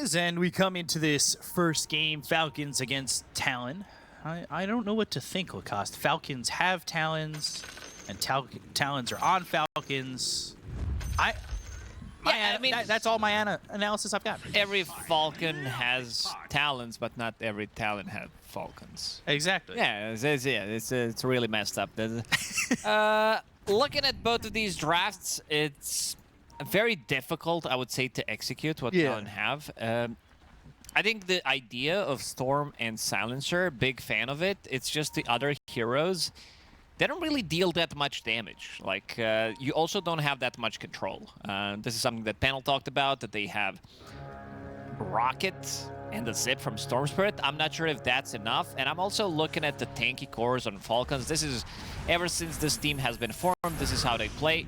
is, and we come into this first game, Falcons against Talon. I don't know what to think, Lacoste. Falcons have Talons, and Talons are on Falcons. That's all my analysis I've got. Every Falcon has Talons, but not every Talon has Falcons. Exactly. Yeah, it's really messed up. Looking at both of these drafts, it's very difficult, I would say, to execute what Talon have. I think the idea of Storm and Silencer, big fan of it. It's just the other heroes, they don't really deal that much damage. Like, you also don't have that much control. This is something that Panel talked about, that they have Rocket and the Zip from Storm Spirit. I'm not sure if that's enough. And I'm also looking at the tanky cores on Falcons. This is, ever since this team has been formed, this is how they play.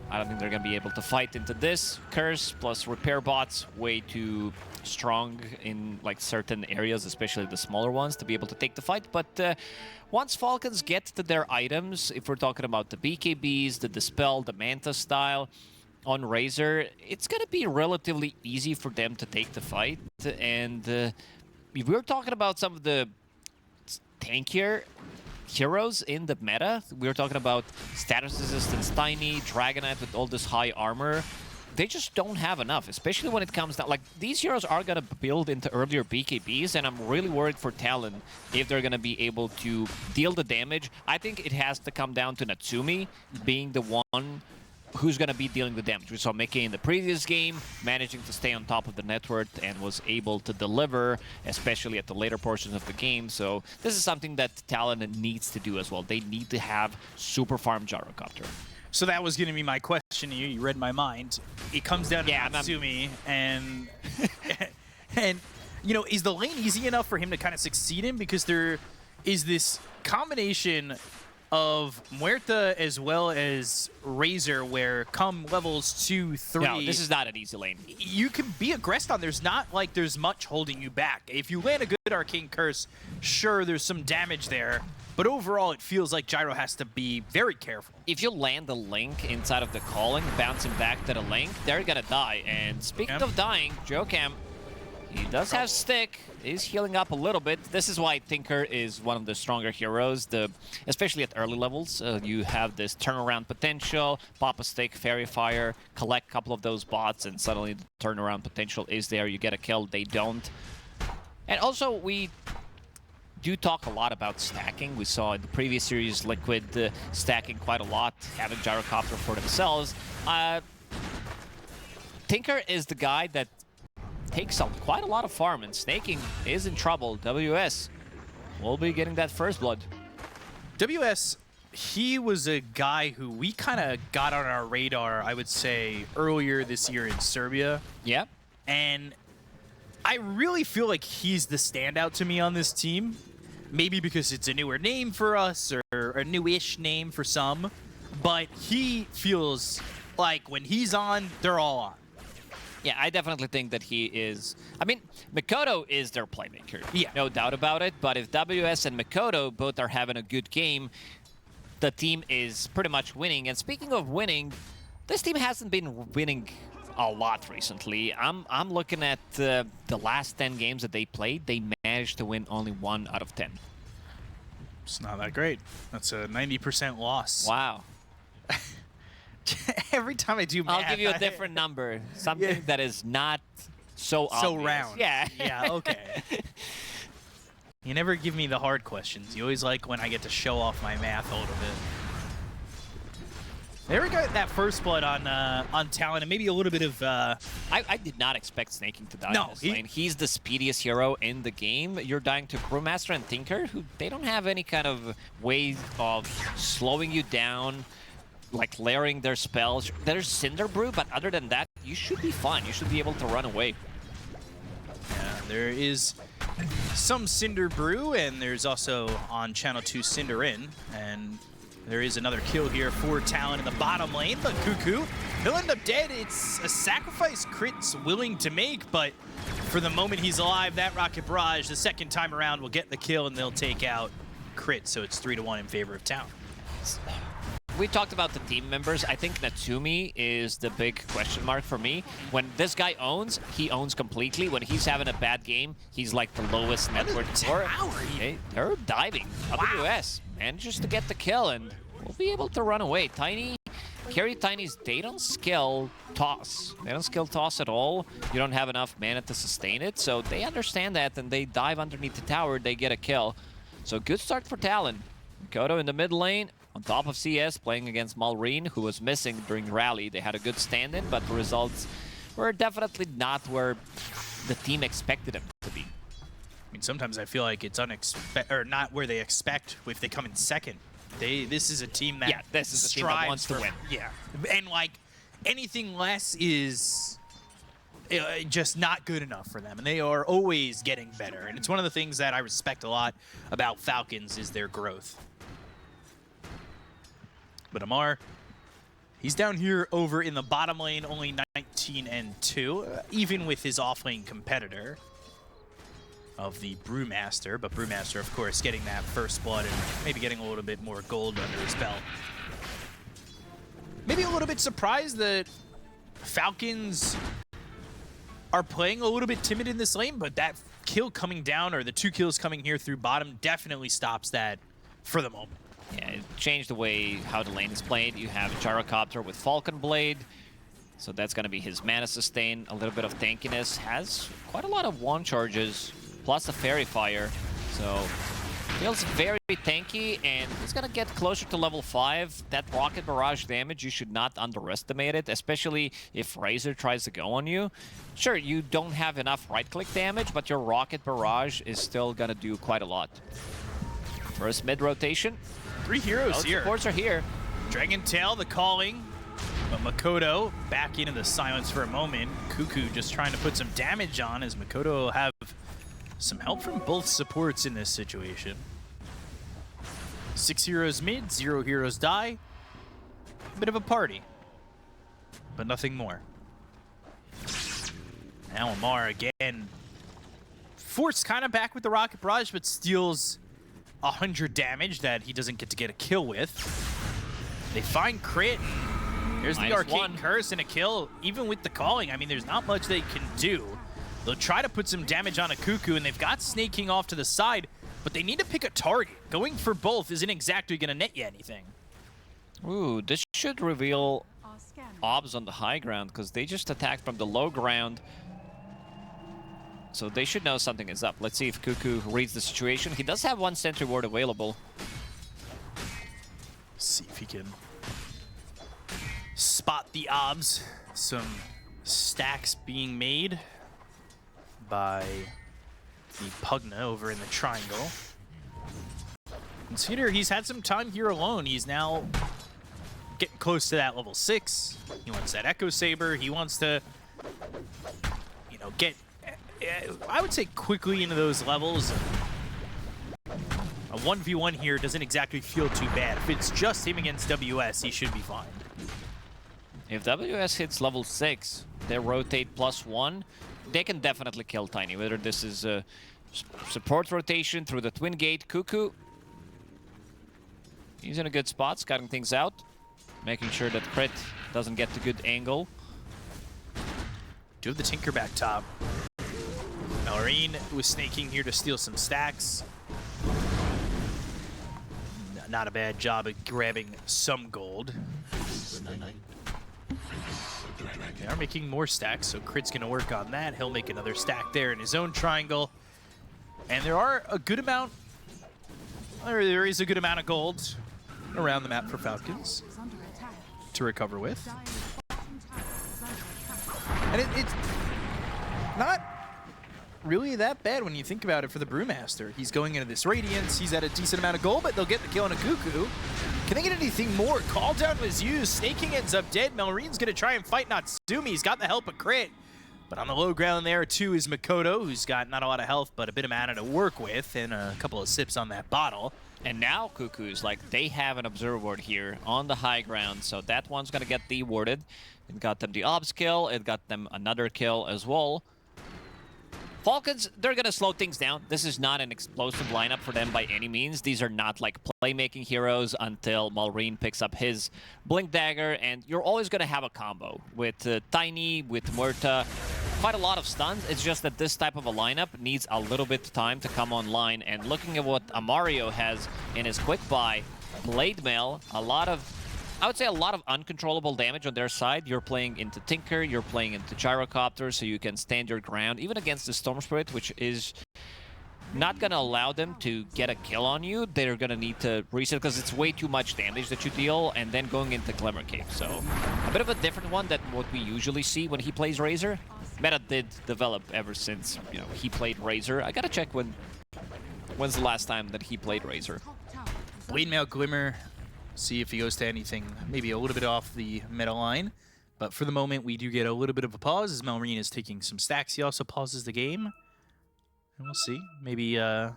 I don't think they're going to be able to fight into this. Curse plus repair bots, way too strong in like certain areas, especially the smaller ones, to be able to take the fight. But once Falcons get to their items, if we're talking about the BKBs, the Dispel, the Manta style on Razor, it's going to be relatively easy for them to take the fight. And if we're talking about some of the tankier heroes in the meta, we're talking about status resistance Tiny, Dragonite with all this high armor. They just don't have enough, especially when it comes down. Like, these heroes are going to build into earlier BKBs, and I'm really worried for Talon if they're going to be able to deal the damage. I think it has to come down to Natsumi being the one who's going to be dealing the damage. We saw Mickey in the previous game managing to stay on top of the network and was able to deliver, especially at the later portions of the game. So this is something that Talon needs to do as well. They need to have super farm Gyrocopter. So that was going to be my question to you. You read my mind. It comes down to Natsumi, and and you know, is the lane easy enough for him to kind of succeed in? Because there is this combination of Muerta as well as Razor, where come levels 2, 3... No, this is not an easy lane. You can be aggressed on. There's not like there's much holding you back. If you land a good Arcane Curse, sure, there's some damage there. But overall, it feels like Gyro has to be very careful. If you land a Link inside of the Calling, bouncing back to the Link, they're gonna die. And speaking of dying, Jocam, he does have Stick. He's healing up a little bit. This is why Tinker is one of the stronger heroes, especially at early levels. You have this turnaround potential, pop a Stick, Fairy Fire, collect a couple of those bots, and suddenly the turnaround potential is there. You get a kill, they don't. And also, we do talk a lot about stacking. We saw in the previous series Liquid stacking quite a lot, having Gyrocopter for themselves. Tinker is the guy that takes up quite a lot of farm, and Snaking is in trouble. WS will be getting that first blood. WS, he was a guy who we kind of got on our radar, I would say, earlier this year in Serbia. Yeah. And I really feel like he's the standout to me on this team. Maybe because it's a newer name for us, or a newish name for some. But he feels like when he's on, they're all on. Yeah, I definitely think that he is... I mean, Mikoto is their playmaker. Yeah. No doubt about it. But if WS and Mikoto both are having a good game, the team is pretty much winning. And speaking of winning, this team hasn't been winning a lot recently. I'm looking at the last 10 games that they played. They managed to win only 1 out of 10. It's not that great. That's a 90% loss. Wow. Every time I do math, I'll give you a different number. Something that is not so obvious. Round. Yeah. Yeah, okay. You never give me the hard questions. You always like when I get to show off my math a little bit. There we go, that first blood on Talon, and maybe a little bit of... I did not expect Snaking to die in this lane. He's the speediest hero in the game. You're dying to Crewmaster and Tinker, who they don't have any kind of way of slowing you down, like layering their spells. There's Cinder Brew, but other than that, you should be fine. You should be able to run away. Yeah, there is some Cinder Brew, and there's also on Channel 2 Cinder In, and there is another kill here for Talon in the bottom lane, but Cuckoo, he'll end up dead. It's a sacrifice Crit's willing to make, but for the moment he's alive, that Rocket Barrage, the second time around, will get the kill, and they'll take out Crit, so it's 3-1 in favor of Talon. we talked about the team members. I think Natsumi is the big question mark for me. When this guy owns, he owns completely. When he's having a bad game, he's like the lowest net worth scorer. Okay, they're diving. AVULUS manages to get the kill, and we'll be able to run away. Tiny, carry Tiny's, they don't skill toss. They don't skill toss at all. You don't have enough mana to sustain it, so they understand that, and they dive underneath the tower. They get a kill. So good start for Talon. Kodo in the mid lane, on top of CS, playing against Malrine, who was missing during rally. They had a good stand-in, but the results were definitely not where the team expected them to be. I mean, sometimes I feel like it's not where they expect if they come in second. This is a team that this is a team that wants to win. Yeah, and like anything less is just not good enough for them, and they are always getting better. And it's one of the things that I respect a lot about Falcons is their growth. But Amar, he's down here over in the bottom lane, only 19-2, even with his off-lane competitor of the Brewmaster. But Brewmaster, of course, getting that first blood and maybe getting a little bit more gold under his belt. Maybe a little bit surprised that Falcons are playing a little bit timid in this lane, but that kill coming down, or the 2 kills coming here through bottom, definitely stops that for the moment. Yeah, it changed the way how the lane is played. You have Gyrocopter with Falcon Blade, so that's going to be his mana sustain. A little bit of tankiness. Has quite a lot of wand charges, plus a Fairy Fire. So feels very tanky, and he's going to get closer to level 5. That Rocket Barrage damage, you should not underestimate it, especially if Razor tries to go on you. Sure, you don't have enough right-click damage, but your Rocket Barrage is still going to do quite a lot. First mid-rotation. 3 heroes here. Supports are here. Dragon Tail, the calling. But Makoto back into the silence for a moment. Cuckoo just trying to put some damage on, as Makoto will have some help from both supports in this situation. 6 heroes mid, 0 heroes die. A bit of a party, but nothing more. Now Amar again, forced kind of back with the Rocket Barrage, but steals 100 damage that he doesn't get to get a kill with. They find crit. There's the Arcane Curse and a kill. Even with the calling, I mean, there's not much they can do. They'll try to put some damage on a Cuckoo, and they've got Snake King off to the side, but they need to pick a target. Going for both isn't exactly going to net you anything. Ooh, this should reveal Obs on the high ground, because they just attacked from the low ground. So they should know something is up. Let's see if Cuckoo reads the situation. He does have 1 sentry ward available. See if he can spot the Obs. Some stacks being made by the Pugna over in the triangle. Consider he's had some time here alone. He's now getting close to that level 6. He wants that Echo Saber. He wants to, you know, get, I would say, quickly into those levels. A 1v1 here doesn't exactly feel too bad. If it's just him against WS, he should be fine. If WS hits level 6, they rotate +1. They can definitely kill Tiny, whether this is a support rotation through the Twin Gate. Cuckoo, he's in a good spot, scouting things out, making sure that Crit doesn't get the good angle. Do have the Tinker back top. Malrine was snaking here to steal some stacks. Not a bad job at grabbing some gold. They are making more stacks, so Crit's going to work on that. He'll make another stack there in his own triangle. And there are a good amount, or there is a good amount of gold around the map for Falcons to recover with. And it's not really that bad when you think about it for the Brewmaster. He's going into this Radiance, he's at a decent amount of gold, but they'll get the kill on a Cuckoo. Can they get anything more? Call down was used, Snake King ends up dead. Malrine's gonna try and fight Natsumi. He's got the help of Crit. But on the low ground there too is Makoto, who's got not a lot of health, but a bit of mana to work with, and a couple of sips on that bottle. And now Cuckoo's like, they have an Observer Ward here on the high ground, so that one's gonna get dewarded. It got them the Obs kill, it got them another kill as well. Falcons, they're going to slow things down. This is not an explosive lineup for them by any means. These are not like playmaking heroes until Malrine picks up his Blink Dagger, and you're always going to have a combo with Tiny, with Murta, quite a lot of stuns. It's just that this type of a lineup needs a little bit of time to come online, and looking at what Amario has in his quick buy, Blade Mail, I would say a lot of uncontrollable damage on their side. You're playing into Tinker, you're playing into Gyrocopter, so you can stand your ground, even against the Storm Spirit, which is not going to allow them to get a kill on you. They're going to need to reset, because it's way too much damage that you deal, and then going into Glimmer Cave. So, a bit of a different one than what we usually see when he plays Razor. Meta did develop ever since, you know, he played Razor. I gotta check when's the last time that he played Razor. Blade Mail Glimmer. See if he goes to anything, maybe a little bit off the meta line. But for the moment, we do get a little bit of a pause as Malrine is taking some stacks. He also pauses the game. And we'll see. Maybe, I'm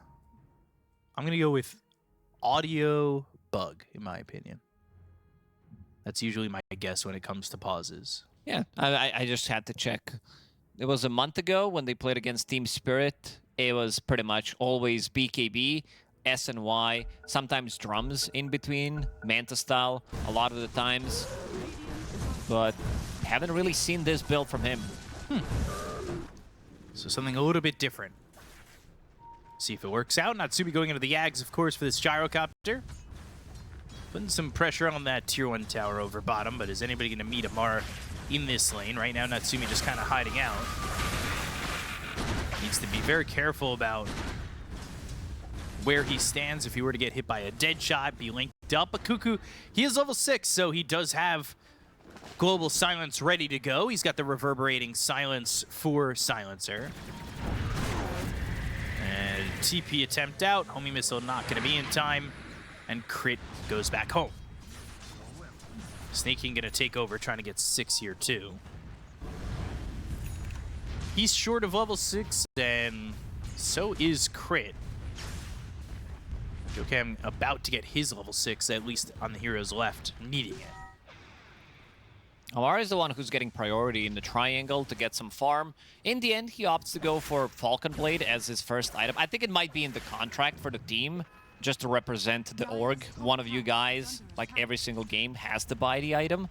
going to go with audio bug, in my opinion. That's usually my guess when it comes to pauses. Yeah, I just had to check. It was a month ago when they played against Team Spirit. It was pretty much always BKB. S and Y, sometimes drums in between, Manta style, a lot of the times. But haven't really seen this build from him. So something a little bit different. See if it works out. Natsumi going into the Yags, of course, for this Gyrocopter. Putting some pressure on that tier 1 tower over bottom, but is anybody going to meet Amar in this lane? Right now, Natsumi just kind of hiding out. Needs to be very careful about where he stands if he were to get hit by a dead shot, be linked up. But Cuckoo, he is level 6, so he does have Global Silence ready to go. He's got the Reverberating Silence for Silencer. And TP attempt out. Homing Missile not going to be in time. And Crit goes back home. Snaking going to take over, trying to get 6 here too. He's short of level 6, and so is Crit. Okay, I'm about to get his level 6, at least on the heroes left, needing it. Amar is the one who's getting priority in the triangle to get some farm. In the end, he opts to go for Falcon Blade as his first item. I think it might be in the contract for the team, just to represent the org. One of you guys, like every single game, has to buy the item.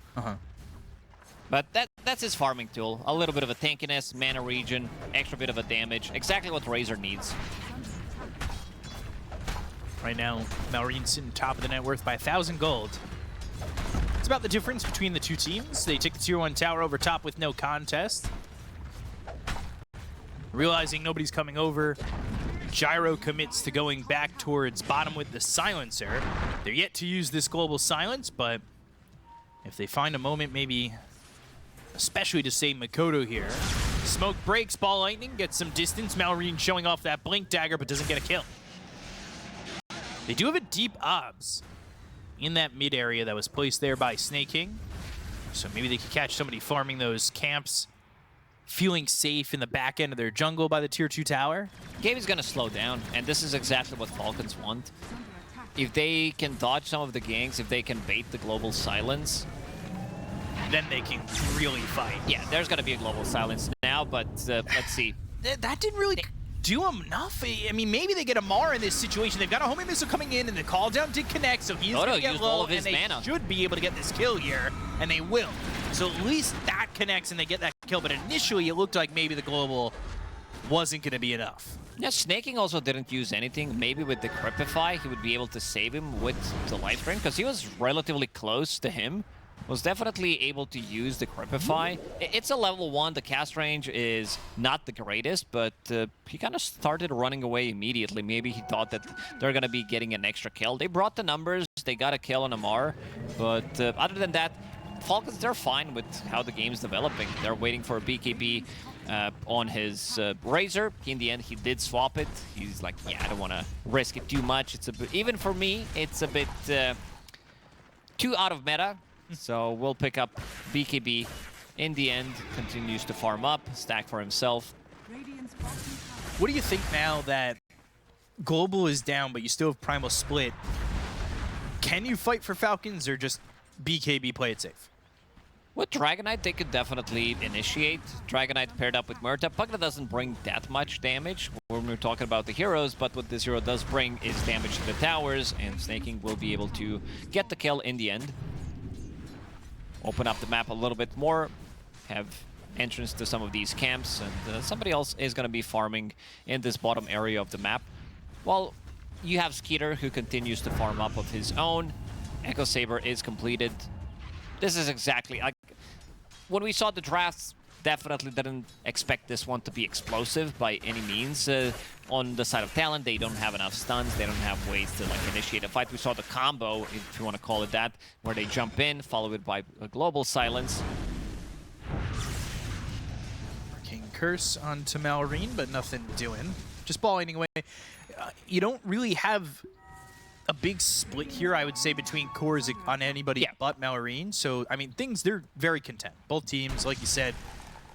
But that's his farming tool. A little bit of a tankiness, mana regen, extra bit of a damage. Exactly what Razor needs. Right now, Malrine's sitting top of the net worth by 1,000 gold. It's about the difference between the two teams. They take the tier 1 tower over top with no contest. Realizing nobody's coming over, Gyro commits to going back towards bottom with the Silencer. They're yet to use this Global Silence, but if they find a moment, maybe especially to save Makoto here. Smoke breaks, Ball Lightning gets some distance. Malrine showing off that Blink Dagger, but doesn't get a kill. They do have a deep obs in that mid area that was placed there by Snaking. So maybe they could catch somebody farming those camps, feeling safe in the back end of their jungle by the tier 2 tower. Game is going to slow down, and this is exactly what Falcons want. If they can dodge some of the ganks, if they can bait the Global Silence, then they can really fight. Yeah, there's going to be a Global Silence now, but let's see. That didn't really do enough. I mean, maybe they get Amar in this situation. They've got a homing missile coming in, and the call down did connect, so he's going to get low, and they should be able to get this kill here, and they will. So at least that connects, and they get that kill, but initially it looked like maybe the Global wasn't going to be enough. Yeah, Snaking also didn't use anything. Maybe with the Cripify, he would be able to save him with the life drain, because he was relatively close to him. Was definitely able to use the Cripify. It's a level 1. The cast range is not the greatest, but he kind of started running away immediately. Maybe he thought that they're going to be getting an extra kill. They brought the numbers. They got a kill on Amar. But other than that, Falcons, they're fine with how the game's developing. They're waiting for a BKB on his Razor. In the end, he did swap it. He's like, yeah, I don't want to risk it too much. It's a bit, even for me, it's a bit too out of meta. So we'll pick up BKB. In the end, continues to farm up, stack for himself. What do you think now that Global is down, but you still have Primal Split? Can you fight for Falcons, or just BKB play it safe? With Dragonite, they could definitely initiate. Dragonite paired up with Murta. Pugna doesn't bring that much damage when we're talking about the heroes, but what this hero does bring is damage to the towers, and Snaking will be able to get the kill in the end. Open up the map a little bit more, have entrance to some of these camps, and somebody else is going to be farming in this bottom area of the map. While you have Skeeter, who continues to farm up of his own. Echo Saber is completed. This is exactly like when we saw the drafts. Definitely didn't expect this one to be explosive by any means. On the side of Talon, they don't have enough stuns. They don't have ways to like initiate a fight. We saw the combo, if you want to call it that, where they jump in, followed by a global silence. King Curse onto Malrine, but nothing doing. Just balling away. You don't really have a big split here, I would say, between cores on anybody but Malrine. So, I mean, they're very content. Both teams, like you said,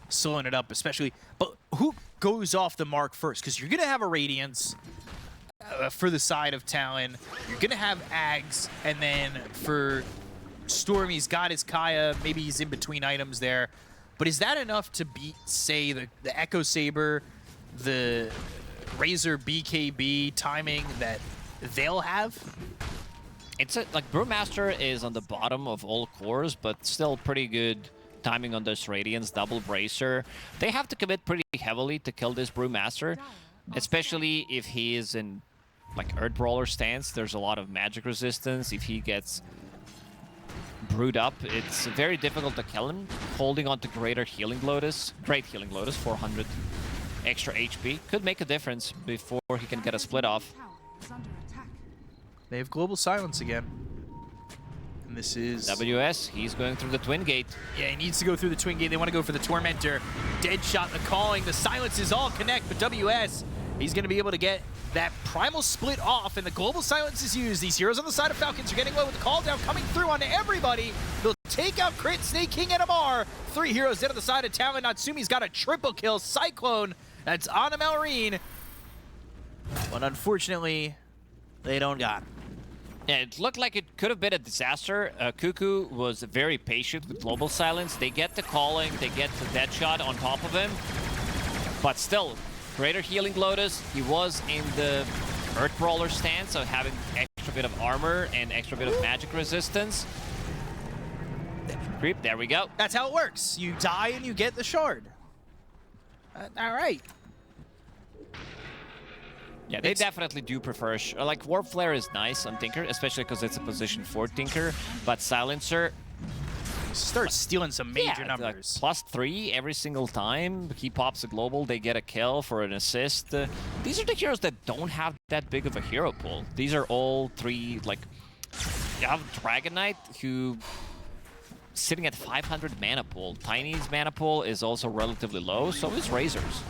slowing it up, especially. But who goes off the mark first? Because you're going to have a Radiance for the side of Talon. You're going to have Ags. And then for Storm, he's got his Kaya. Maybe he's in between items there. But is that enough to beat, say, the Echo Saber, the Razor BKB timing that they'll have? It's like Brewmaster is on the bottom of all cores, but still pretty good timing on this Radiance, double Bracer. They have to commit pretty heavily to kill this Brewmaster, especially if he is in like Earth Brawler stance. There's a lot of magic resistance. If he gets brewed up, it's very difficult to kill him. Holding on to Great Healing Lotus, 400 extra HP, could make a difference before he can get a split off. They have global silence again. And this is WS, he's going through the Twin Gate. Yeah, he needs to go through the Twin Gate. They want to go for the Tormentor. Deadshot, the calling, the silences all connect, but WS, he's going to be able to get that primal split off, and the global silence is used. These heroes on the side of Falcons are getting low with the call down coming through onto everybody. They'll take out Crit, Snake King, and Amar. 3 heroes dead on the side of Talon. Natsumi's got a triple kill. Cyclone, that's on a Malrine. But unfortunately, they don't got him. Yeah, it looked like it could have been a disaster. Cuckoo was very patient with global silence. They get the calling, they get the dead shot on top of him. But still, Greater Healing Lotus, he was in the Earth Brawler stance, so having extra bit of armor and extra bit of magic resistance. Creep, there we go. That's how it works. You die and you get the shard. All right. Yeah, they definitely do prefer... like, Warp Flare is nice on Tinker, especially because it's a position for Tinker, but Silencer... Start stealing some major numbers. Like +3 every single time. He pops a global, they get a kill for an assist. These are the heroes that don't have that big of a hero pool. These are all 3, like... You have Dragonite, who... sitting at 500 mana pool. Tiny's mana pool is also relatively low, so is Razor's.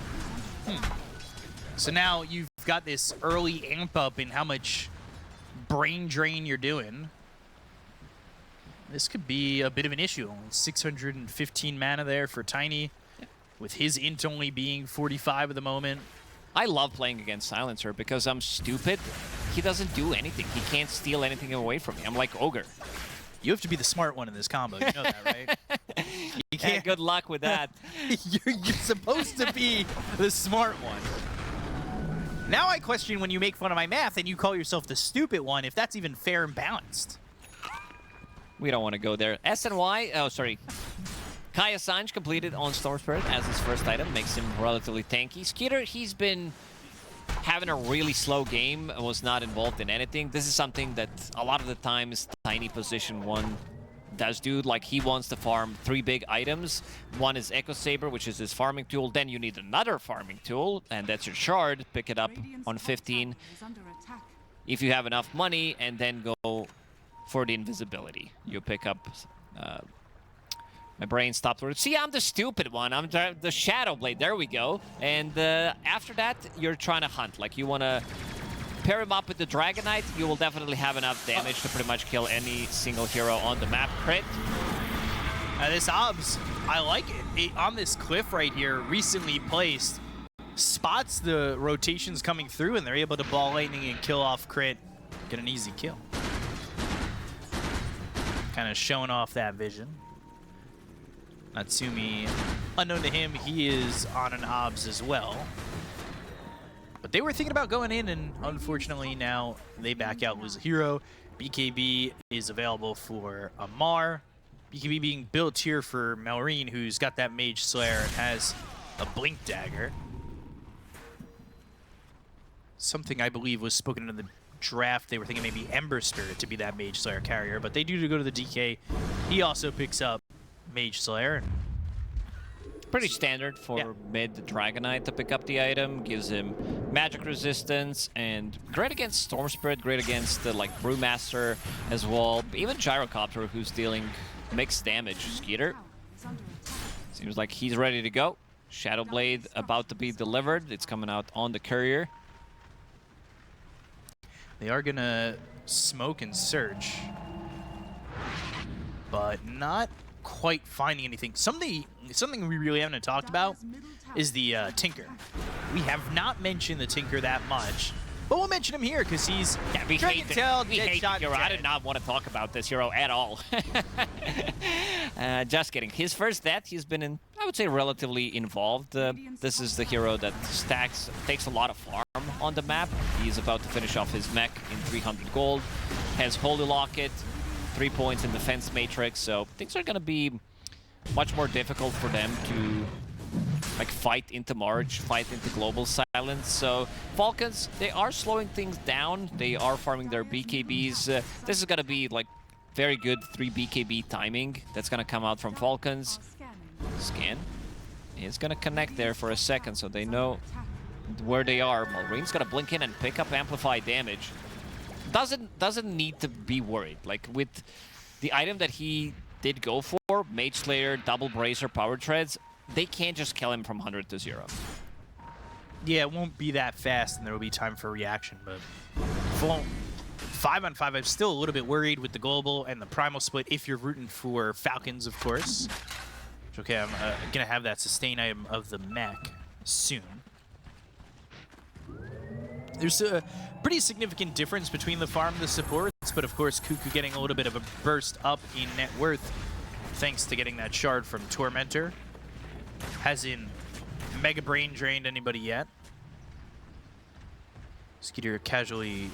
So now you've got this early amp up in how much brain drain you're doing. This could be a bit of an issue. Only 615 mana there for Tiny, with his int only being 45 at the moment. I love playing against Silencer because I'm stupid. He doesn't do anything. He can't steal anything away from me. I'm like Ogre. You have to be the smart one in this combo. You know that, right? You can't. Yeah, good luck with that. You're supposed to be the smart one. Now I question when you make fun of my math and you call yourself the stupid one, if that's even fair and balanced. We don't want to go there. SNY, oh, sorry. Kaya Sanj completed on Storm Spirit as his first item. Makes him relatively tanky. Skeeter, he's been having a really slow game. Was not involved in anything. This is something that a lot of the times Tiny Position 1 does do. Like, he wants to farm 3 big items. One is Echo Saber, which is his farming tool. Then you need another farming tool, and that's your shard. Pick it up on 15 if you have enough money, and then go for the invisibility. You pick up... my brain stopped working. See, I'm the stupid one. I'm the Shadow Blade. There we go. And after that, you're trying to hunt. Like, you want to pair him up with the Dragonite. You will definitely have enough damage to pretty much kill any single hero on the map. Crit. This Obs, I like it. On this cliff right here, recently placed, spots the rotations coming through, and they're able to ball lightning and kill off Crit. Get an easy kill. Kind of showing off that vision. Natsumi, unknown to him, he is on an OBS as well. But they were thinking about going in, and unfortunately now they back out, lose a hero. BKB is available for Amar. BKB being built here for Melrine, who's got that Mage Slayer and has a Blink Dagger. Something I believe was spoken in the draft. They were thinking maybe Ember Spirit to be that Mage Slayer carrier, but they do go to the DK. He also picks up Mage Slayer. Pretty standard for mid Dragonite to pick up the item. Gives him magic resistance and great against Storm Spirit, great against the Brewmaster as well. Even Gyrocopter, who's dealing mixed damage. Skeeter seems like he's ready to go. Shadow Blade about to be delivered. It's coming out on the courier. They are gonna smoke and search, but not quite finding anything. Something we really haven't talked about is the Tinker. We have not mentioned the Tinker that much, but we'll mention him here because he's Dragon Tail, Deadshot, hero. I did not want to talk about this hero at all. Just kidding. His first death, he's been in, I would say, relatively involved. This is the hero that takes a lot of farm on the map. He's about to finish off his mech in 300 gold. Has Holy Locket, 3 points in defense matrix, so things are going to be much more difficult for them to fight into March, fight into Global Silence. So Falcons, they are slowing things down. They are farming their BKBs. This is going to be very good 3 BKB timing that's going to come out from Falcons. Scan is going to connect there for a second, so they know where they are. Marine's going to blink in and pick up amplified damage. Doesn't need to be worried. With the item that he did go for, Mage Slayer, Double Bracer, Power Treads, they can't just kill him from 100 to 0. Yeah, it won't be that fast, and there will be time for reaction, but 5-on-5, I'm still a little bit worried with the global and the primal split if you're rooting for Falcons, of course. Okay, I'm going to have that sustain item of the mech soon. There's a pretty significant difference between the farm and the supports, but of course Cuckoo getting a little bit of a burst up in net worth thanks to getting that shard from Tormentor. Hasn't Mega Brain drained anybody yet. Skeeter casually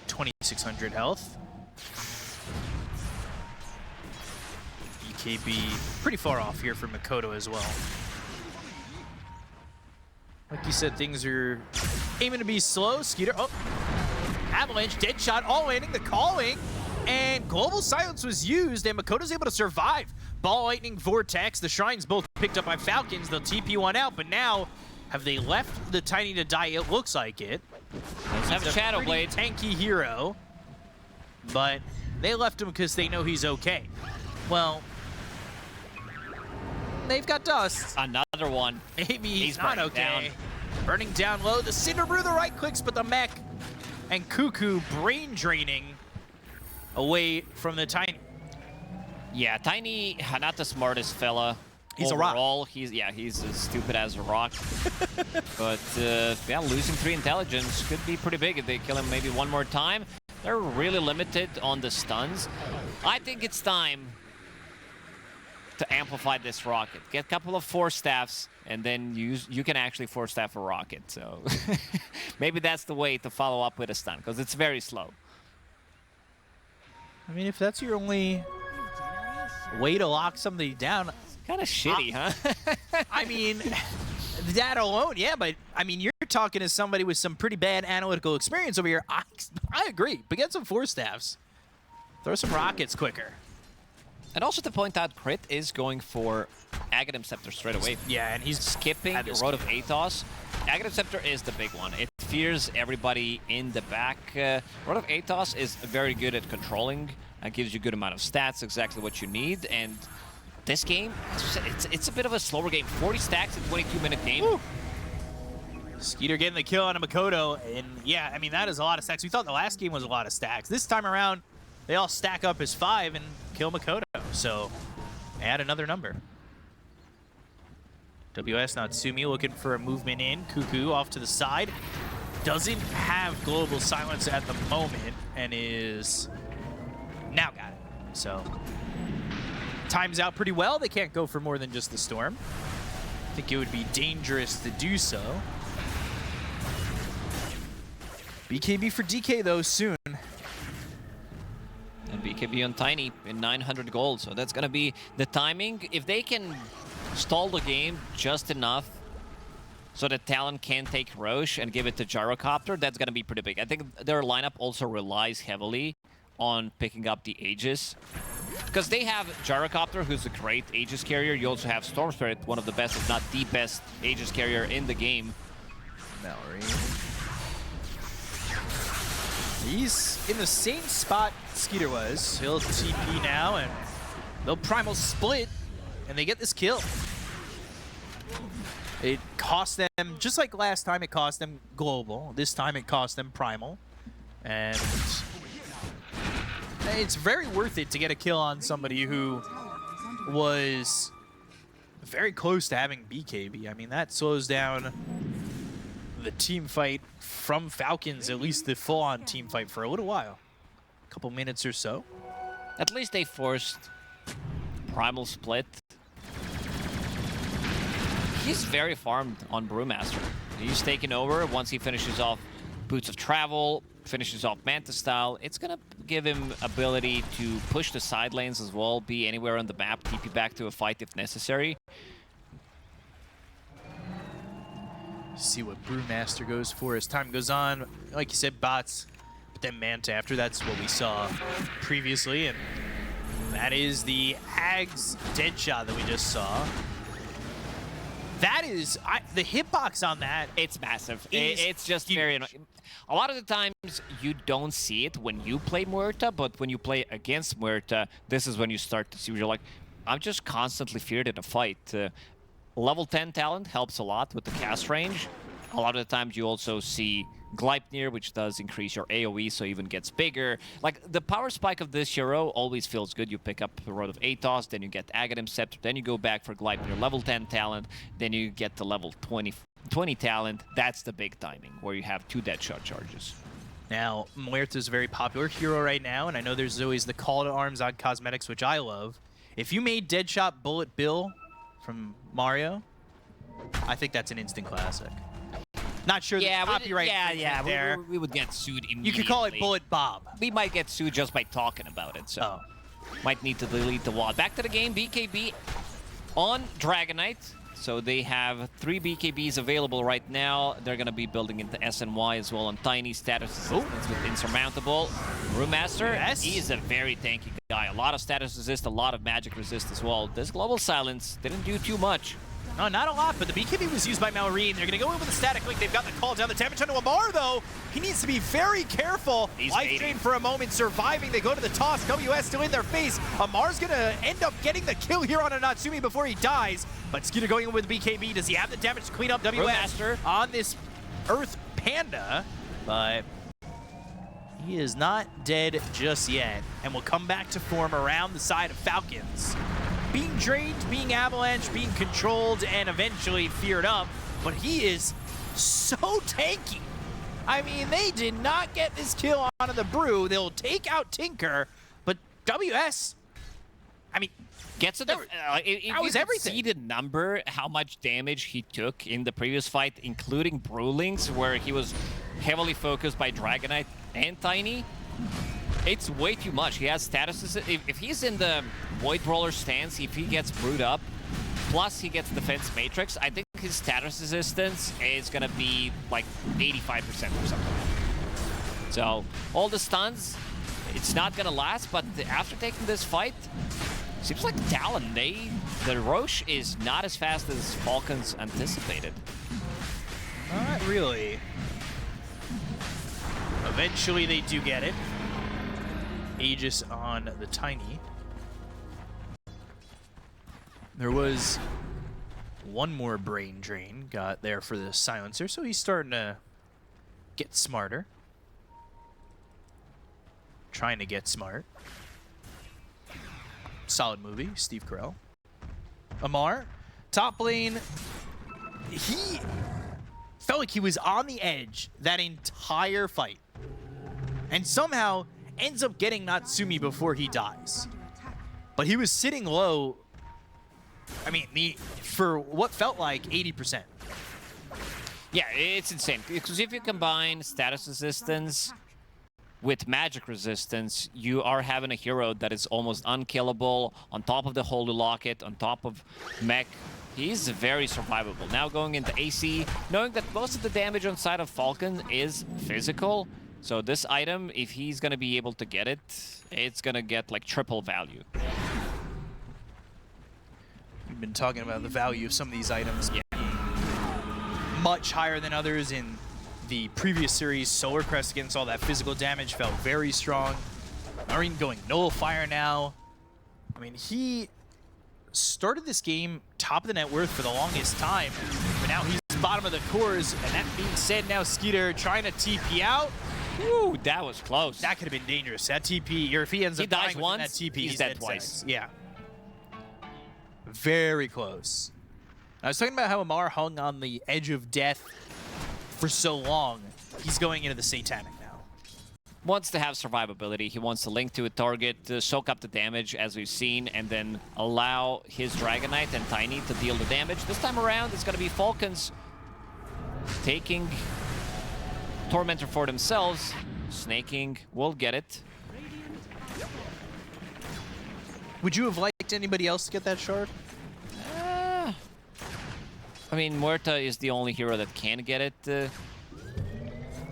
2,600 health. BKB pretty far off here for Makoto as well. Like you said, things are aiming to be slow. Skeeter, oh, Avalanche, Deadshot, all landing, the calling, and Global Silence was used, and Makoto's able to survive. Ball Lightning, Vortex, the Shrines both picked up by Falcons. They'll TP one out, but now, have they left the Tiny to die? It looks like it. Have a Shadow Blade. Tanky hero, but they left him because they know he's okay. Well, they've got dust. Another one. Maybe he's not okay. Burning down low. The Cinder Brew, the right clicks, but the mech and Cuckoo brain draining away from the Tiny. Yeah, Tiny, not the smartest fella. He's overall, a rock. he's as stupid as a rock. But yeah, losing 3 intelligence could be pretty big if they kill him maybe one more time. They're really limited on the stuns. I think it's time to amplify this rocket. Get a couple of Force Staffs, and then you can actually Force Staff a rocket. So maybe that's the way to follow up with a stun, because it's very slow. I mean, if that's your only way to lock somebody down, kind of shitty, huh? I mean, that alone, yeah, but I mean, you're talking to somebody with some pretty bad analytical experience over here. I agree, but get some Force Staffs. Throw some rockets quicker. And also to point out, Crit is going for Aghanim Scepter straight away. Yeah, and he's skipping Road of Athos. Aghanim Scepter is the big one. It fears everybody in the back. Road of Athos is very good at controlling. Gives you a good amount of stats, exactly what you need. And this game, it's a bit of a slower game. 40 stacks in 22-minute game. Woo. Skeeter getting the kill on a Makoto. And yeah, I mean, that is a lot of stacks. We thought the last game was a lot of stacks. This time around, they all stack up as 5 and kill Makoto. So add another number. WS Natsumi looking for a movement in. Cuckoo off to the side. Doesn't have Global Silence at the moment and is now got it. So times out pretty well. They can't go for more than just the Storm. I think it would be dangerous to do so. BKB for DK, though, soon. And BKB on Tiny in 900 gold, so that's gonna be the timing. If they can stall the game just enough so that Talon can take Roche and give it to Gyrocopter, that's gonna be pretty big. I think their lineup also relies heavily on picking up the Aegis. Because they have Gyrocopter, who's a great Aegis carrier. You also have Storm Spirit, one of the best, if not the best, Aegis carrier in the game. Mallory. He's in the same spot Skeeter was. He'll TP now, and they'll Primal split, and they get this kill. It cost them, just like last time it cost them Global, this time it cost them Primal. And it's very worth it to get a kill on somebody who was very close to having BKB. I mean, that slows down the team fight from Falcons, at least the full-on team fight, for a little while. A couple minutes or so. At least they forced Primal split. He's very farmed on Brewmaster. He's taking over once he finishes off Boots of Travel, finishes off Manta Style. It's gonna give him ability to push the side lanes as well, be anywhere on the map, TP back to a fight if necessary. See what Brewmaster goes for as time goes on. Like you said, bots, but then Manta after. That's what we saw previously, and that is the Ags Deadshot that we just saw. That is, the hitbox on that. It's massive. It's just huge. Very annoying. A lot of the times you don't see it when you play Muerta, but when you play against Muerta, this is when you start to see where you're like, I'm just constantly feared in a fight. Level 10 talent helps a lot with the cast range. A lot of the times you also see Gleipnir, which does increase your AoE, so even gets bigger. Like, the power spike of this hero always feels good. You pick up the Road of Atos, then you get Aghanim Scepter, then you go back for Gleipnir level 10 talent, then you get the level 20 talent. That's the big timing, where you have 2 Deadshot charges. Now, Muerta's a very popular hero right now, and I know there's always the call to arms on cosmetics, which I love. If you made Deadshot Bullet Bill from Mario, I think that's an instant classic. Not sure the copyright there. We would get sued immediately. You could call it Bullet Bob. We might get sued just by talking about it, so might need to delete the WAD. Back to the game, BKB on Dragonite. So they have 3 BKBs available right now. They're going to be building into SNY as well on Tiny status assistance with Insurmountable. Brewmaster, he is a very tanky guy. A lot of status resist, a lot of magic resist as well. This Global Silence didn't do too much. No, not a lot, but the BKB was used by Malrine. They're going to go in with a static link. They've got the call down the damage onto Amar, though. He needs to be very careful. Life drain for a moment, surviving. They go to the toss. WS still in their face. Amar's going to end up getting the kill here on a Natsumi before he dies. But Skeeter going in with BKB. Does he have the damage to clean up WS on this Earth Panda? But he is not dead just yet, and will come back to form around the side of Falcons. Being drained, being avalanche, being controlled, and eventually feared up, but he is so tanky. I mean, they did not get this kill onto the Brew. They'll take out Tinker, but WS, I mean, gets to the... that was everything. See the number, how much damage he took in the previous fight, including Brewlings, where he was heavily focused by Dragonite and Tiny. It's way too much. He has status. If he's in the Void Roller stance, if he gets brewed up, plus he gets Defense Matrix, I think his status resistance is going to be like 85% or something. So, all the stuns, it's not going to last, but after taking this fight, seems like Talon, the Roche is not as fast as Falcons anticipated. Not really. Eventually they do get it. Aegis on the Tiny. There was one more brain drain got there for the Silencer, so he's starting to get smarter. Trying to get smart. Solid movie, Steve Carell. Amar, top lane, he felt like he was on the edge that entire fight. And somehow ends up getting Natsumi before he dies. but he was sitting low. I mean, for what felt like 80%. Yeah, it's insane. Because if you combine status resistance with magic resistance, you are having a hero that is almost unkillable, on top of the Holy Locket, on top of mech. He's very survivable. Now going into AC, knowing that most of the damage on side of Falcon is physical, so this item, if he's going to be able to get it, it's going to get like triple value. We've been talking about the value of some of these items being much higher than others. In the previous series, Solar Crest against all that physical damage felt very strong. Marine going nullifier now. I mean, he started this game top of the net worth for the longest time, but now he's bottom of the cores. And that being said, now Skeeter trying to TP out. Ooh, that was close. That could have been dangerous. That TP, or if he ends up dying once, that TP, he's dead twice. Yeah. Very close. I was talking about how Amar hung on the edge of death for so long. He's going into the Satanic now. Wants to have survivability. He wants to link to a target, to soak up the damage, as we've seen, and then allow his Dragon Knight and Tiny to deal the damage. This time around, it's going to be Falcons taking Tormentor for themselves. Snaking will get it. Would you have liked anybody else to get that shard? I mean, Muerta is the only hero that can get it.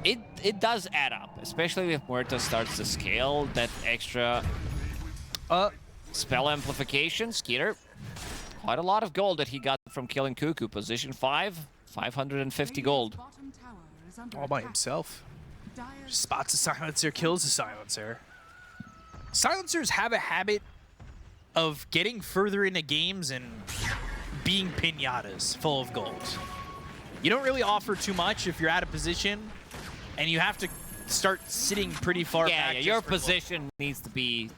It does add up, especially if Muerta starts to scale that extra spell amplification. Skeeter, quite a lot of gold that he got from killing Cuckoo. Position 5, 550 gold. All by himself. Just spots a silencer, kills a silencer. Silencers have a habit of getting further into games and being pinatas full of gold. You don't really offer too much if you're out of position, and you have to start sitting pretty far back. Yeah, your position needs to be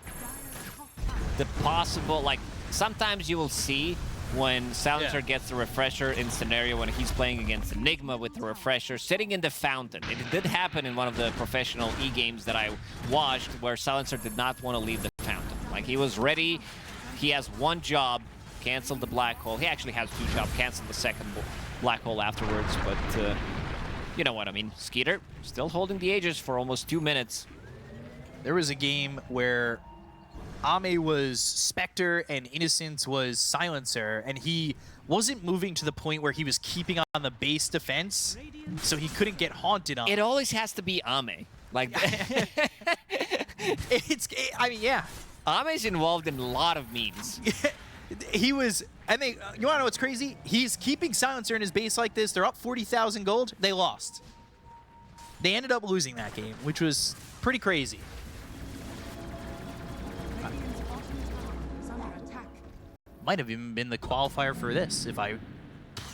the possible, like, sometimes you will see when Silencer gets the refresher in scenario when he's playing against Nigma with the refresher, sitting in the fountain. It did happen in one of the professional e-games that I watched where Silencer did not want to leave the fountain. Like, he was ready, he has one job, cancel the black hole. He actually has two jobs, cancel the second black hole afterwards, but you know what I mean. Skeeter still holding the Aegis for almost 2 minutes. There was a game where Ame was Spectre and Innocence was Silencer, and he wasn't moving to the point where he was keeping on the base defense, so he couldn't get haunted on. It always has to be Ame. Like, I mean, yeah. Ame's involved in a lot of memes. He was, and you want to know what's crazy? He's keeping Silencer in his base like this. They're up 40,000 gold. They lost. They ended up losing that game, which was pretty crazy. Might have even been the qualifier for this, if I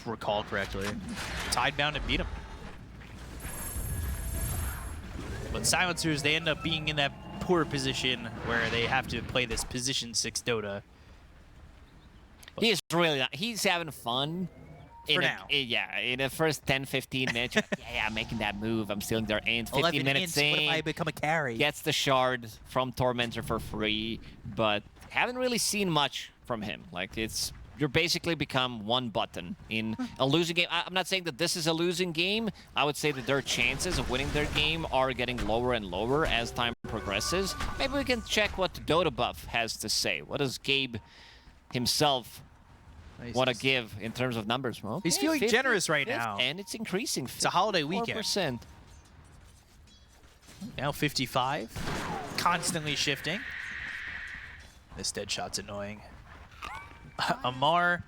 recall correctly. Tidebound and beat him. But Silencers, they end up being in that poor position where they have to play this position 6 Dota. He is really not. He's having fun. For now. In the first 10, 15 minutes, I'm making that move. I'm stealing their int. 15 minutes in. What if I become a carry? Gets the shard from Tormentor for free, but haven't really seen much from him. Like, you're basically become one button in a losing game. I'm not saying that this is a losing game. I would say that their chances of winning their game are getting lower and lower as time progresses. Maybe we can check what Dota Buff has to say. What does Gabe himself want to give in terms of numbers? Well, he's feeling generous right now. And it's increasing. It's a holiday weekend. 4%. Now 55. Constantly shifting. This dead shot's annoying. Amar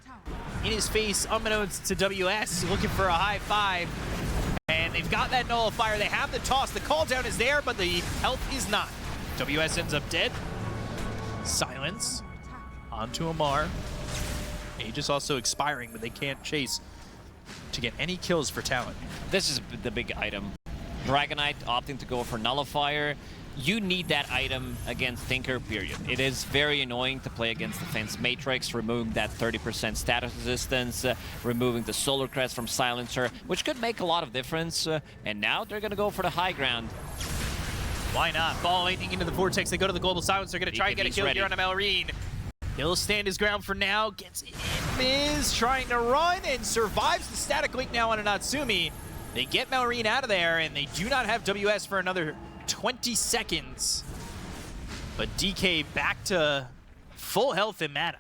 in his face, unbeknownst to WS, looking for a high five. And they've got that nullifier. They have the toss. The call down is there, but the health is not. WS ends up dead. Silence. Onto Amar. Aegis also expiring, but they can't chase to get any kills for Talon. This is the big item. Dragon Knight opting to go for Nullifier. You need that item against Tinker, period. It is very annoying to play against Defense Matrix, removing that 30% status resistance, removing the Solar Crest from Silencer, which could make a lot of difference. And now they're going to go for the high ground. Why not? Ball lightning into the Vortex. They go to the Global Silence. They're going to try and get a kill here on a Malrine. He'll stand his ground for now, gets in Miz, trying to run, and survives the static link now on a Natsumi. They get Malrine out of there, and they do not have WS for another 20 seconds. But DK back to full health and mana.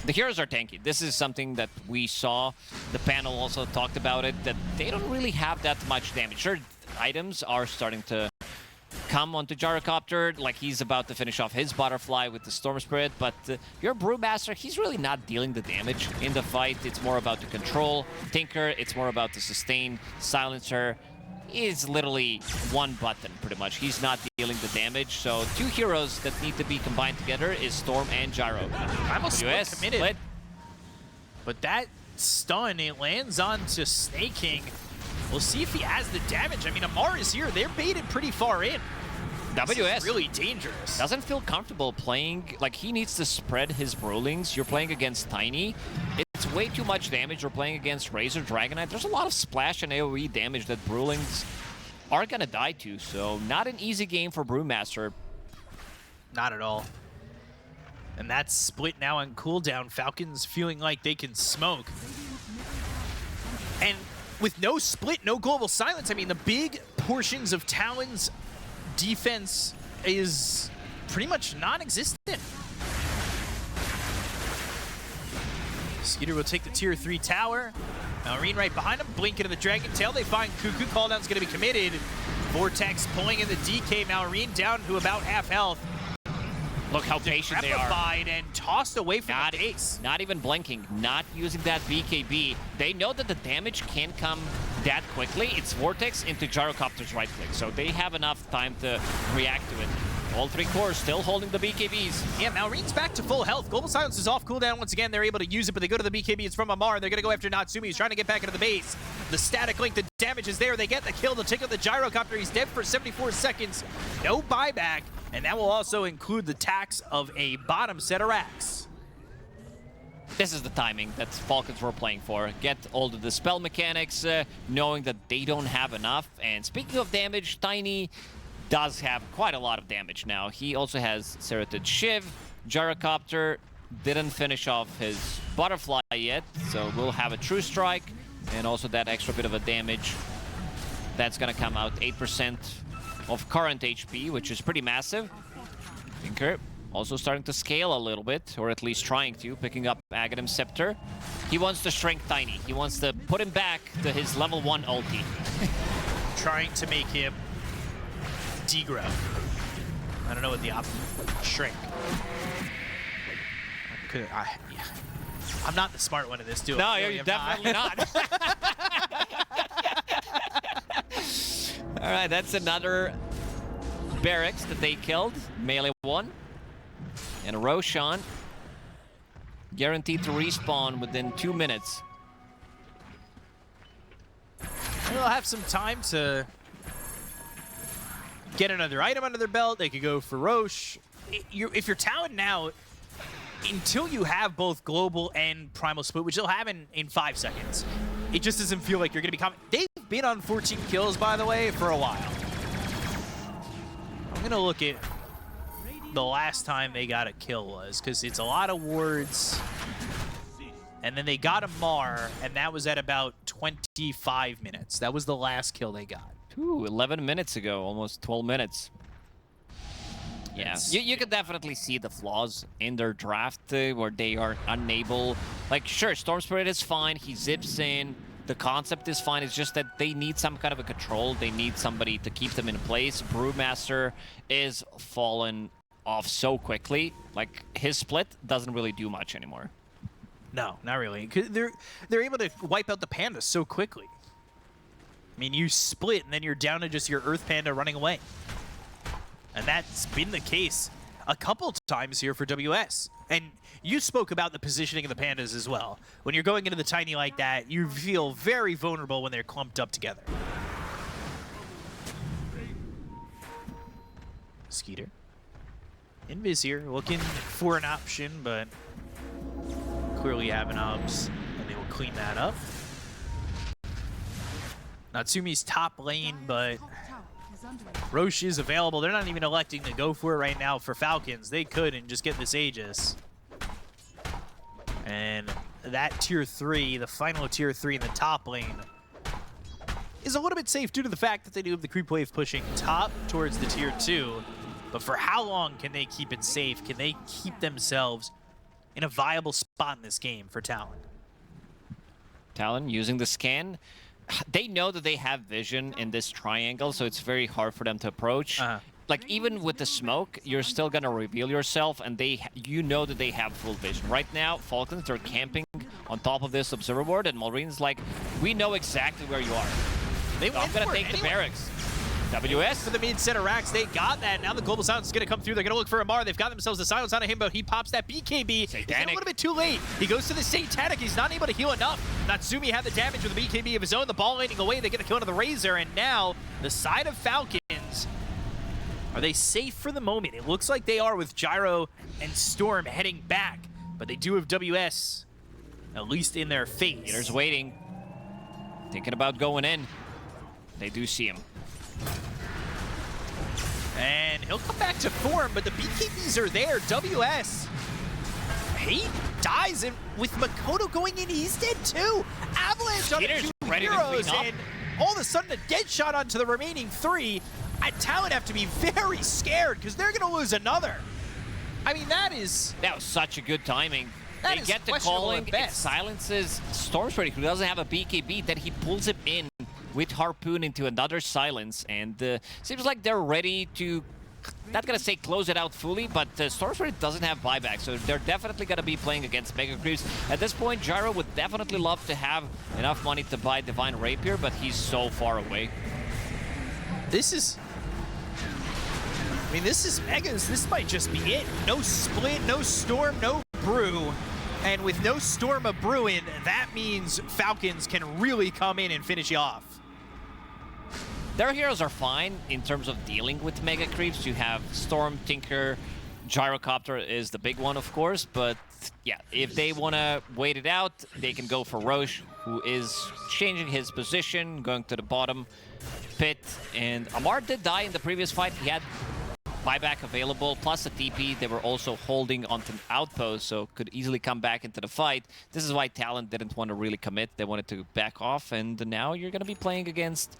The heroes are tanky. This is something that we saw. The panel also talked about it, that they don't really have that much damage. Sure, items are starting to come onto Gyrocopter, like he's about to finish off his butterfly with the Storm Spirit, but your Brewmaster, he's really not dealing the damage in the fight. It's more about the control. Tinker, it's more about the sustain. Silencer is literally one button, pretty much. He's not dealing the damage, so two heroes that need to be combined together is Storm and Gyro. Almost committed. Split. But that stun, it lands onto Snake King. We'll see if he has the damage. I mean, Amar is here. They're baited pretty far in. WS really dangerous. Doesn't feel comfortable playing. Like, he needs to spread his Brolings. You're playing against Tiny. It's way too much damage. You're playing against Razor Dragonite. There's a lot of splash and AoE damage that Brewlings are gonna die to, so not an easy game for Brewmaster. Not at all. And that's split now on cooldown. Falcons feeling like they can smoke. And with no split, no global silence, I mean, the big portions of Talon's defense is pretty much non-existent. Skeeter will take the tier 3 tower. Malrine right behind him, blink into the Dragon Tail. They find Cuckoo. Cooldown's going to be committed. Vortex pulling in the DK. Malrine down to about half health. Look how patient they are. And tossed away from the base. Not even blinking, not using that BKB. They know that the damage can't come that quickly. It's Vortex into Gyrocopter's right click, so they have enough time to react to it. All three cores still holding the BKBs. Yeah, Malrine's back to full health. Global Silence is off cooldown once again. They're able to use it, but they go to the BKB. It's from Amar. They're going to go after Natsumi. He's trying to get back into the base. The static link, the damage is there. They get the kill to take out the Gyrocopter. He's dead for 74 seconds. No buyback. And that will also include the tax of a bottom set of racks. This is the timing that Falcons were playing for. Get all the spell mechanics, knowing that they don't have enough. And speaking of damage, Tiny does have quite a lot of damage now. He also has Serrated Shiv. Gyrocopter didn't finish off his Butterfly yet, so we'll have a True Strike. And also that extra bit of a damage. That's gonna come out 8% of current HP, which is pretty massive. Tinker also starting to scale a little bit, or at least trying to, picking up Aghanim Scepter. He wants to shrink Tiny. He wants to put him back to his level 1 ulti. Trying to make him degrow. I don't know what the shrink. I'm not the smart one in this, dude. No, you're definitely not. All right, that's another barracks that they killed. Melee 1. And Roshan guaranteed to respawn within 2 minutes. They'll have some time to get another item under their belt. They could go for Roche. If you're Talon now, until you have both global and primal split, which they'll have in 5 seconds, it just doesn't feel like you're going to be coming. They've been on 14 kills, by the way, for a while. I'm going to look at the last time they got a kill was, because it's a lot of wards. And then they got a Mar, and that was at about 25 minutes. That was the last kill they got. Ooh, 11 minutes ago, almost 12 minutes. Yeah, you can definitely see the flaws in their draft where they are unable. Like, sure, Storm Spirit is fine. He zips in. The concept is fine. It's just that they need some kind of a control. They need somebody to keep them in place. Brewmaster is fallen off so quickly. Like, his split doesn't really do much anymore. No, not really. 'Cause they're able to wipe out the Panda so quickly. I mean, you split, and then you're down to just your Earth Panda running away. And that's been the case a couple times here for WS. And you spoke about the positioning of the Pandas as well. When you're going into the Tiny like that, you feel very vulnerable when they're clumped up together. Skeeter. Invis here, looking for an option, but clearly have an obs, and they will clean that up. Natsumi's top lane, but Roche is available. They're not even electing to go for it right now for Falcons. They could and just get this Aegis. And that tier 3, the final tier 3 in the top lane, is a little bit safe due to the fact that they do have the creep wave pushing top towards the tier 2. But for how long can they keep it safe? Can they keep themselves in a viable spot in this game for Talon? Talon using the scan. They know that they have vision in this triangle, so it's very hard for them to approach. Like, even with the smoke, you're still gonna reveal yourself, and you know that they have full vision. Right now, Falcons, they're camping on top of this observer board, and Malrina's like, we know exactly where you are. I'm gonna take the barracks. WS for the mid center racks, they got that. Now the global silence is gonna come through. They're gonna look for Amar. They've got themselves the silence on him, but he pops that BKB. He's a little bit too late. He goes to the Satanic. He's not able to heal enough. Natsumi had the damage with the BKB of his own. The ball laning away. They get the kill into the Razor, and now the side of Falcons. Are they safe for the moment? It looks like they are with Gyro and Storm heading back, but they do have WS at least in their face. Leader's waiting, thinking about going in. They do see him. And he'll come back to form, but the BKBs are there. WS, he dies, and with Makoto going in, he's dead too. Avalanche on the 2 heroes, and all of a sudden a dead shot onto the remaining 3. Talon have to be very scared because they're going to lose another. I mean, that was such a good timing. They get the calling, it silences Stormspread, who doesn't have a BKB, then he pulls him in with Harpoon into another silence, and seems like they're ready to, not gonna say close it out fully, but Stormspread doesn't have buyback, so they're definitely gonna be playing against Mega Creeps. At this point, Gyro would definitely love to have enough money to buy Divine Rapier, but he's so far away. This is Megas. This might just be it. No split, no Storm, no Brew. And with no Storm of Bruin, that means Falcons can really come in and finish you off. Their heroes are fine in terms of dealing with Mega Creeps. You have Storm, Tinker, Gyrocopter is the big one, of course. But yeah, if they want to wait it out, they can go for Roche, who is changing his position, going to the bottom pit. And Amar did die in the previous fight. He had buyback available, plus a TP. They were also holding onto an outpost, so could easily come back into the fight. This is why Talon didn't want to really commit. They wanted to back off, and now you're going to be playing against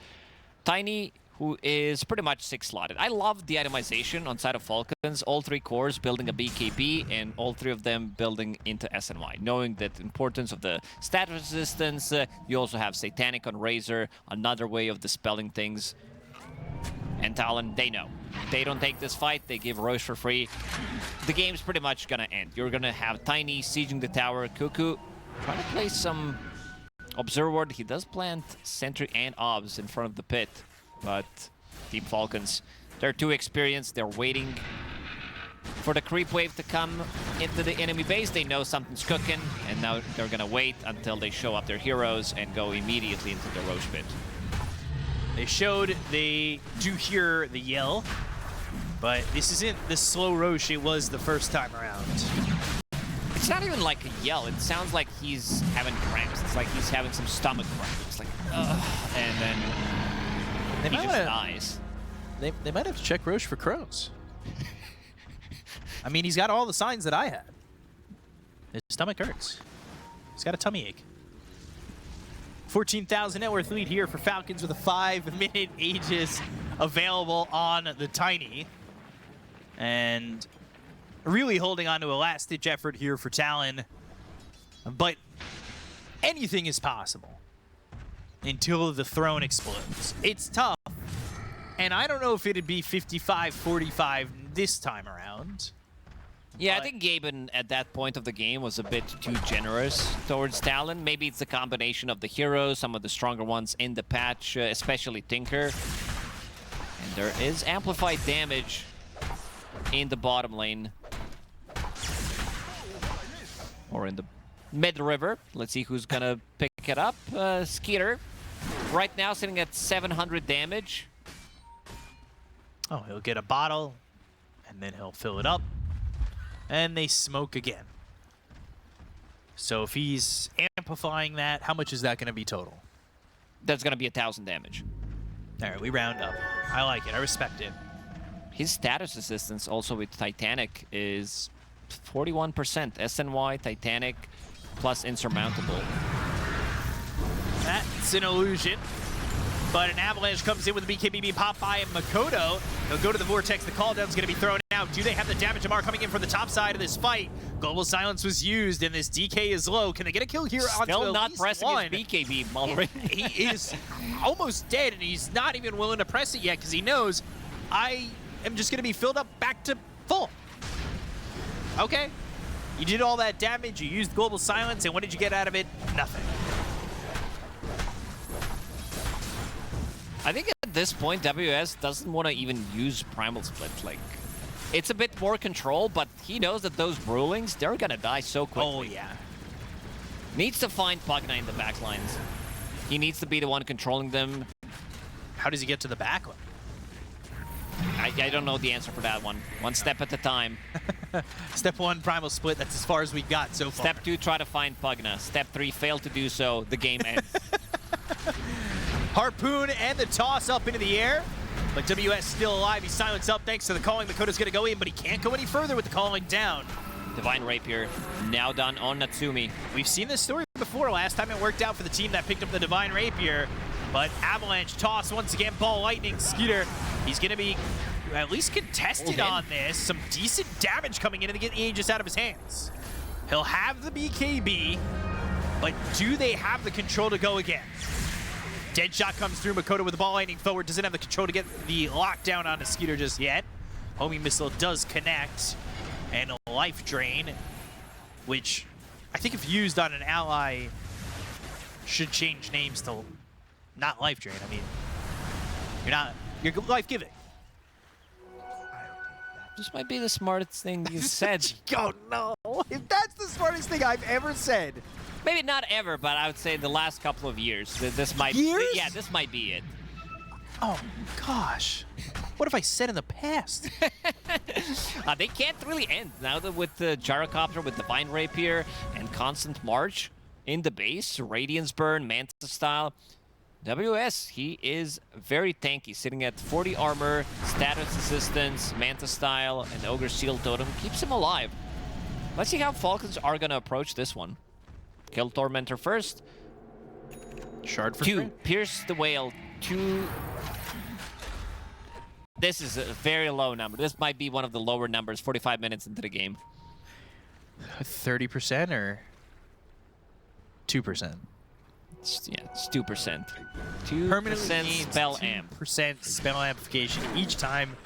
Tiny, who is pretty much 6-slotted. I love the itemization on side of Falcons. All 3 cores building a BKB, and all 3 of them building into SNY. Knowing that the importance of the stat resistance, you also have Satanic on Razor, another way of dispelling things. And Talon, they know. They don't take this fight, they give Roche for free. The game's pretty much gonna end. You're gonna have Tiny sieging the tower. Cuckoo trying to play some Observer Ward. He does plant Sentry and Obs in front of the pit, but Team Falcons, they're too experienced. They're waiting for the creep wave to come into the enemy base. They know something's cooking, and now they're gonna wait until they show up their heroes and go immediately into the Roche pit. They showed they do hear the yell, but this isn't the slow Roche it was the first time around. It's not even like a yell. It sounds like he's having cramps. It's like he's having some stomach cramps. It's like, ugh, and then he just dies. They might have to check Roche for crows. I mean, he's got all the signs that I had. His stomach hurts. He's got a tummy ache. 14,000 net worth lead here for Falcons with a 5-minute Aegis available on the Tiny. And really holding on to a last-ditch effort here for Talon. But anything is possible until the throne explodes. It's tough. And I don't know if it'd be 55-45 this time around. Yeah, I think Gaben at that point of the game was a bit too generous towards Talon. Maybe it's a combination of the heroes, some of the stronger ones in the patch, especially Tinker. And there is amplified damage in the bottom lane. Or in the mid-river. Let's see who's gonna pick it up. Skeeter, right now sitting at 700 damage. Oh, he'll get a bottle, and then he'll fill it up. And they smoke again. So if he's amplifying that, how much is that going to be total? That's going to be 1,000 damage. All right, we round up. I like it. I respect it. His status assistance also with Titanic is 41%. SNY, Titanic, plus Insurmountable. That's an illusion. But an Avalanche comes in with a BKB pop by and Makoto. They'll go to the Vortex. The call down's going to be thrown out. Do they have the damage of Mar coming in from the top side of this fight? Global Silence was used, and this DK is low. Can they get a kill here? Still not pressing one? his BKB already. He is almost dead, and he's not even willing to press it yet because he knows I am just going to be filled up back to full. Okay. You did all that damage. You used Global Silence, and what did you get out of it? Nothing. I think at this point, WS doesn't want to even use Primal Split. Like, it's a bit more control, but he knows that those Brewlings, they're going to die so quickly. Oh, yeah. Needs to find Pugna in the backlines. He needs to be the one controlling them. How does he get to the back line? I don't know the answer for that one. One step at a time. Step 1, Primal Split. That's as far as we got so far. Step 2, try to find Pugna. Step 3, fail to do so. The game ends. Harpoon and the toss up into the air. But WS still alive. He's silenced up thanks to the calling. Makoto's going to go in, but he can't go any further with the calling down. Divine Rapier now done on Natsumi. We've seen this story before. Last time it worked out for the team that picked up the Divine Rapier. But Avalanche toss once again. Ball Lightning. Skeeter. He's going to be at least contested on this. Some decent damage coming in to get the Aegis out of his hands. He'll have the BKB, but do they have the control to go again? Deadshot comes through. Makoto with the ball lightning forward. Doesn't have the control to get the lockdown on the Skeeter just yet. Homing missile does connect. And a life drain, which I think if used on an ally should change names to not life drain. I mean, you're life-giving. This might be the smartest thing you said. Oh no! If that's the smartest thing I've ever said. Maybe not ever, but I would say the last couple of years. This might yeah, this might be it. Oh gosh. What have I said in the past? They can't really end now that with the Gyrocopter, with Divine Rapier, and Constant March in the base, Radiance Burn, Manta style. WS, he is very tanky, sitting at 40 armor, status assistance, Manta style, and Ogre Shield Totem keeps him alive. Let's see how Falcons are gonna approach this one. Kill Tormentor first. Shard for 2. free. Pierce the Whale. 2. This is a very low number. This might be one of the lower numbers 45 minutes into the game. 30% or 2%? Yeah, it's 2%. 2% spell amp. Percent spell amplification each time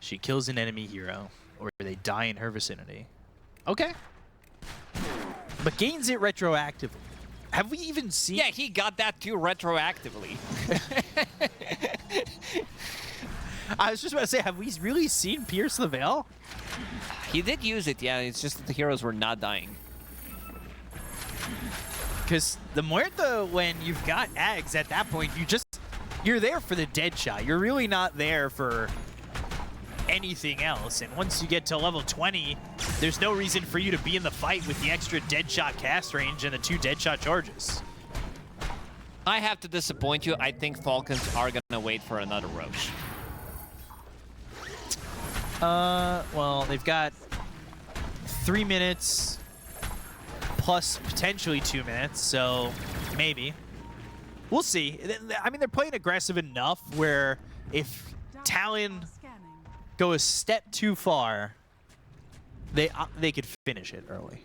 she kills an enemy hero or they die in her vicinity. Okay. But gains it retroactively. Have we even seen? Yeah, he got that too retroactively. I was just about to say, have we really seen Pierce the Veil? He did use it, yeah. It's just that the heroes were not dying. Because the Muerta, when you've got Ags at that point, you're there for the dead shot. You're really not there for anything else. And once you get to level 20, there's no reason for you to be in the fight with the extra dead shot cast range and the 2 dead shot charges. I have to disappoint you. I think Falcons are going to wait for another Roche. Well, they've got 3 minutes plus potentially 2 minutes, so maybe. We'll see. I mean, they're playing aggressive enough where if Talon go a step too far, they could finish it early.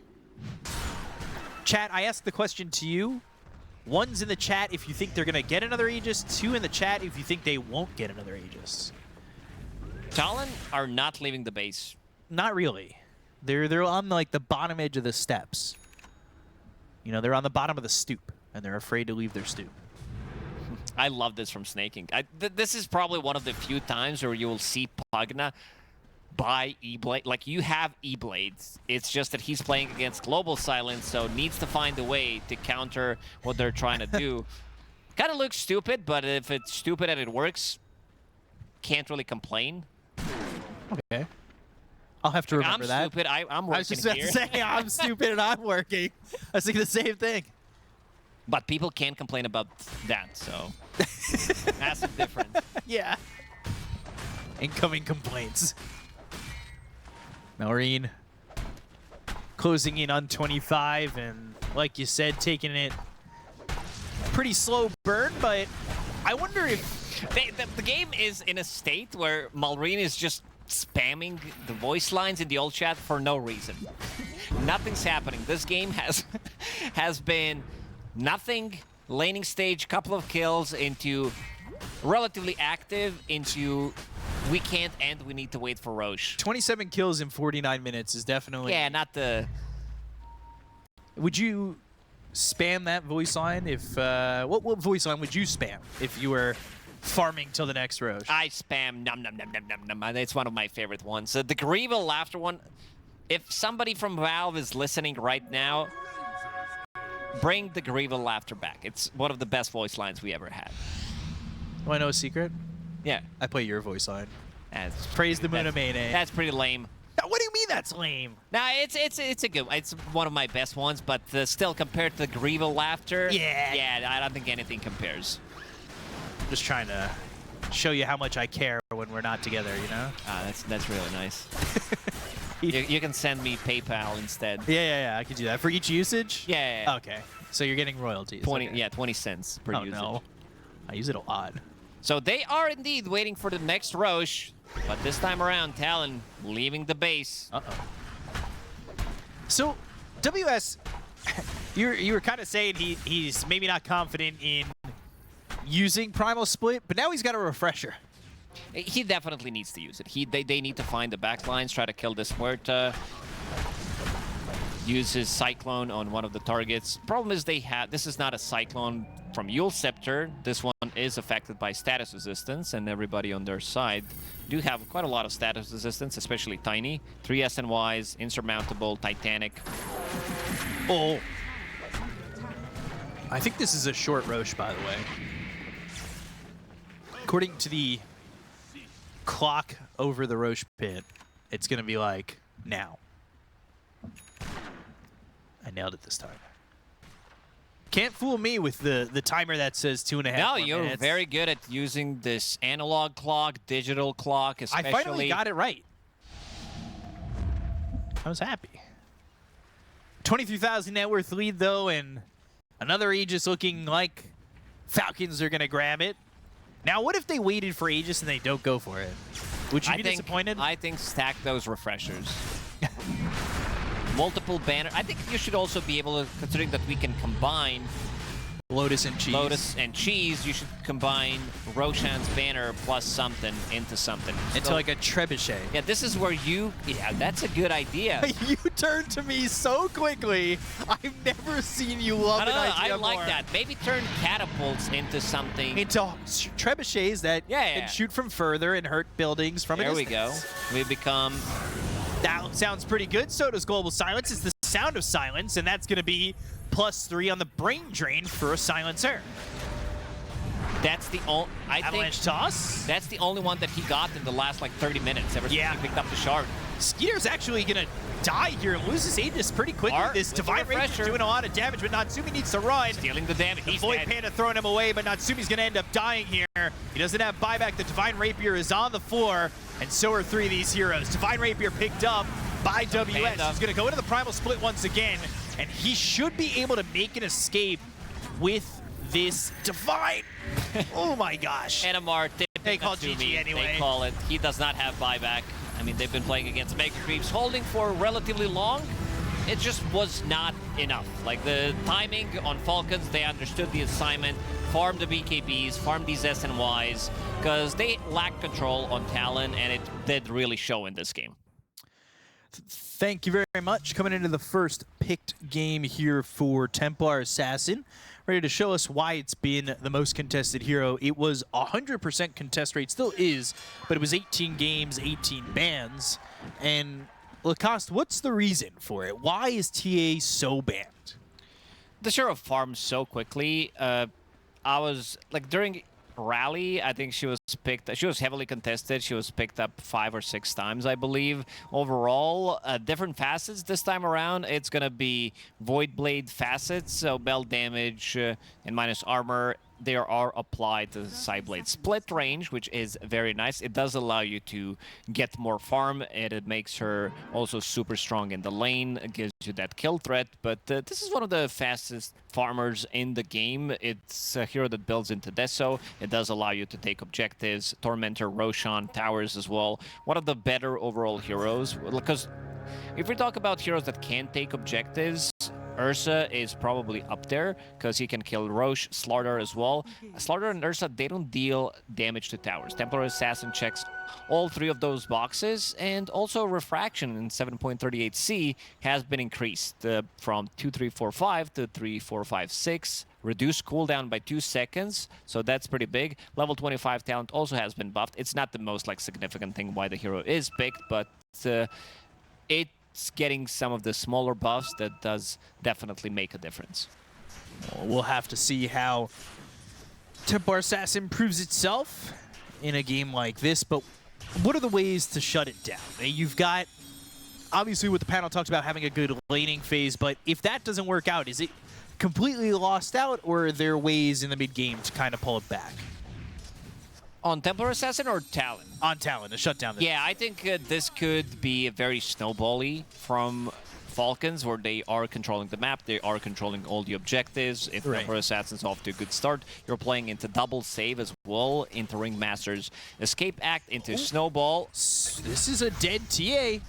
Chat, I asked the question to you. 1's in the chat if you think they're going to get another Aegis. 2 in the chat if you think they won't get another Aegis. Talon are not leaving the base. Not really. They're on like the bottom edge of the steps. You know, they're on the bottom of the stoop, and they're afraid to leave their stoop. I love this from Snaking. This is probably one of the few times where you will see Pugna buy E-Blade. Like, you have E-Blades. It's just that he's playing against Global Silence, so needs to find a way to counter what they're trying to do. Kind of looks stupid, but if it's stupid and it works, can't really complain. Okay. I'll have to remember that. I'm stupid. I'm working I was just about to say, I'm stupid and I'm working. I was thinking the same thing. But people can't complain about that, so massive difference. Yeah. Incoming complaints. Malrine closing in on 25, and like you said, taking it pretty slow burn, but I wonder if... The game is in a state where Malrine is just spamming the voice lines in the old chat for no reason. Nothing's happening. This game has been nothing. Laning stage, couple of kills into relatively active, into we can't end, we need to wait for Roche. 27 kills in 49 minutes is definitely... Yeah, not the... Would you spam that voice line if... what voice line would you spam if you were farming till the next Roche? I spam num num num num num num. It's one of my favorite ones. The Grievous laughter one, if somebody from Valve is listening right now, bring the Grievous laughter back. It's one of the best voice lines we ever had. Do I know a secret? Yeah. I play your voice line. That's Praise the moon of Mayday. That's pretty lame. What do you mean that's lame? Nah, it's a good. It's one of my best ones, but still compared to the Grievous laughter, yeah, I don't think anything compares. Just trying to show you how much I care when we're not together, you know? Ah, that's really nice. you can send me PayPal instead. Yeah, I could do that. For each usage? Yeah. Okay. So you're getting royalties. 20, okay. yeah, 20 cents per usage. No. I use it a lot. So they are indeed waiting for the next Roche, but this time around, Talon leaving the base. Uh-oh. So, WS, you were kind of saying he's maybe not confident in using Primal Split, but now he's got a refresher. He definitely needs to use it. They need to find the backlines, try to kill this Muerta, use his Cyclone on one of the targets. Problem is this is not a Cyclone from Yule Scepter. This one is affected by status resistance, and everybody on their side do have quite a lot of status resistance, especially Tiny. 3 SNYs, Insurmountable, Titanic. Oh. I think this is a short Roche, by the way. According to the clock over the Roche pit, it's going to be like now. I nailed it this time. Can't fool me with the timer that says 2.5 minutes. No, you're very good at using this analog clock, digital clock, especially. I finally got it right. I was happy. 23,000 net worth lead, though, and another Aegis looking like Falcons are going to grab it. Now, what if they waited for Aegis and they don't go for it? Would you be disappointed? I think stack those refreshers. Multiple banner. I think you should also be able to, considering that we can combine Lotus and Cheese. You should combine Roshan's banner plus something into something. Into like a trebuchet. Yeah, this is where yeah, that's a good idea. You turned to me so quickly. I've never seen you love an idea I like more. that. Maybe turn catapults into something. Into trebuchets that can shoot from further and hurt buildings from a distance. There we go. We become... That sounds pretty good. So does Global Silence. It's the sound of silence, and that's going to be +3 on the brain drain for a silencer. That's the only... Avalanche toss. That's the only one that he got in the last like 30 minutes ever since he picked up the shard. Skeeter's actually going to die here and lose his Aegis pretty quickly. This Divine Rapier doing a lot of damage, but Natsumi needs to run. Stealing the damage. The Void Panda throwing him away, but Natsumi's going to end up dying here. He doesn't have buyback. The Divine Rapier is on the floor, and so are 3 of these heroes. Divine Rapier picked up by WS. He's going to go into the Primal Split once again, and he should be able to make an escape with this Divine. Oh my gosh. NMR, they call GG anyway. They call it. He does not have buyback. I mean, they've been playing against Mega Creeps, holding for relatively long. It just was not enough. Like the timing on Falcons, they understood the assignment, farmed the BKBs, farmed these SNYs, because they lacked control on Talon, and it did really show in this game. Thank you very much. Coming into the first picked game here for Templar Assassin. Ready to show us why it's been the most contested hero. It was 100% contest rate, still is, but it was 18 games, 18 bans. And Lacoste, what's the reason for it? Why is TA so banned? The hero farms so quickly. I was, like, during Rally, I think she was heavily contested. She was picked up 5 or 6 times, I believe. Overall, different facets this time around. It's going to be Void Blade facets, so bell damage and minus armor. there are applied the Sideblade split range, which is very nice. It does allow you to get more farm, and it makes her also super strong in the lane. It gives you that kill threat, but this is one of the fastest farmers in the game. It's a hero that builds into Deso. It does allow you to take objectives, Tormentor, Roshan, towers as well. One of the better overall heroes, because if we talk about heroes that can take objectives, Ursa is probably up there because he can kill Roche, Slaughter as well. Slaughter and Ursa, they don't deal damage to towers. Templar Assassin checks all three of those boxes, and also Refraction in 7.38c has been increased from 2345 to 3456. Reduced cooldown by 2 seconds, so that's pretty big. Level 25 talent also has been buffed. It's not the most significant thing why the hero is picked, but it's getting some of the smaller buffs that does definitely make a difference. Well, we'll have to see how Templar Assassin proves itself in a game like this, but what are the ways to shut it down? You've got, obviously what the panel talks about, having a good laning phase, but if that doesn't work out, is it completely lost out, or are there ways in the mid-game to kind of pull it back? On Templar Assassin or Talon? On Talon, to shut down the... Yeah, I think this could be very snowbally from Falcons, where they are controlling the map, they are controlling all the objectives. If Templar Assassin's off to a good start, you're playing into double save as well, into Ringmaster's Escape Act, into Snowball. This is a dead TA.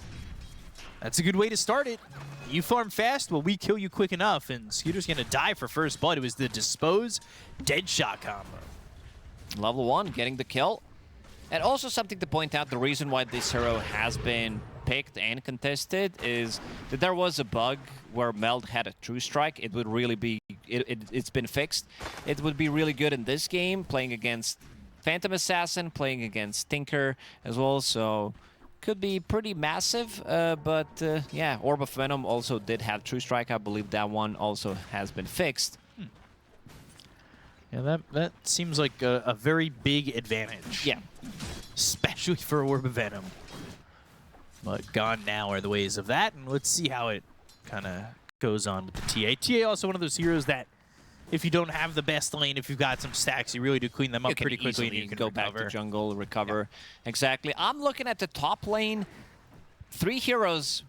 That's a good way to start it. You farm fast, well, we kill you quick enough, and Scooter's going to die for first blood. It was the Dispose dead shot combo. Level 1, getting the kill. And also something to point out, the reason why this hero has been picked and contested is that there was a bug where Meld had a True Strike. It would really be, it's been fixed. It would be really good in this game, playing against Phantom Assassin, playing against Tinker as well, so could be pretty massive, but yeah, Orb of Venom also did have True Strike. I believe that one also has been fixed. Yeah, that seems like a very big advantage. Yeah. Especially for Orb of Venom. But gone now are the ways of that, and let's see how it kind of goes on with the TA. TA also one of those heroes that if you don't have the best lane, if you've got some stacks, you really do clean them up pretty quickly, and you can go recover. back to jungle, recover. Yeah. Exactly. I'm looking at the top lane. 3 heroes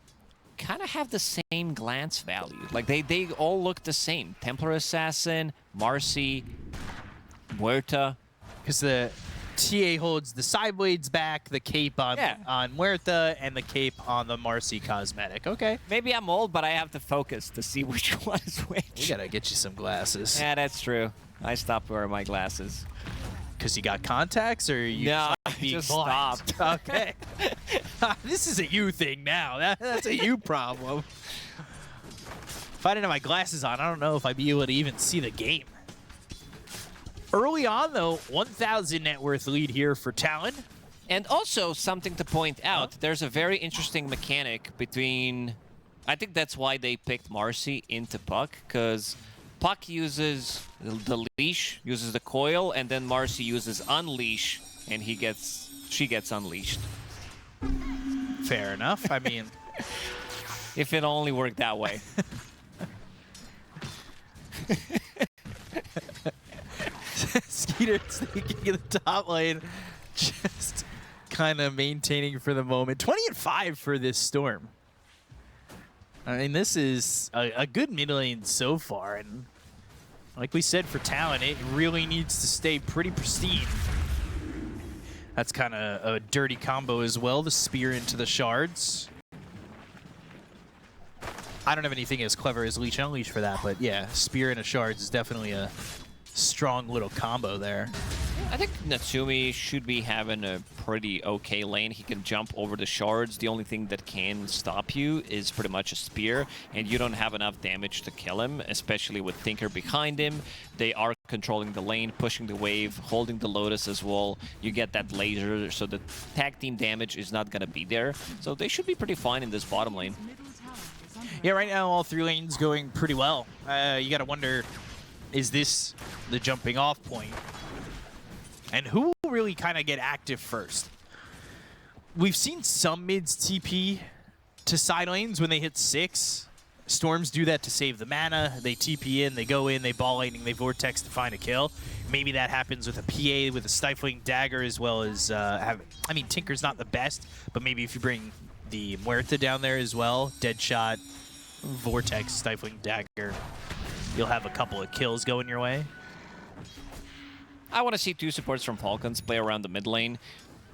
kind of have the same glance value. Like, they all look the same. Templar Assassin, Marcy, Muerta. Because the TA holds the Sideblades back, the cape on Muerta, and the cape on the Marcy cosmetic. Okay. Maybe I'm old, but I have to focus to see which one is which. We gotta get you some glasses. Yeah, that's true. I stopped wearing my glasses. Because you got contacts, or you just blind? stopped. Okay. This is a you thing now. That's a you problem. If I didn't have my glasses on, I don't know if I'd be able to even see the game. Early on, though, 1,000 net worth lead here for Talon. And also, something to point out, there's a very interesting mechanic between... I think that's why they picked Marcy into Puck, because Puck uses the leash, uses the coil, and then Marcy uses unleash, and she gets unleashed. Fair enough. I mean... if it only worked that way. Skeeter sneaking in the top lane, just kind of maintaining for the moment. 20-5 for this Storm. I mean, this is a good mid lane so far, and like we said for Talon, it really needs to stay pretty pristine. That's kind of a dirty combo as well, the spear into the shards. I don't have anything as clever as Leech and Unleash for that, but yeah, spear into shards is definitely a strong little combo there. I think Natsumi should be having a pretty okay lane. He can jump over the shards. The only thing that can stop you is pretty much a spear, and you don't have enough damage to kill him, especially with Tinker behind him. They are controlling the lane, pushing the wave, holding the Lotus as well. You get that laser, so the tag team damage is not going to be there. So they should be pretty fine in this bottom lane. Yeah, right now all 3 lanes going pretty well. You got to wonder, is this the jumping off point? And who will really kind of get active first? We've seen some mids TP to side lanes when they hit 6. Storms do that to save the mana. They TP in, they go in, they ball lightning, they vortex to find a kill. Maybe that happens with a PA with a Stifling Dagger as well as, I mean, Tinker's not the best, but maybe if you bring the Muerta down there as well, Deadshot, Vortex, Stifling Dagger, you'll have a couple of kills going your way. I want to see 2 supports from Falcons play around the mid lane.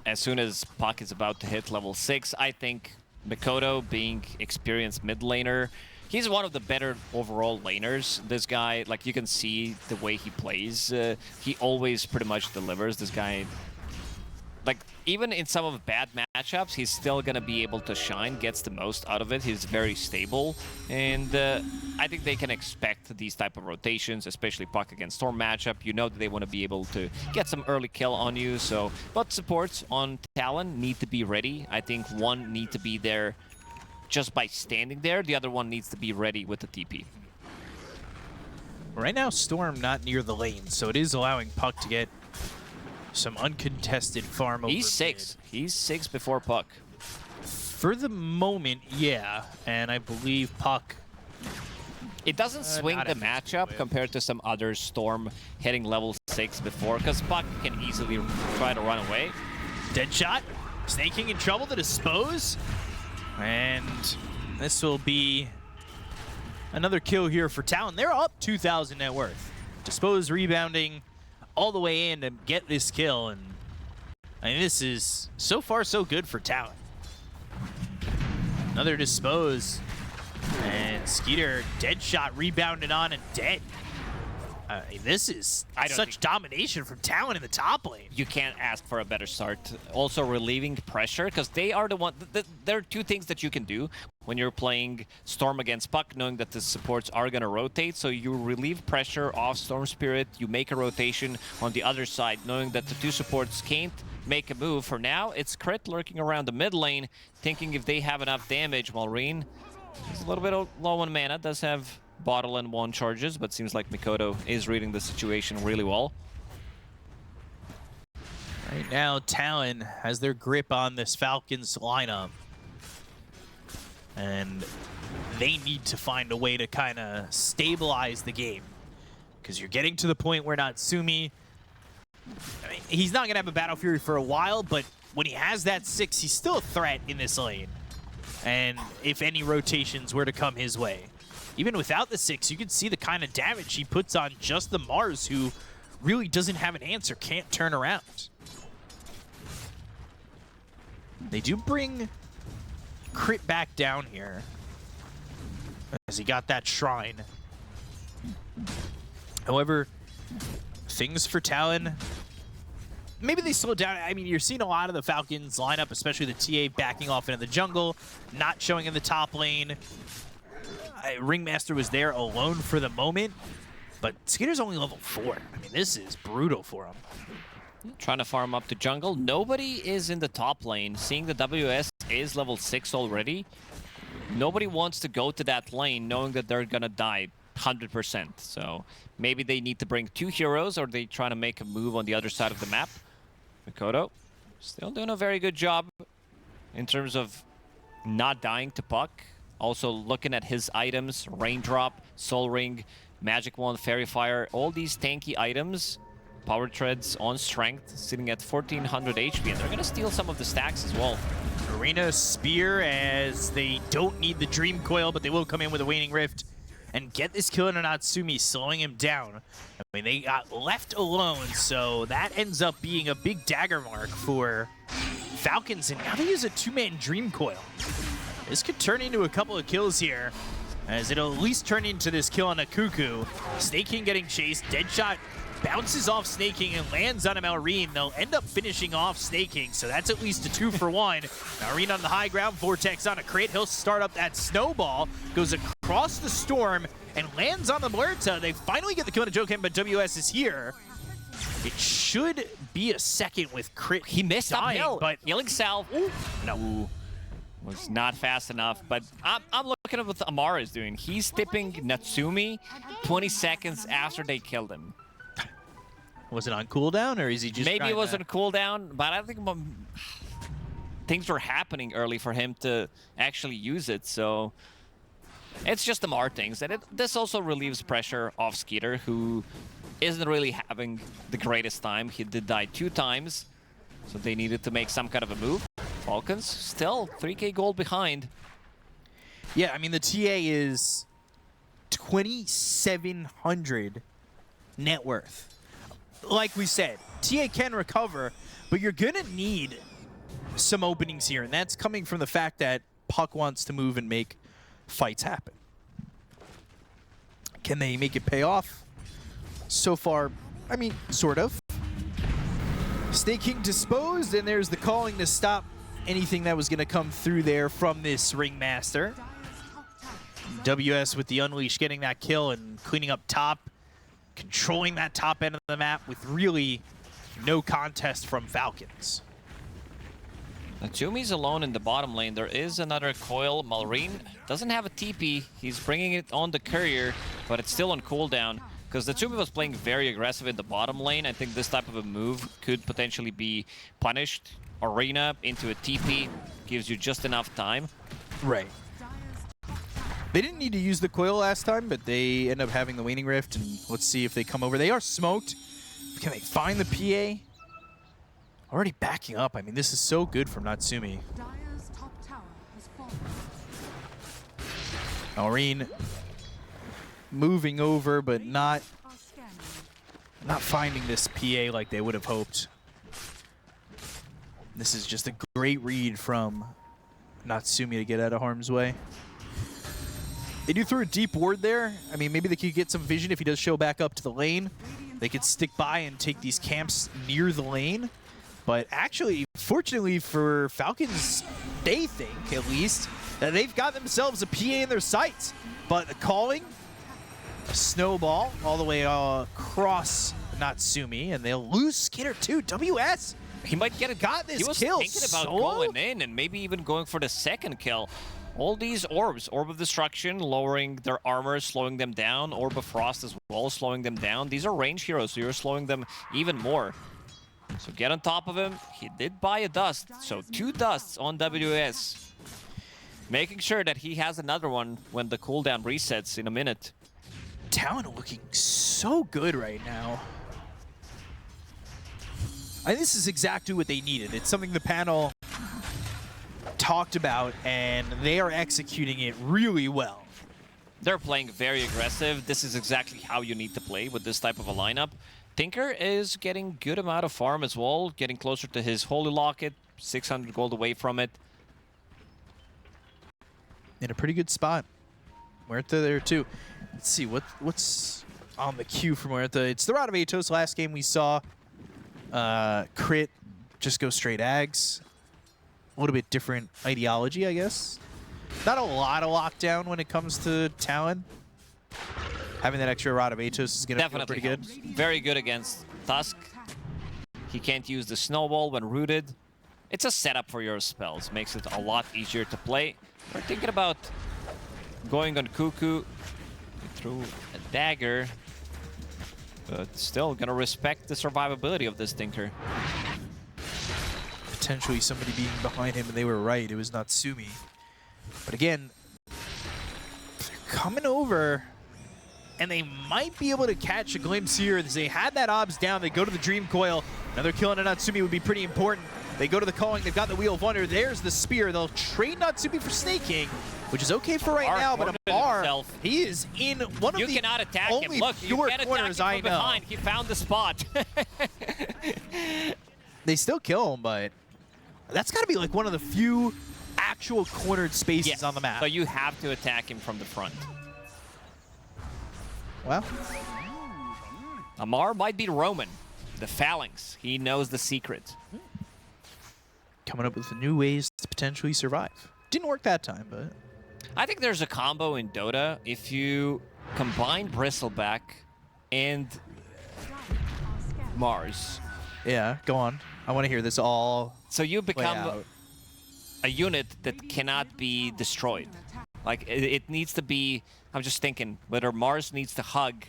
As soon as Puck is about to hit level 6, I think Mikoto, being experienced mid laner, he's one of the better overall laners. This guy, like, you can see the way he plays. He always pretty much delivers. This guy, like, even in some of bad matchups, he's still going to be able to shine, gets the most out of it. He's very stable. And I think they can expect these type of rotations, especially Puck against Storm matchup. You know that they want to be able to get some early kill on you. So, but supports on Talon need to be ready. I think one need to be there just by standing there. The other one needs to be ready with the TP. Right now, Storm not near the lane, so it is allowing Puck to get some uncontested farm over. He's 6. He's 6 before Puck. For the moment, yeah. And I believe Puck... It doesn't swing the matchup compared to some other Storm hitting level 6 before, because Puck can easily try to run away. Deadshot. Snaking in trouble to dispose. And this will be another kill here for Talon. They're up 2,000 net worth. Dispose rebounding all the way in to get this kill. And I mean, this is so far so good for Talon. Another dispose. And Skeeter, Deadshot rebounded on and dead. This is such domination from Talon in the top lane. You can't ask for a better start. Also relieving pressure, because they are the one. There are 2 things that you can do when you're playing Storm against Puck, knowing that the supports are going to rotate. So you relieve pressure off Storm Spirit. You make a rotation on the other side, knowing that the 2 supports can't make a move. For now, it's Crit lurking around the mid lane, thinking if they have enough damage. Malrine is a little bit low on mana, does have bottle and 1 charges, but seems like Mikoto is reading the situation really well. Right now, Talon has their grip on this Falcons lineup. And they need to find a way to kind of stabilize the game. Because you're getting to the point where Natsumi, I mean, he's not going to have a Battle Fury for a while, but when he has that 6, he's still a threat in this lane. And if any rotations were to come his way, even without the 6, you can see the kind of damage he puts on just the Mars, who really doesn't have an answer, can't turn around. They do bring Crit back down here, as he got that shrine. However, things for Talon, maybe they slow down. I mean, you're seeing a lot of the Falcons lineup, especially the TA backing off into the jungle, not showing in the top lane. Ringmaster was there alone for the moment, but Skeeter's only level 4. I mean, this is brutal for him. Trying to farm up the jungle. Nobody is in the top lane. Seeing the WS is level 6 already, nobody wants to go to that lane knowing that they're gonna die 100%. So maybe they need to bring 2 heroes, or they try to make a move on the other side of the map. Mikoto still doing a very good job in terms of not dying to Puck. Also looking at his items, Raindrop, Soul Ring, Magic Wand, Fairy Fire, all these tanky items. Power Treads on Strength, sitting at 1400 HP, and they're gonna steal some of the stacks as well. Arena Spear, as they don't need the Dream Coil, but they will come in with a Waning Rift and get this kill on Natsumi, slowing him down. I mean, they got left alone, so that ends up being a big dagger mark for Falcons, and now they use a 2-man Dream Coil. This could turn into a couple of kills here, as it'll at least turn into this kill on a Cuckoo. Snaking getting chased, Deadshot bounces off Snaking and lands on a Malrine. They'll end up finishing off Snaking, so that's at least a 2 for 1. Malrine on the high ground, Vortex on a Crit. He'll start up that snowball, goes across the Storm, and lands on the Muerta. They finally get the kill on a Joken, but WS is here. It should be a second with Crit. He missed uphill, but Healing Salve. No. Was not fast enough, but I'm looking at what Amara is doing. He's tipping Natsumi 20 seconds after they killed him. Was it on cooldown, or is he just Maybe it was on cooldown, but I think things were happening early for him to actually use it, so It's just the Mar things. And this also relieves pressure off Skeeter, who isn't really having the greatest time. He did die 2 times, so they needed to make some kind of a move. Falcons still 3k gold behind. Yeah, I mean, the TA is 2,700 net worth. Like we said, TA can recover, but you're going to need some openings here, and that's coming from the fact that Puck wants to move and make fights happen. Can they make it pay off? So far, I mean, sort of. Snake King disposed, and there's the calling to stop anything that was going to come through there from this Ringmaster. WS with the Unleash getting that kill and cleaning up top, controlling that top end of the map with really no contest from Falcons. Natsumi's alone in the bottom lane. There is another coil. Malrine doesn't have a TP. He's bringing it on the courier, but it's still on cooldown. Because Natsumi was playing very aggressive in the bottom lane. I think this type of a move could potentially be punished. Arena into a TP gives you just enough time. Right. They didn't need to use the coil last time, but they end up having the Waning Rift, and let's see if they come over. They are smoked. Can they find the PA? Already backing up. I mean, this is so good from Natsumi. Aurene moving over, but not finding this PA like they would have hoped. This is just a great read from Natsumi to get out of harm's way. They do throw a deep ward there. I mean, maybe they could get some vision if he does show back up to the lane. They could stick by and take these camps near the lane. But actually, fortunately for Falcons, they think, at least, that they've got themselves a PA in their sights. But the calling, snowball all the way across Natsumi, and they'll lose Skinner too. WS, he might get it. Got this he was kill thinking about solo? going in and maybe even going for the second kill. All these orbs, Orb of Destruction, lowering their armor, slowing them down. Orb of Frost as well, slowing them down. These are range heroes, so you're slowing them even more. So get on top of him. He did buy a dust, so 2 dusts on WS. Making sure that he has another one when the cooldown resets in a minute. Talon looking so good right now. I think this is exactly what they needed. It's something the panel talked about, and they are executing it really well. They're playing very aggressive. This is exactly how you need to play with this type of a lineup. Tinker is getting good amount of farm as well, getting closer to his Holy Locket, 600 gold away from it. In a pretty good spot. Muerta there too. Let's see what's on the queue for Muerta. It's the Rod of Atos. Last game we saw crit, just go straight ags. A little bit different ideology, I guess. Not a lot of lockdown when it comes to Talon. Having that extra Rod of Atos is going to feel pretty good. Very good against Tusk. He can't use the Snowball when rooted. It's a setup for your spells. Makes it a lot easier to play. We're thinking about going on Cuckoo. Through a dagger. But still going to respect the survivability of this Tinker. Potentially somebody being behind him, and they were right. It was Natsumi. But again, they're coming over, and they might be able to catch a glimpse here. As they had that obs down, they go to the Dream Coil. Another kill on Natsumi would be pretty important. They go to the calling. They've got the Wheel of Wonder. There's the Spear. They'll trade Natsumi for Snake King, which is okay for right now, but Amar, he is in one of the cannot attack only him. Look, pure you can't corners attack him I from know. behind. He found the spot. They still kill him, but that's got to be like one of the few actual cornered spaces on the map. So you have to attack him from the front. Well, Amar might be Roman, the Phalanx. He knows the secret. coming up with new ways to potentially survive. Didn't work that time, but... I think there's a combo in Dota. If you combine Bristleback and Mars. Yeah, go on. I want to hear this all. So you play become out. a unit that cannot be destroyed. Like, it needs to be... I'm just thinking whether Mars needs to hug...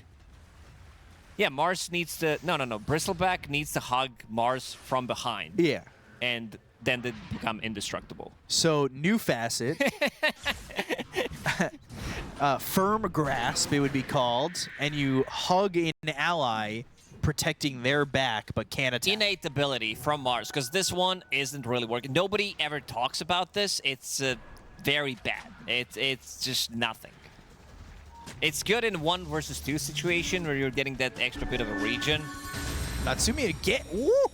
Yeah, Mars needs to... No. Bristleback needs to hug Mars from behind. Yeah. And then they become indestructible. So, new facet. firm grasp, it would be called, and you hug an ally, protecting their back, but can't attack. Innate ability from Mars, because this one isn't really working. Nobody ever talks about this. It's very bad. It's just nothing. It's good in 1 versus 2 situation where you're getting that extra bit of a region. Natsumi again. Ooh!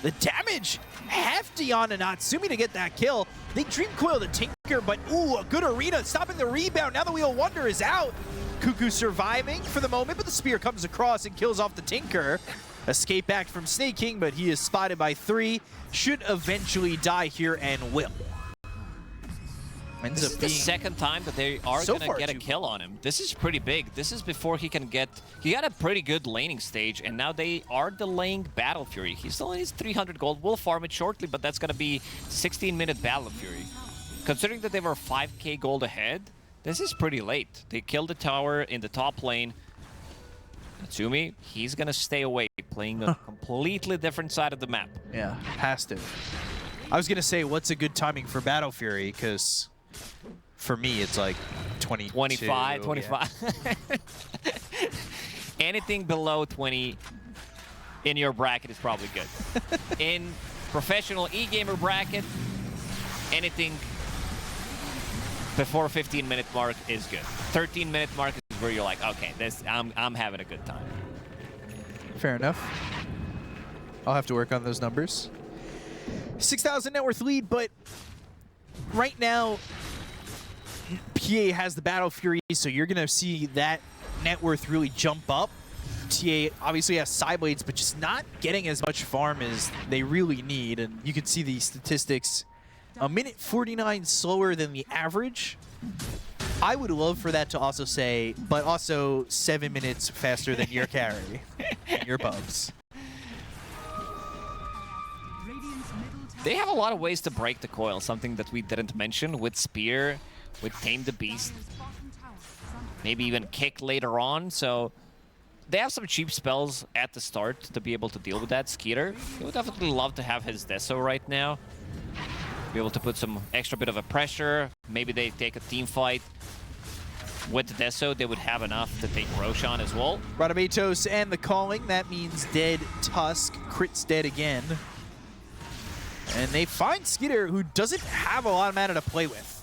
The damage hefty on a Natsumi to get that kill. They Dream Coil the Tinker, but ooh, a good arena stopping the rebound. Now the Wheel of Wonder is out. Cuckoo surviving for the moment, but the spear comes across and kills off the Tinker. Escape back from Snake King, but he is spotted by 3. Should eventually die here and will. This is the second time that they are going to get a kill on him. This is pretty big. This is before he can get... He got a pretty good laning stage, and now they are delaying Battle Fury. He still needs 300 gold. We'll farm it shortly, but that's going to be 16-minute Battle Fury. Considering that they were 5k gold ahead, this is pretty late. They killed the tower in the top lane. Natsumi, he's going to stay away, playing a completely different side of the map. Yeah, passive. I was going to say, what's a good timing for Battle Fury? Because... for me, it's like 25. Yeah. Anything below 20 in your bracket is probably good. In professional e-gamer bracket, anything before 15-minute mark is good. 13-minute mark is where you're like, okay, this I'm having a good time. Fair enough. I'll have to work on those numbers. 6,000 net worth lead, but right now, PA has the Battle Fury, so you're going to see that net worth really jump up. TA obviously has Psyblades, but just not getting as much farm as they really need. And you can see the statistics, a minute 49 slower than the average. I would love for that to also say, but also 7 minutes faster than your carry and your buffs. They have a lot of ways to break the coil, something that we didn't mention with Spear, with Tame the Beast, maybe even Kick later on. So they have some cheap spells at the start to be able to deal with that. Skeeter, he would definitely love to have his Deso right now. Be able to put some extra bit of a pressure. Maybe they take a team fight. With Deso, they would have enough to take Roshan as well. Radamatos and the calling, that means dead Tusk. Crit's dead again. And they find Skeeter, who doesn't have a lot of mana to play with.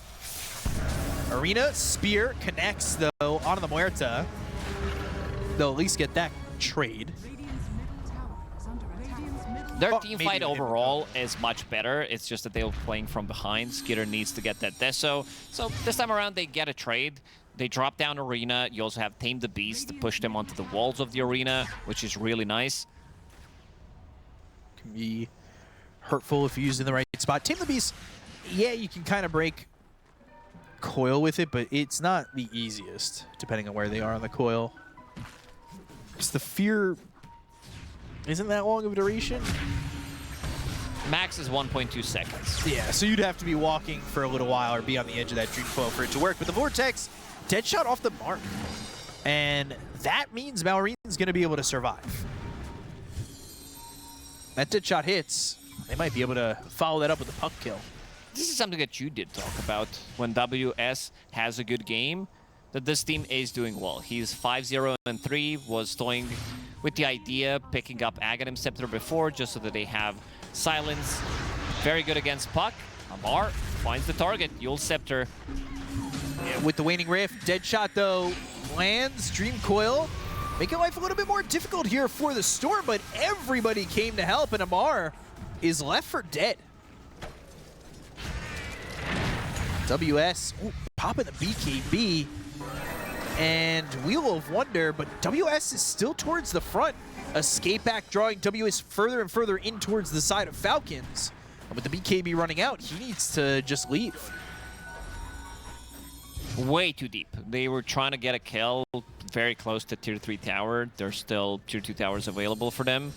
Arena, Spear connects, though, on the Muerta. They'll at least get that trade. Their team fight overall is much better. It's just that they were playing from behind. Skeeter needs to get that Deso. So this time around, they get a trade. They drop down Arena. You also have Tame the Beast to push them onto the walls of the arena, which is really nice. Can be hurtful if you use it in the right spot. Tame the Beast, yeah, you can kind of break coil with it, but it's not the easiest, depending on where they are on the coil. Because the fear isn't that long of a duration. Max is 1.2 seconds. Yeah, so you'd have to be walking for a little while or be on the edge of that Dream Coil for it to work. But the Vortex, dead shot off the mark. And that means Malorine's going to be able to survive. That dead shot hits. They might be able to follow that up with a puck kill. This is something that you did talk about when WS has a good game, that this team is doing well. He's 5-0-3, was toying with the idea, picking up Aghanim Scepter before, just so that they have silence. Very good against puck. Amar finds the target, Yule Scepter. Yeah, with the Waning Rift, dead shot though, lands, Dream Coil, making life a little bit more difficult here for the Storm, but everybody came to help, and Amar is left for dead. WS popping the BKB and Wheel of Wonder, but WS is still towards the front. Escape back, drawing WS further and further in towards the side of Falcons. And with the BKB running out, he needs to just leave. Way too deep. They were trying to get a kill very close to tier 3 tower. There's still tier 2 towers available for them.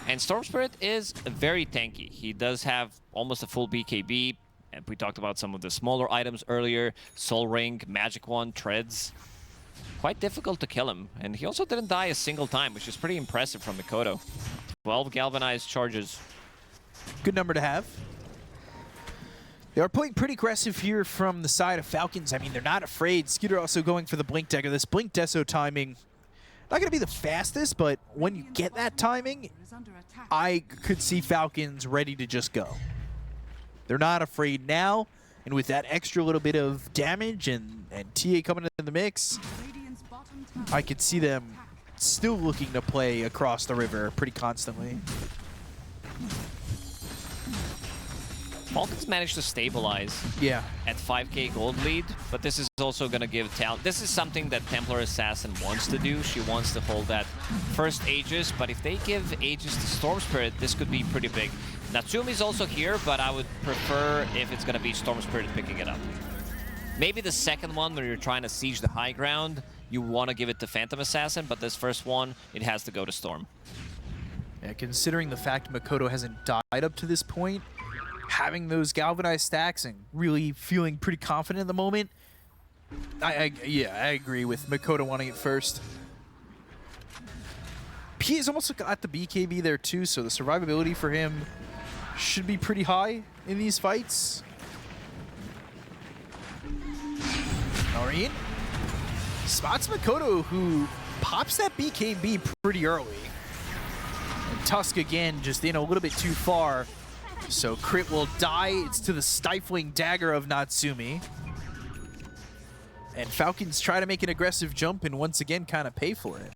And Storm Spirit is very tanky. He does have almost a full BKB. And we talked about some of the smaller items earlier. Soul Ring, Magic Wand, Treads. Quite difficult to kill him. And he also didn't die a single time, which is pretty impressive from Mikoto. 12 galvanized charges. Good number to have. They are playing pretty aggressive here from the side of Falcons. I mean, they're not afraid. Scooter also going for the Blink Dagger. This Blink Deso timing, not going to be the fastest, but when you get that timing, I could see Falcons ready to just go. They're not afraid now, and with that extra little bit of damage and TA coming in the mix, I could see them still looking to play across the river pretty constantly. Falcons managed to stabilize at 5k gold lead, but this is also going to give Talon. This is something that Templar Assassin wants to do. She wants to hold that first Aegis, but if they give Aegis to Storm Spirit, this could be pretty big. Natsumi's also here, but I would prefer if it's going to be Storm Spirit picking it up. Maybe the second one where you're trying to siege the high ground, you want to give it to Phantom Assassin, but this first one, it has to go to Storm. Yeah, considering the fact Makoto hasn't died up to this point, having those galvanized stacks and really feeling pretty confident at the moment, I agree with Makoto wanting it first. P is almost got the BKB there too, so the survivability for him should be pretty high in these fights. Noreen spots Makoto, who pops that BKB pretty early. And Tusk again just in a little bit too far. So Crit will die. It's to the stifling dagger of Natsumi. And Falcons try to make an aggressive jump and once again kind of pay for it.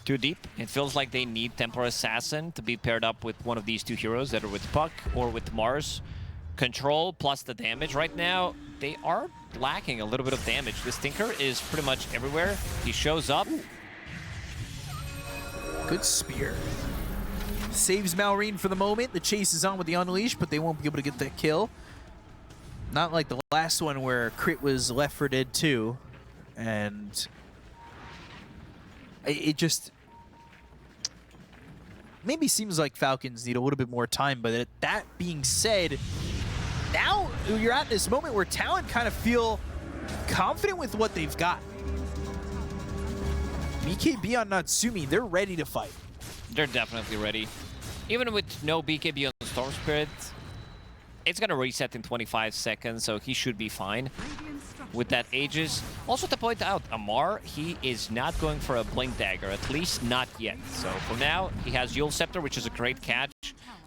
Too deep. It feels like they need Templar Assassin to be paired up with one of these two heroes that are with Puck or with Mars. Control plus the damage. Right now, they are lacking a little bit of damage. This Tinker is pretty much everywhere. He shows up. Good spear. Saves Malrine for the moment. The chase is on with the Unleash, but they won't be able to get that kill. Not like the last one where Crit was left for dead too. And it just maybe seems like Falcons need a little bit more time, but that being said, now you're at this moment where Talon kind of feel confident with what they've got. BKB on Natsumi, they're ready to fight. They're definitely ready. Even with no BKB on Storm Spirit, it's going to reset in 25 seconds, so he should be fine with that Aegis. Also to point out, Amar, he is not going for a Blink Dagger, at least not yet. So for now, he has Yule Scepter, which is a great catch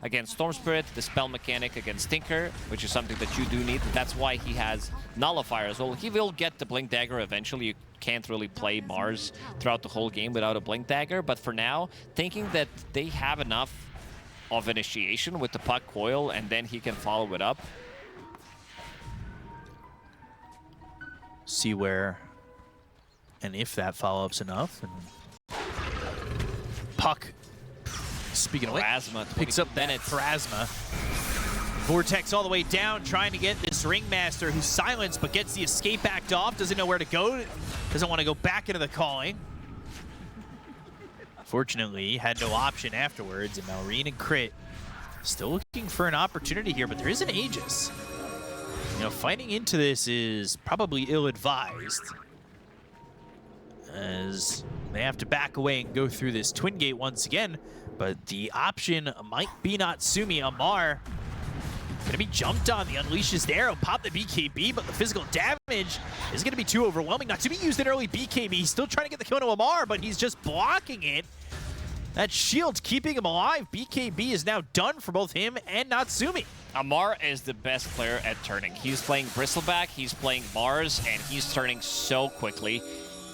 against Storm Spirit, the spell mechanic against Tinker, which is something that you do need. That's why he has Nullifier as well. He will get the Blink Dagger eventually. You can't really play Mars throughout the whole game without a Blink Dagger, but for now, thinking that they have enough of initiation with the Puck Coil and then he can follow it up. See where and if that follow-up's enough. And Puck, speaking of Pharasma, picks up that Pharasma. Vortex all the way down, trying to get this Ringmaster who's silenced but gets the escape act off, doesn't know where to go, doesn't want to go back into the calling. Fortunately, had no option afterwards, and Malrine and Crit still looking for an opportunity here, but there is an Aegis. You know, fighting into this is probably ill-advised, as they have to back away and go through this Twin Gate once again, but the option might be Natsumi. Amar gonna be jumped on. The Unleash is there. He'll pop the BKB, but the physical damage is gonna be too overwhelming. Natsumi used an early BKB. He's still trying to get the kill to Amar, but he's just blocking it. That shield keeping him alive. BKB is now done for both him and Natsumi. Amar is the best player at turning. He's playing Bristleback, he's playing Mars, and he's turning so quickly.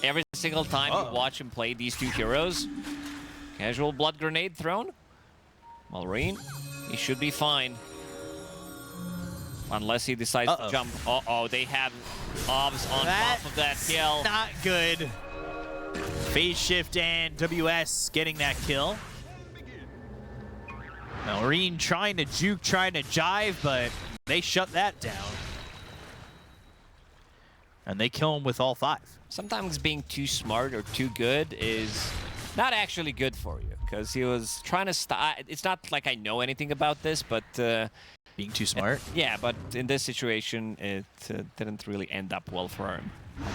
Every single time you watch him play these two heroes, casual blood grenade thrown. Malrine, he should be fine. Unless he decides to jump. Uh-oh, they have obs on top of that kill. Not good. Phase shift and WS getting that kill. Malrine trying to juke, trying to jive, but they shut that down. And they kill him with all 5. Sometimes being too smart or too good is not actually good for you, because he was trying to stop. It's not like I know anything about this, but being too smart? Yeah, but in this situation, it didn't really end up well for him.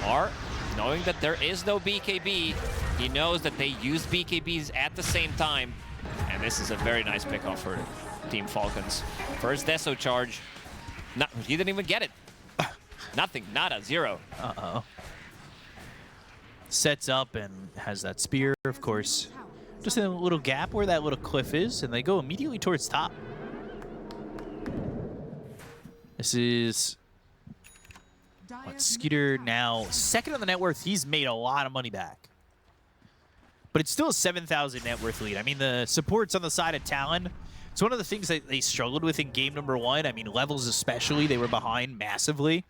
Or, knowing that there is no BKB, he knows that they use BKBs at the same time, and this is a very nice pickoff for Team Falcons. First Deso charge. No, he didn't even get it. Nothing, nada, 0. Uh-oh. Sets up and has that spear, of course. Just in a little gap where that little cliff is, and they go immediately towards top. This is... what, Skeeter now second on the net worth. He's made a lot of money back. But it's still a 7,000 net worth lead. I mean, the supports on the side of Talon, it's one of the things that they struggled with in game number 1. I mean, levels especially, they were behind massively.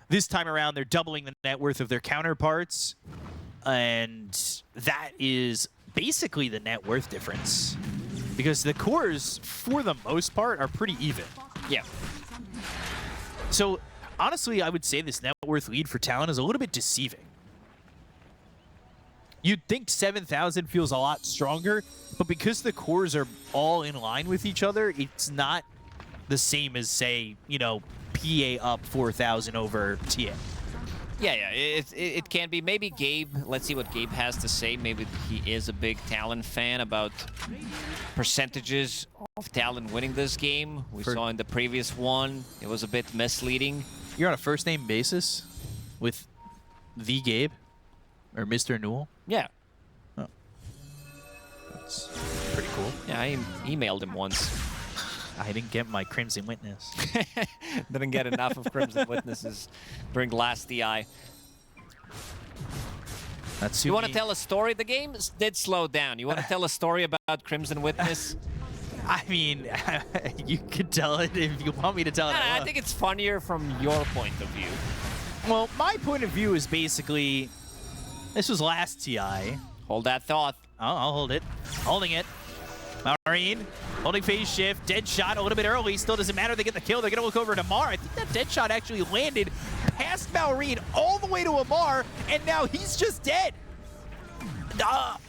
This time around, they're doubling the net worth of their counterparts. And that is basically the net worth difference. Because the cores, for the most part, are pretty even. Yeah. So, honestly, I would say this net worth lead for Talon is a little bit deceiving. You'd think 7,000 feels a lot stronger, but because the cores are all in line with each other, it's not the same as, say, you know, PA up 4,000 over TA. Yeah, it can be. Maybe Gabe, let's see what Gabe has to say. Maybe he is a big Talon fan about percentages of Talon winning this game. We saw in the previous one, it was a bit misleading. You're on a first-name basis with the Gabe? Or Mr. Newell? Yeah. Oh. That's pretty cool. Yeah, I emailed him once. I didn't get my Crimson Witness. Didn't get enough of Crimson Witnesses during last DI. You want to tell a story? The game did slow down. You want to tell a story about Crimson Witness? I mean, you could tell it if you want me to tell it. I think it's funnier from your point of view. Well, my point of view is basically, this was last TI. Hold that thought. I'll hold it. Holding it. Marine, holding phase shift, dead shot a little bit early, still doesn't matter, they get the kill, they're gonna look over to Amar. I think that dead shot actually landed past Maureen all the way to Amar, and now he's just dead.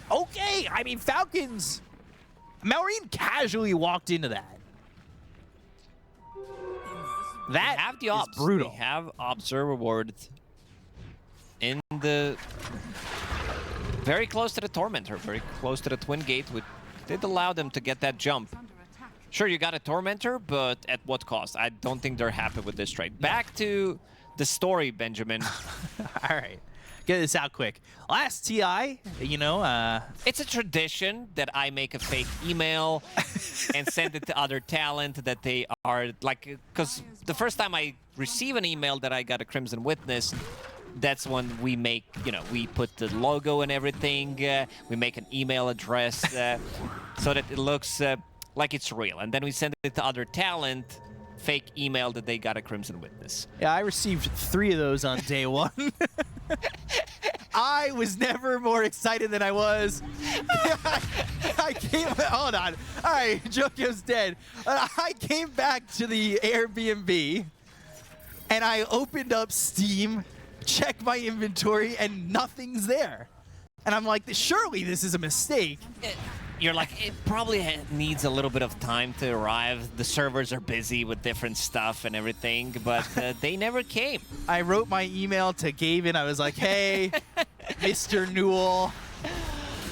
Okay, I mean, Falcons, Maureen casually walked into that. That have the is ops. brutal. They have ops rewarded in the very close to the Tormentor, very close to the Twin Gate, which did allow them to get that jump. Sure, you got a Tormentor, but at what cost? I don't think they're happy with this trade. Back to the story, Benjamin. All right, get this out quick. Last TI, you know, it's a tradition that I make a fake email and send it to other talent that they are like, because the first time I receive an email that I got a Crimson Witness, that's when we make, you know, we put the logo and everything, we make an email address so that it looks like it's real. And then we send it to other talent, fake email that they got a Crimson Witness. Yeah, I received 3 of those on day 1. I was never more excited than I was. I came, hold on. All right, Joko's dead. I came back to the Airbnb and I opened up Steam, check my inventory, and nothing's there. And I'm like, surely this is a mistake. You're like, it probably needs a little bit of time to arrive. The servers are busy with different stuff and everything, but they never came. I wrote my email to Gavin. I was like, hey, Mr. Newell.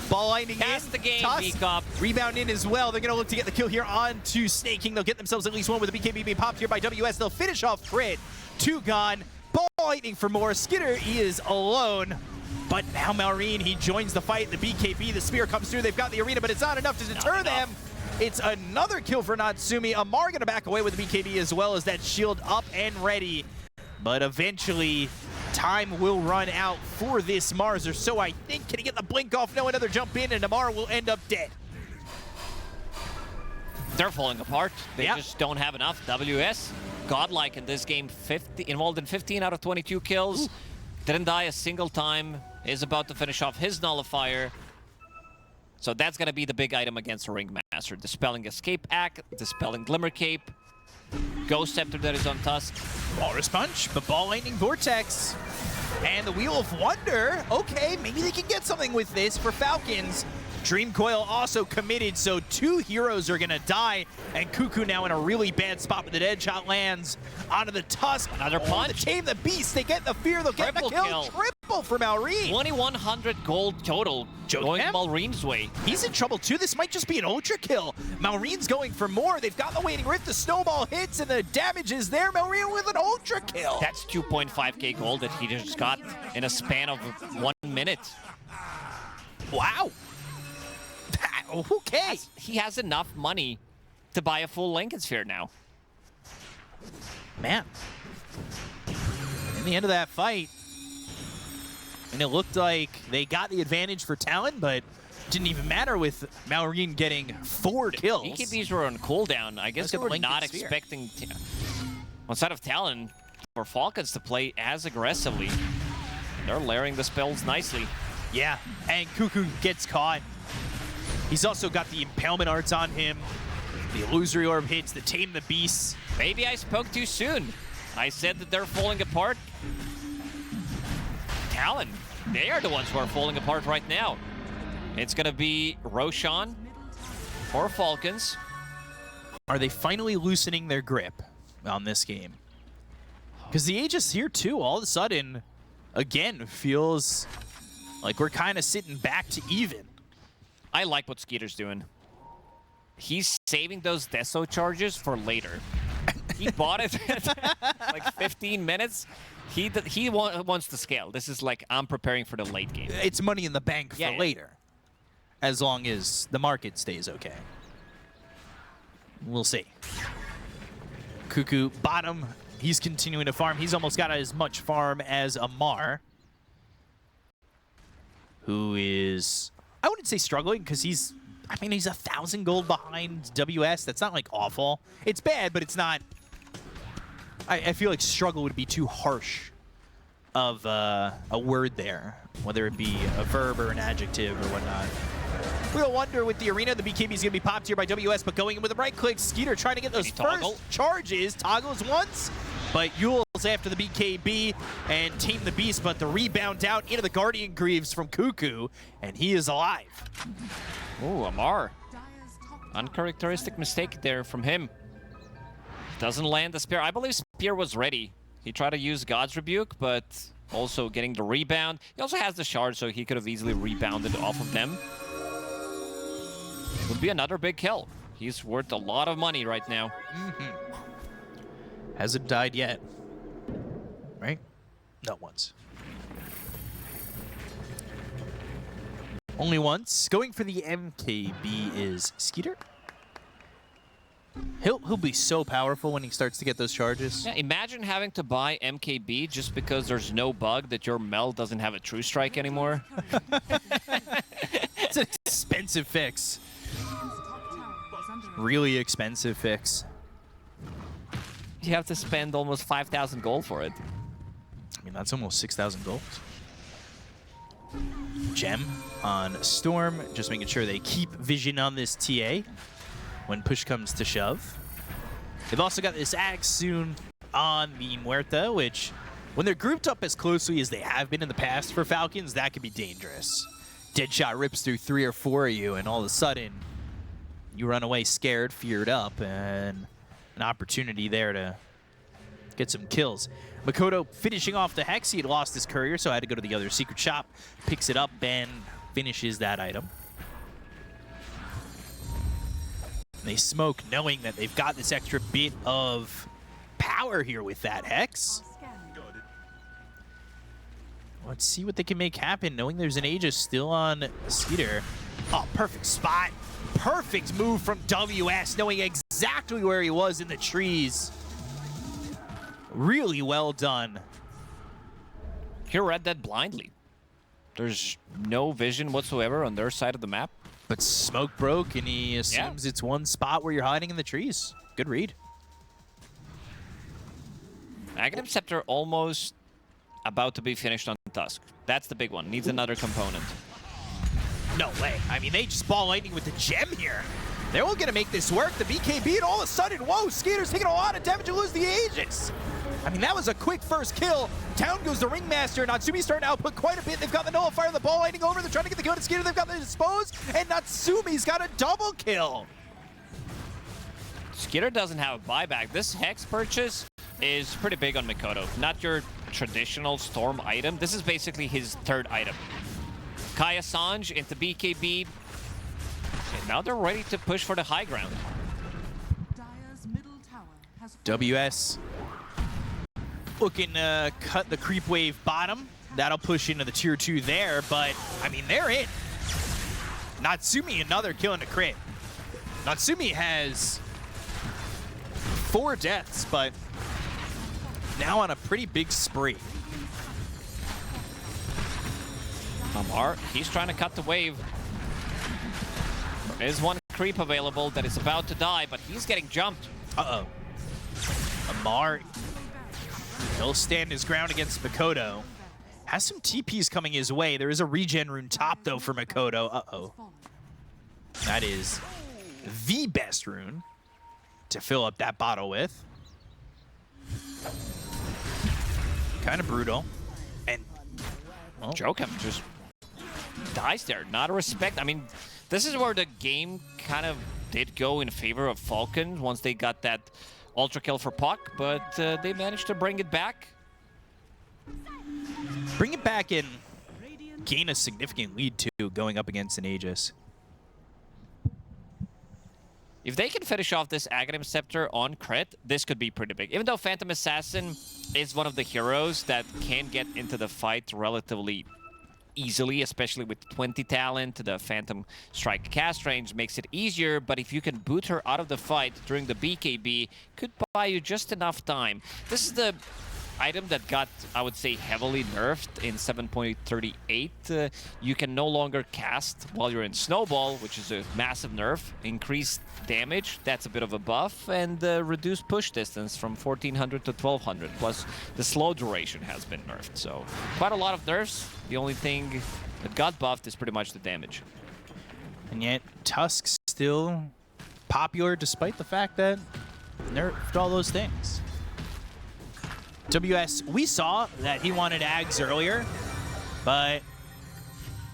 Ball lightning Cast in. the game, Toss. B-Cop. Rebound in as well. They're going to look to get the kill here on to Snaking. They'll get themselves at least one with the BKB being popped here by WS. They'll finish off Crit. 2 gone. Ball lightning for more. Skitter is alone. But now Maureen, he joins the fight. The BKB, the spear comes through. They've got the arena, but it's not enough to deter them. It's another kill for Natsumi. Amar going to back away with the BKB as well as that shield up and ready. But eventually, time will run out for this Mars, or so I think. Can he get the blink off? No, another jump in, and Amar will end up dead. They're falling apart. They just don't have enough. WS, godlike in this game, involved in 15 out of 22 kills. Ooh. Didn't die a single time. Is about to finish off his nullifier. So that's going to be the big item against the Ringmaster. Dispelling Escape Act, Dispelling Glimmer Cape, Ghost Scepter that is on Tusk. Walrus Punch, but Ball Lightning Vortex. And the Wheel of Wonder. Okay, maybe they can get something with this for Falcons. Dream Coil also committed, so 2 heroes are gonna die. And Cuckoo now in a really bad spot with the dead shot lands onto the Tusk. Another punch. To tame the beast, they get the fear, they'll get the kill. for Malrine. 2,100 gold total going Malrine's way. He's in trouble too. This might just be an ultra kill. Malrine's going for more. They've got the waiting rift. The snowball hits and the damage is there. Malrine with an ultra kill. That's 2.5k gold that he just got in a span of 1 minute. Wow. Okay. He has enough money to buy a full Lincoln Sphere now. Man. In the end of that fight, and it looked like they got the advantage for Talon, but didn't even matter with Malrine getting 4 kills. BKBs were on cooldown. I guess they were not expecting, outside of Talon, for Falcons to play as aggressively. They're layering the spells nicely. Yeah, and Cuckoo gets caught. He's also got the impalement arts on him. The illusory orb hits, the tame the beasts. Maybe I spoke too soon. I said that they're falling apart. Talon, they are the ones who are falling apart right now. It's going to be Roshan or Falcons. Are they finally loosening their grip on this game? Because the Aegis here, too, all of a sudden, again, feels like we're kind of sitting back to even. I like what Skeeter's doing. He's saving those Deso charges for later. He bought it like 15 minutes. He wants to scale. This is like, I'm preparing for the late game. It's money in the bank for later, as long as the market stays okay. We'll see. Cuckoo, bottom. He's continuing to farm. He's almost got as much farm as Amar, who is, I wouldn't say struggling, because he's 1,000 gold behind WS. That's not like awful. It's bad, but it's not. I feel like struggle would be too harsh of a word there, whether it be a verb or an adjective or whatnot. We'll wonder with the arena. The BKB is going to be popped here by WS, but going in with a right click. Skeeter trying to get those first charges. Toggles once, but Yule's after the BKB and tame the beast, but the rebound out into the Guardian Greaves from Cuckoo, and he is alive. Ooh, Amar. Uncharacteristic mistake there from him. Doesn't land the spear. I believe spear was ready. He tried to use God's Rebuke, but also getting the rebound. He also has the shard, so he could have easily rebounded off of them. Would be another big kill. He's worth a lot of money right now. Hasn't died yet. Right? Not once. Only once. Going for the MKB is Skeeter. He'll be so powerful when he starts to get those charges. Yeah, imagine having to buy MKB just because there's no bug that your Mel doesn't have a True Strike anymore. It's an expensive fix. Really expensive fix. You have to spend almost 5,000 gold for it. I mean, that's almost 6,000 gold. Gem on Storm, just making sure they keep vision on this TA when push comes to shove. They've also got this axe soon on the Muerta, which, when they're grouped up as closely as they have been in the past for Falcons, that could be dangerous. Deadshot rips through 3 or 4 of you, and all of a sudden, you run away scared, feared up, and an opportunity there to get some kills. Makoto finishing off the Hex. He had lost his courier, so I had to go to the other secret shop, picks it up, and finishes that item. They smoke knowing that they've got this extra bit of power here with that Hex. Let's see what they can make happen, knowing there's an Aegis still on Skeeter. Oh, perfect spot. Perfect move from WS, knowing exactly where he was in the trees. Really well done. He read that blindly. There's no vision whatsoever on their side of the map. But smoke broke, and he assumes it's one spot where you're hiding in the trees. Good read. Aghanim Scepter almost about to be finished on Tusk. That's the big one. Needs another component. No way. I mean, they just ball lightning with the gem here. They're all going to make this work. The BKB, and all of a sudden, whoa, Skeeter's taking a lot of damage and lose the Aegis. I mean, that was a quick first kill. Down goes the Ringmaster. Natsumi's starting to output quite a bit. They've got the Nullifier, the ball lightning over. They're trying to get the kill to Skeeter. They've got the Dispose, and Natsumi's got a double kill. Skeeter doesn't have a buyback. This Hex purchase is pretty big on Makoto. Not your traditional Storm item. This is basically his third item. Kaya Sanj into BKB. And now they're ready to push for the high ground. WS looking to cut the creep wave bottom. That'll push into the tier 2 there, but I mean, they're in. Natsumi, another kill in the crit. Natsumi has 4 deaths, but now on a pretty big spree. Amar, he's trying to cut the wave. There is one creep available that is about to die, but he's getting jumped. Uh-oh. Amar, he'll stand his ground against Mikoto. Has some TPs coming his way. There is a regen rune top, though, for Mikoto. Uh-oh. That is the best rune to fill up that bottle with. Kind of brutal. And well, Jokem just dies there. Not a respect. I mean, this is where the game kind of did go in favor of Falcons once they got that ultra kill for Puck, but they managed to bring it back. Bring it back and gain a significant lead, too, going up against an Aegis. If they can finish off this Aghanim Scepter on crit, this could be pretty big. Even though Phantom Assassin is one of the heroes that can get into the fight relatively easily, especially with 20 talent, the Phantom Strike cast range makes it easier, but if you can boot her out of the fight during the BKB, could buy you just enough time. This is the item that got, I would say, heavily nerfed in 7.38. You can no longer cast while you're in Snowball, which is a massive nerf. Increased damage, that's a bit of a buff, and reduced push distance from 1400 to 1200. Plus, the slow duration has been nerfed. So, quite a lot of nerfs. The only thing that got buffed is pretty much the damage. And yet, Tusk's still popular despite the fact that nerfed all those things. WS, we saw that he wanted Ags earlier, but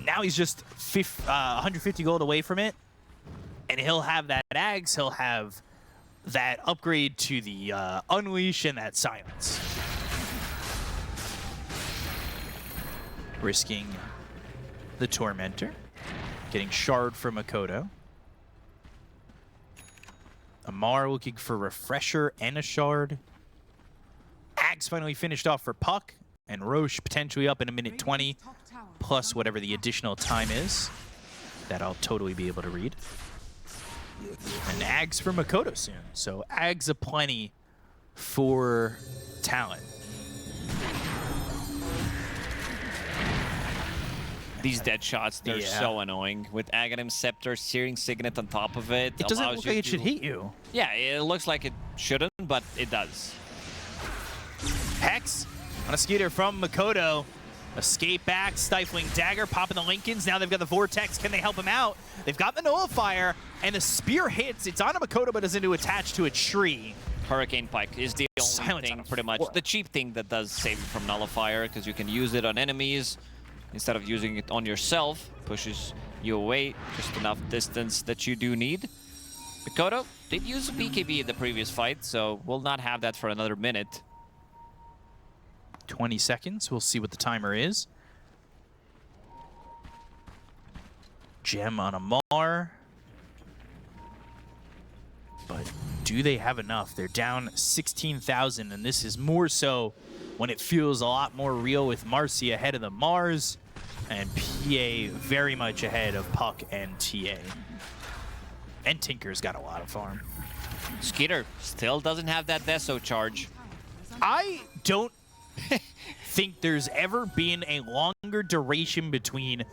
now he's just 150 gold away from it, and he'll have that Ags, he'll have that upgrade to the Unleash and that Silence. Risking the Tormentor, getting Shard from Mikoto. Amar looking for Refresher and a Shard. Ags finally finished off for Puck, and Roche potentially up in a minute 20, plus whatever the additional time is. That I'll totally be able to read. And Ags for Mikoto soon. So Ags aplenty for Talon. These dead shots, they're so annoying. With Aghanim Scepter, Searing Signet on top of it. It doesn't look like it should hit you. Yeah, it looks like it shouldn't, but it does. Hex on a Skeeter from Mikoto. Escape back, Stifling Dagger, popping the Lincolns. Now they've got the Vortex. Can they help him out? They've got the Nullifier, and the Spear hits. It's on a Mikoto, but doesn't attach to a tree. Hurricane Pike is the only thing, pretty much. The cheap thing that does save you from Nullifier, because you can use it on enemies instead of using it on yourself. Pushes you away just enough distance that you do need. Mikoto did use a BKB in the previous fight, so we'll not have that for another minute. 20 seconds. We'll see what the timer is. Gem on Amar. But do they have enough? They're down 16,000, and this is more so when it feels a lot more real with Marcy ahead of the Mars and PA very much ahead of Puck and TA. And Tinker's got a lot of farm. Skeeter still doesn't have that Deso charge. I don't think there's ever been a longer duration between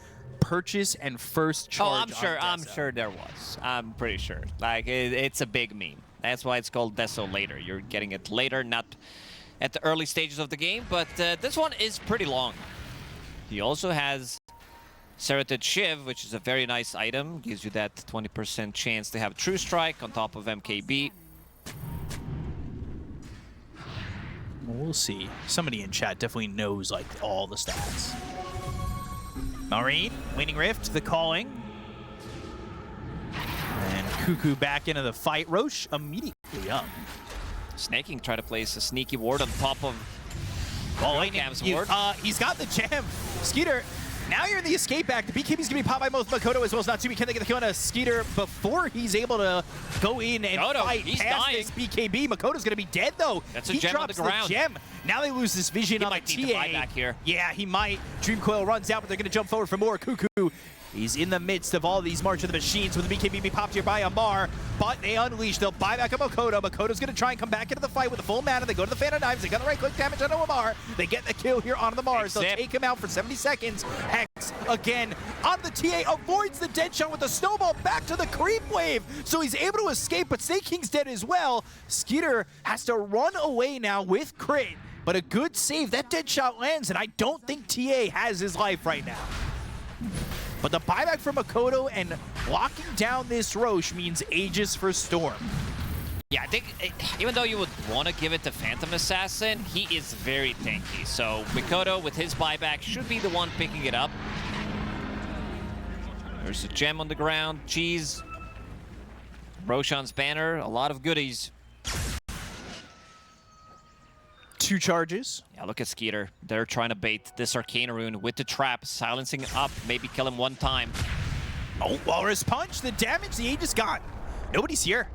purchase and first charge. Oh, I'm sure there was. I'm pretty sure. Like, it's a big meme. That's why it's called Deso later. You're getting it later, not at the early stages of the game, but this one is pretty long. He also has Serrated Shiv, which is a very nice item. Gives you that 20% chance to have True Strike on top of MKB. We'll see. Somebody in chat definitely knows like all the stats. Marine, Waning Rift, the calling. And Cuckoo back into the fight. Roche immediately up. Snaking try to place a sneaky ward on top of Well, Lightning, he's got the gem. Skeeter, now you're in the escape back. The BKB's gonna be popped by both Makoto as well as Natsumi. Can they get the kill on a Skeeter before he's able to go in and fight past this BKB? Makoto's gonna be dead though. That's a he gem drops on the ground. gem. Now they lose this vision on might the need to TA. buy back here. Yeah, he might. Dream Coil runs out, but they're gonna jump forward for more. Cuckoo. He's in the midst of all these March of the Machines with the BKB be popped here by Amar, but they unleash. They'll buy back a Makoto. Makoto's going to try and come back into the fight with the full mana. They go to the Phantom Knives. They got the right-click damage on Amar. They get the kill here on the Mars. They'll take him out for 70 seconds. Hex, again, on the TA, avoids the dead shot with the snowball back to the creep wave. So he's able to escape, but Snake King's dead as well. Skeeter has to run away now with crit, but a good save. That dead shot lands, and I don't think TA has his life right now. But the buyback from Makoto and locking down this Roche means ages for Storm. Yeah, I think even though you would want to give it to Phantom Assassin, he is very tanky. So Makoto with his buyback should be the one picking it up. There's a gem on the ground, cheese, Roshan's banner, a lot of goodies. 2 charges. Yeah, look at Skeeter. They're trying to bait this Arcane Rune with the trap, silencing up, maybe kill him one time. Oh, Walrus Punch, the damage, the Aegis got. Nobody's here.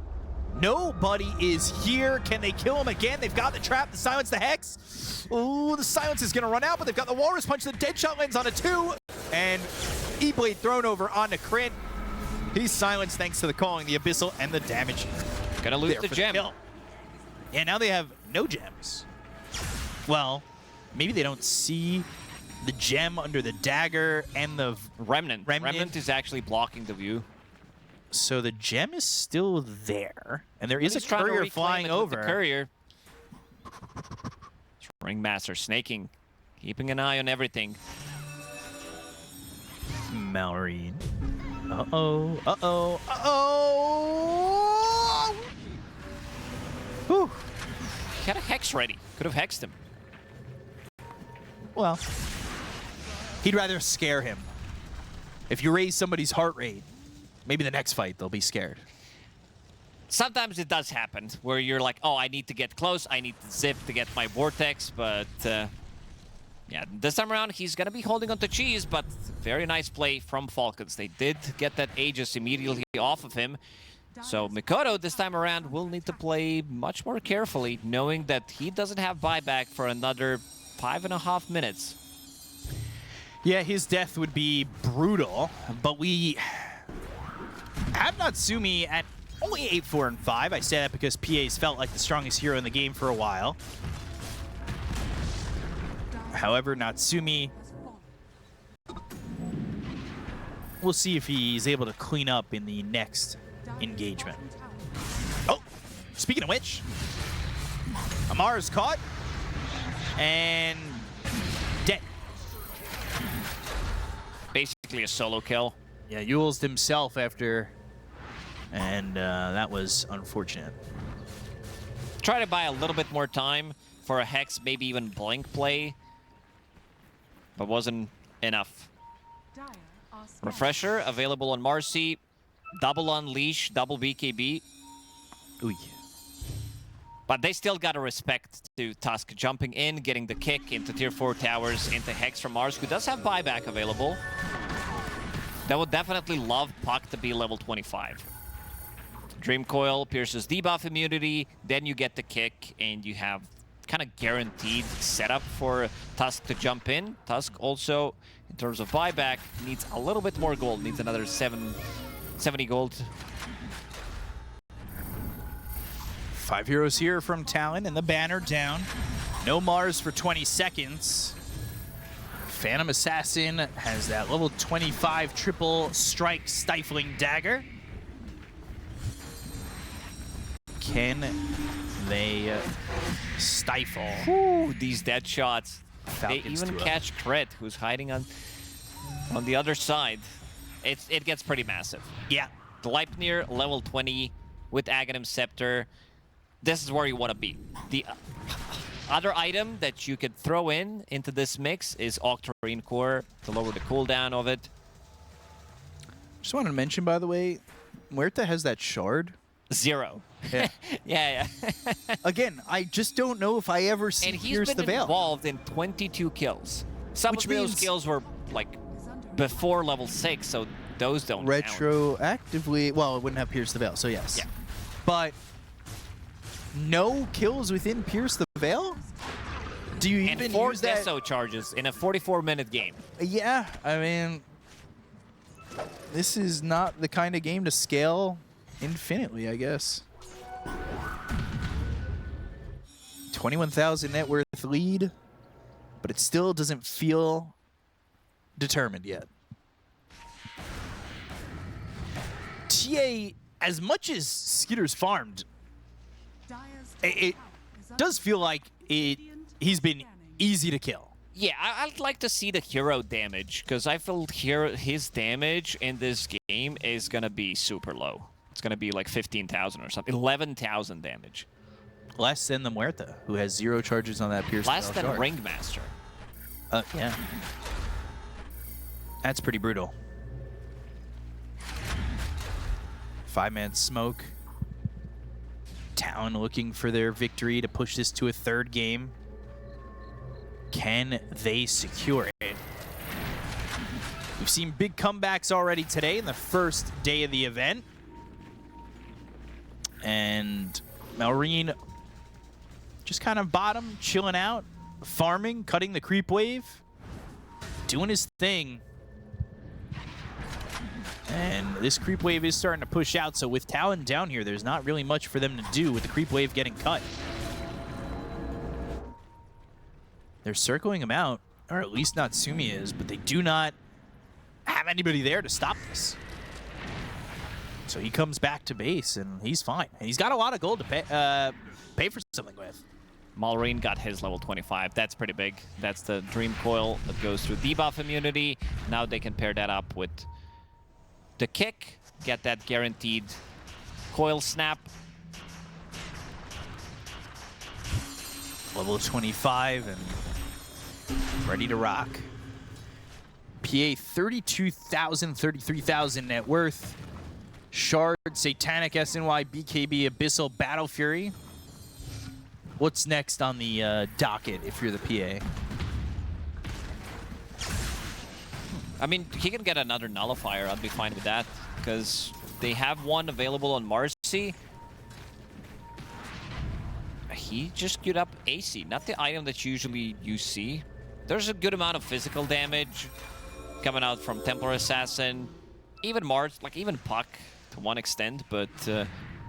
Nobody is here. Can they kill him again? They've got the trap, the silence, the Hex. Oh, the silence is going to run out, but they've got the Walrus Punch. The dead shot lands on a 2, and E-Blade thrown over onto Crit. He's silenced thanks to the calling, the Abyssal, and the damage. Gonna lose the gem. Yeah, now they have no gems. Well, maybe they don't see the gem under the dagger and the Remnant. Remnant is actually blocking the view. So the gem is still there, and there is a courier flying over. The courier. Ringmaster snaking, keeping an eye on everything. Malrine. Uh-oh, uh-oh, uh-oh! Whew. He had a Hex ready. Could have hexed him. Well, he'd rather scare him. If you raise somebody's heart rate, maybe the next fight they'll be scared. Sometimes it does happen where you're like, oh, I need to get close. I need to zip to get my Vortex. But yeah, this time around, he's going to be holding on to cheese. But very nice play from Falcons. They did get that Aegis immediately off of him. So Makoto this time around will need to play much more carefully, knowing that he doesn't have buyback for another 5.5 minutes. Yeah, his death would be brutal, but we have Natsumi at only 8-4-5. I say that because PA's felt like the strongest hero in the game for a while. However, Natsumi, we'll see if he's able to clean up in the next engagement. Oh, speaking of which, Amar is caught and dead. Basically a solo kill. Yeah, Yules himself after, and that was unfortunate. Try to buy a little bit more time for a Hex, maybe even Blink play, but wasn't enough. Refresher available on Marcy. Double Unleash, double BKB. Ooh. But they still got to respect to Tusk jumping in, getting the kick into tier 4 towers, into Hex from Mars, who does have buyback available. That would definitely love Puck to be level 25. Dream Coil pierces debuff immunity, then you get the kick, and you have kind of guaranteed setup for Tusk to jump in. Tusk also, in terms of buyback, needs a little bit more gold, needs another 70 gold. 5 heroes here from Talon, and the banner down. No Mars for 20 seconds. Phantom Assassin has that level 25 triple strike stifling dagger. Can they stifle? Whew, these dead shots. Falcons they even catch Crit, who's hiding on the other side. It gets pretty massive. Yeah. Gleipnir, level 20 with Aghanim Scepter. This is where you want to be. The other item that you could throw into this mix is Octarine Core to lower the cooldown of it. Just wanted to mention, by the way, Muerta has that shard. 0. Yeah. yeah. Again, I just don't know if I ever see And he's Pierce been the Veil. involved in 22 kills. Some Which of those means- kills were like before level 6, so those don't count. Retroactively, well, it wouldn't have Pierce the Veil, so yes. Yeah. But no kills within Pierce the Veil? Do you And even 4 use that? Deso charges in a 44-minute game. Yeah, I mean, this is not the kind of game to scale infinitely, I guess. 21,000 net worth lead, but it still doesn't feel determined yet. TA, as much as Skitter's farmed, it does feel like he's been easy to kill. Yeah, I'd like to see the hero damage, because I feel his damage in this game is going to be super low. It's going to be like 15,000 or something. 11,000 damage. Less than the Muerta, who has 0 charges on that Pierce. Less than shard. Ringmaster. Yeah. That's pretty brutal. 5-man smoke. Talon looking for their victory to push this to a 3rd game. Can they secure it? We've seen big comebacks already today in the first day of the event. And Malrine just kind of bottom, chilling out, farming, cutting the creep wave, doing his thing. And this creep wave is starting to push out, so with Talon down here, there's not really much for them to do with the creep wave getting cut. They're circling him out, or at least Natsumi is, but they do not have anybody there to stop this. So he comes back to base, and he's fine. And he's got a lot of gold to pay for something with. Malrine got his level 25. That's pretty big. That's the Dream Coil that goes through debuff immunity. Now they can pair that up with the kick, get that guaranteed coil snap. Level 25 and ready to rock. PA 32,000, 33,000 net worth. Shard, Satanic, SNY, BKB, Abyssal, Battle Fury. What's next on the docket if you're the PA? I mean, he can get another nullifier. I'd be fine with that, because they have one available on Marcy. He just queued up AC, not the item that usually you see. There's a good amount of physical damage coming out from Templar Assassin, even Mars, like even Puck to one extent, but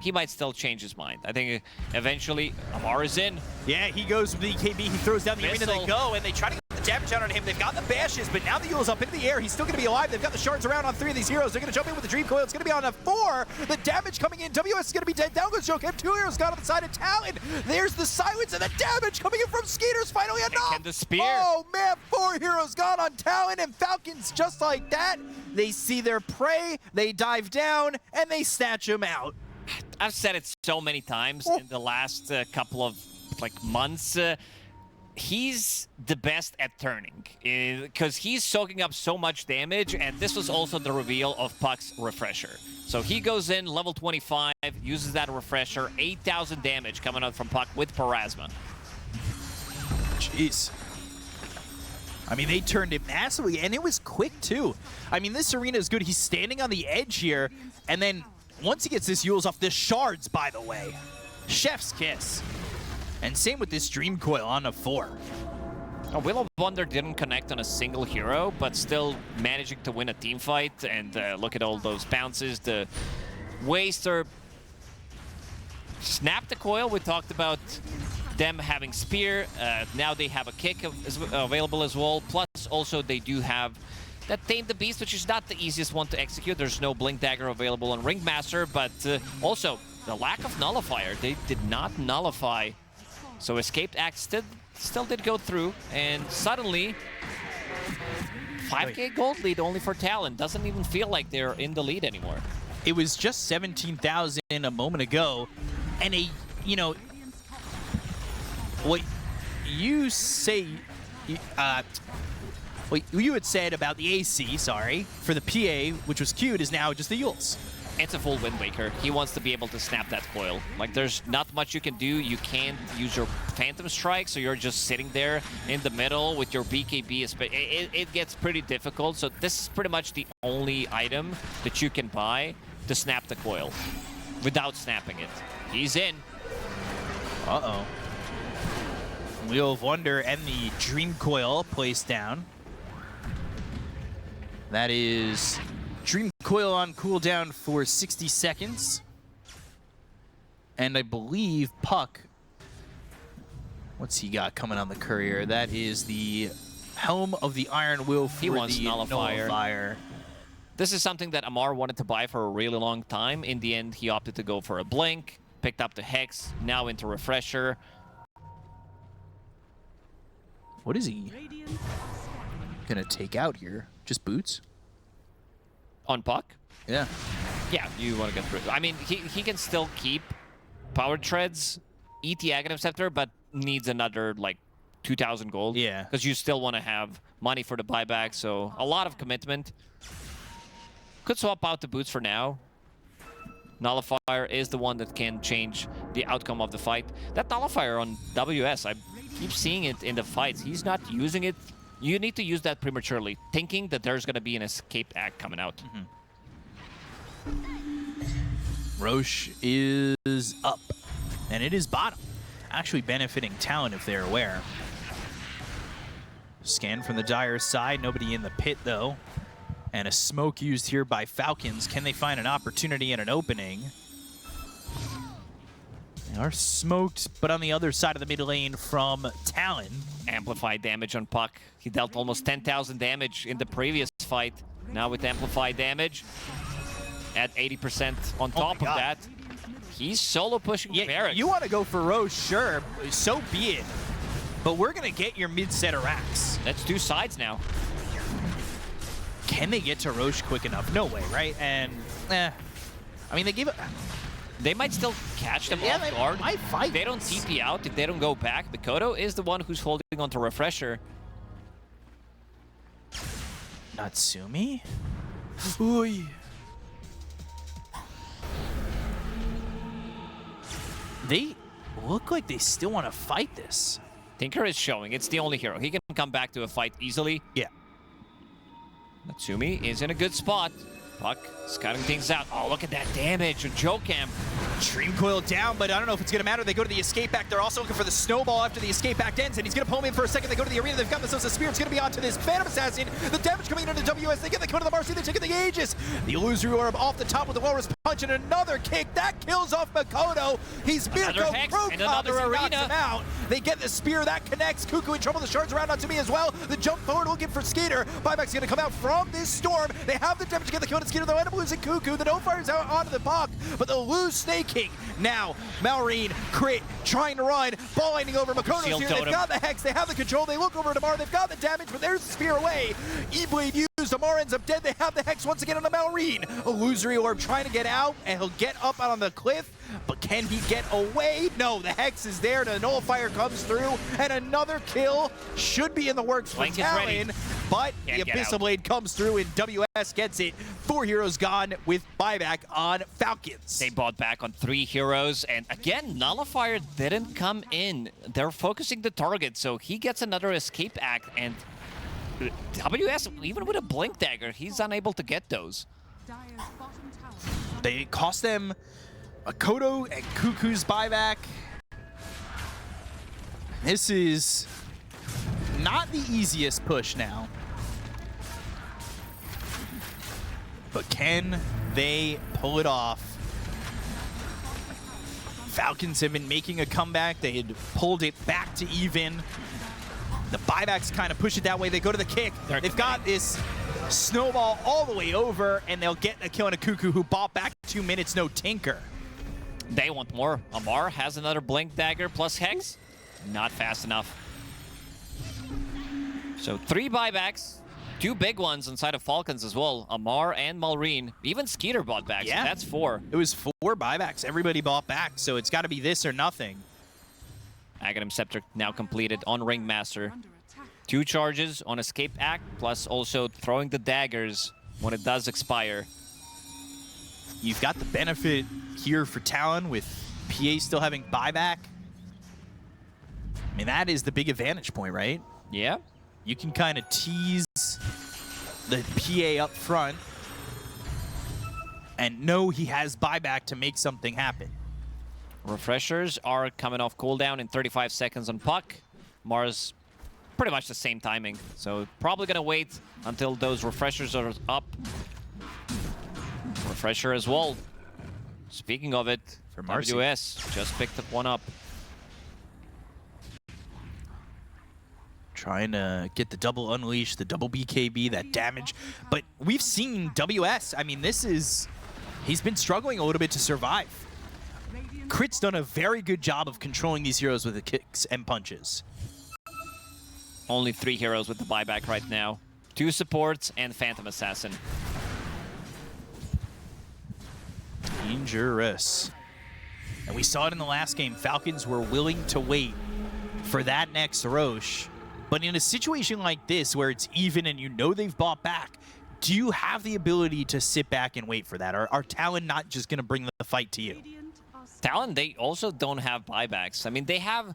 he might still change his mind. I think eventually Amar is in. Yeah, he goes with the EKB, he throws down the arena, they go, and they try to get the damage out on him. They've got the bashes, but now the Yule's up into the air. He's still going to be alive. They've got the shards around on 3 of these heroes. They're going to jump in with the Dream Coil. It's going to be on a 4. The damage coming in. WS is going to be dead. Down goes Jokem. 2 heroes got on the side of Talon. There's the silence and the damage coming in from Skeeters. Finally enough. And the spear. Oh, man. 4 heroes gone on Talon, and Falcons just like that. They see their prey. They dive down, and they snatch him out. I've said it so many times in the last couple of months. He's the best at turning, because he's soaking up so much damage, and this was also the reveal of Puck's refresher. So he goes in, level 25, uses that refresher, 8,000 damage coming out from Puck with Parasma. Jeez. I mean, they turned it massively, and it was quick, too. I mean, this arena is good. He's standing on the edge here, and then once he gets this Yules off, the shards, by the way. Chef's kiss. And same with this Dream Coil on a 4. Oh, Will of Wonder didn't connect on a single hero, but still managing to win a team fight. And look at all those bounces. The Waster snapped the coil. We talked about them having Spear. Now they have a kick available as well. Plus, also, they do have that Tame the Beast, which is not the easiest one to execute. There's no Blink Dagger available on Ringmaster, but also the lack of Nullifier. They did not nullify. So Escaped Act still did go through, and suddenly 5k gold lead only for Talon. Doesn't even feel like they're in the lead anymore. It was just 17,000 a moment ago, and what you say, what you had said about the AC, sorry, for the PA, which was queued, is now just the Yules. It's a full Wind Waker. He wants to be able to snap that coil. Like, there's not much you can do. You can't use your Phantom Strike, so you're just sitting there in the middle with your BKB. It gets pretty difficult, so this is pretty much the only item that you can buy to snap the coil without snapping it. He's in. Uh-oh. Wheel of Wonder and the Dream Coil placed down. That is Dream Coil on cooldown for 60 seconds. And I believe Puck, what's he got coming on the courier? That is the Helm of the Iron Will for wants the Nullifier. This is something that Amar wanted to buy for a really long time. In the end, he opted to go for a Blink, picked up the Hex, now into Refresher. What is he gonna take out here? Just boots? On Puck? Yeah. Yeah, you want to get through. I mean, he can still keep Power Treads, eat the Aghanim Scepter, but needs another, like, 2,000 gold. Yeah. Because you still want to have money for the buyback, so a lot of commitment. Could swap out the boots for now. Nullifier is the one that can change the outcome of the fight. That Nullifier on WS, I keep seeing it in the fights. He's not using it. You need to use that prematurely, thinking that there's going to be an escape act coming out. Roche is up, and it is bottom. Actually benefiting Talon if they're aware. Scan from the Dire side, nobody in the pit though. And a smoke used here by Falcons. Can they find an opportunity and an opening? They are smoked, but on the other side of the mid lane from Talon. Amplified damage on Puck. He dealt almost 10,000 damage in the previous fight. Now with amplified damage at 80% on top of that. He's solo pushing Barracks. You want to go for Roche, sure, so be it. But we're going to get your mid-set racks. That's two sides now. Can they get to Roche quick enough? No way, right? And, I mean, they gave it... They might still catch them off guard. They might fight. If they don't TP out, if they don't go back, Mikoto is the one who's holding onto Refresher. Natsumi? Oy. They look like they still want to fight this. Tinker is showing. It's the only hero. He can come back to a fight easily. Yeah. Natsumi is in a good spot. Puck scouting things out. Oh, look at that damage on Jokam. Dream Coil down, but I don't know if it's going to matter. They go to the escape act. They're also looking for the snowball after the escape act ends, and he's going to pull him in for a second. They go to the arena. They've got themselves a spear. It's going to be onto this Phantom Assassin. The damage coming into WS. They get the code of the Marcy. They're taking the Aegis. The illusory orb off the top with the Walrus punch and another kick. That kills off Makoto. He's Mirko Krokop as he knocks him out. They get the spear. That connects. Cuckoo in trouble. The shards around onto me as well. The jump forward will give for Skater. Buyback's going to come out from this storm. They have the damage to get the kill on Skater. They'll end up losing Cuckoo. The no-fire's out onto the Puck, but they'll lose Snake King. Now, Malrine, Crit, trying to run. Ball lining over. Makoto's here. They've got the Hex. They have the control. They look over at Amar. They've got the damage, but there's the spear away. E-Blade used. Amar ends up dead. They have the Hex once again on the Malrine. Illusory Orb trying to get out, and he'll get up out on the cliff, but can he get away? No, the Hex is there. The Nullifier comes through, and another kill should be in the works for Talon, but the Abyssal Blade comes through, and WS gets it. 4 heroes gone with buyback on Falcons. They bought back on 3 heroes, and again, Nullifier didn't come in. They're focusing the target, so he gets another escape act, and WS, even with a Blink Dagger, he's unable to get those. They cost them Makoto and Cuckoo's buyback. This is not the easiest push now. But can they pull it off? Falcons have been making a comeback. They had pulled it back to even. The buybacks kind of push it that way. They go to the kick. They've got this snowball all the way over, and they'll get a kill on a Cuckoo who bought back 2 minutes, no Tinker. They want more. Amar has another Blink Dagger plus Hex. Not fast enough. So 3 buybacks. 2 big ones inside of Falcons as well. Amar and Malrine. Even Skeeter bought back, yeah. So that's 4. It was 4 buybacks. Everybody bought back, so it's got to be this or nothing. Aghanim Scepter now completed on Ringmaster. 2 charges on Escape Act, plus also throwing the daggers when it does expire. you've got the benefit here for Talon with PA still having buyback. I mean, that is the big advantage point, right? Yeah. You can kind of tease the PA up front and know he has buyback to make something happen. Refreshers are coming off cooldown in 35 seconds on Puck. Mars, pretty much the same timing. So probably going to wait until those refreshers are up. Refresher as well. Speaking of it, for Marcy. AVULUS just picked up one up. Trying to get the double unleash, the double BKB, that damage. But we've seen WS, I mean, he's been struggling a little bit to survive. Crit's done a very good job of controlling these heroes with the kicks and punches. Only 3 heroes with the buyback right now. 2 supports and Phantom Assassin. Dangerous. And we saw it in the last game. Falcons were willing to wait for that next Roche. But in a situation like this, where it's even and you know they've bought back, do you have the ability to sit back and wait for that? Are Talon not just going to bring the fight to you? Talon, they also don't have buybacks. I mean, they have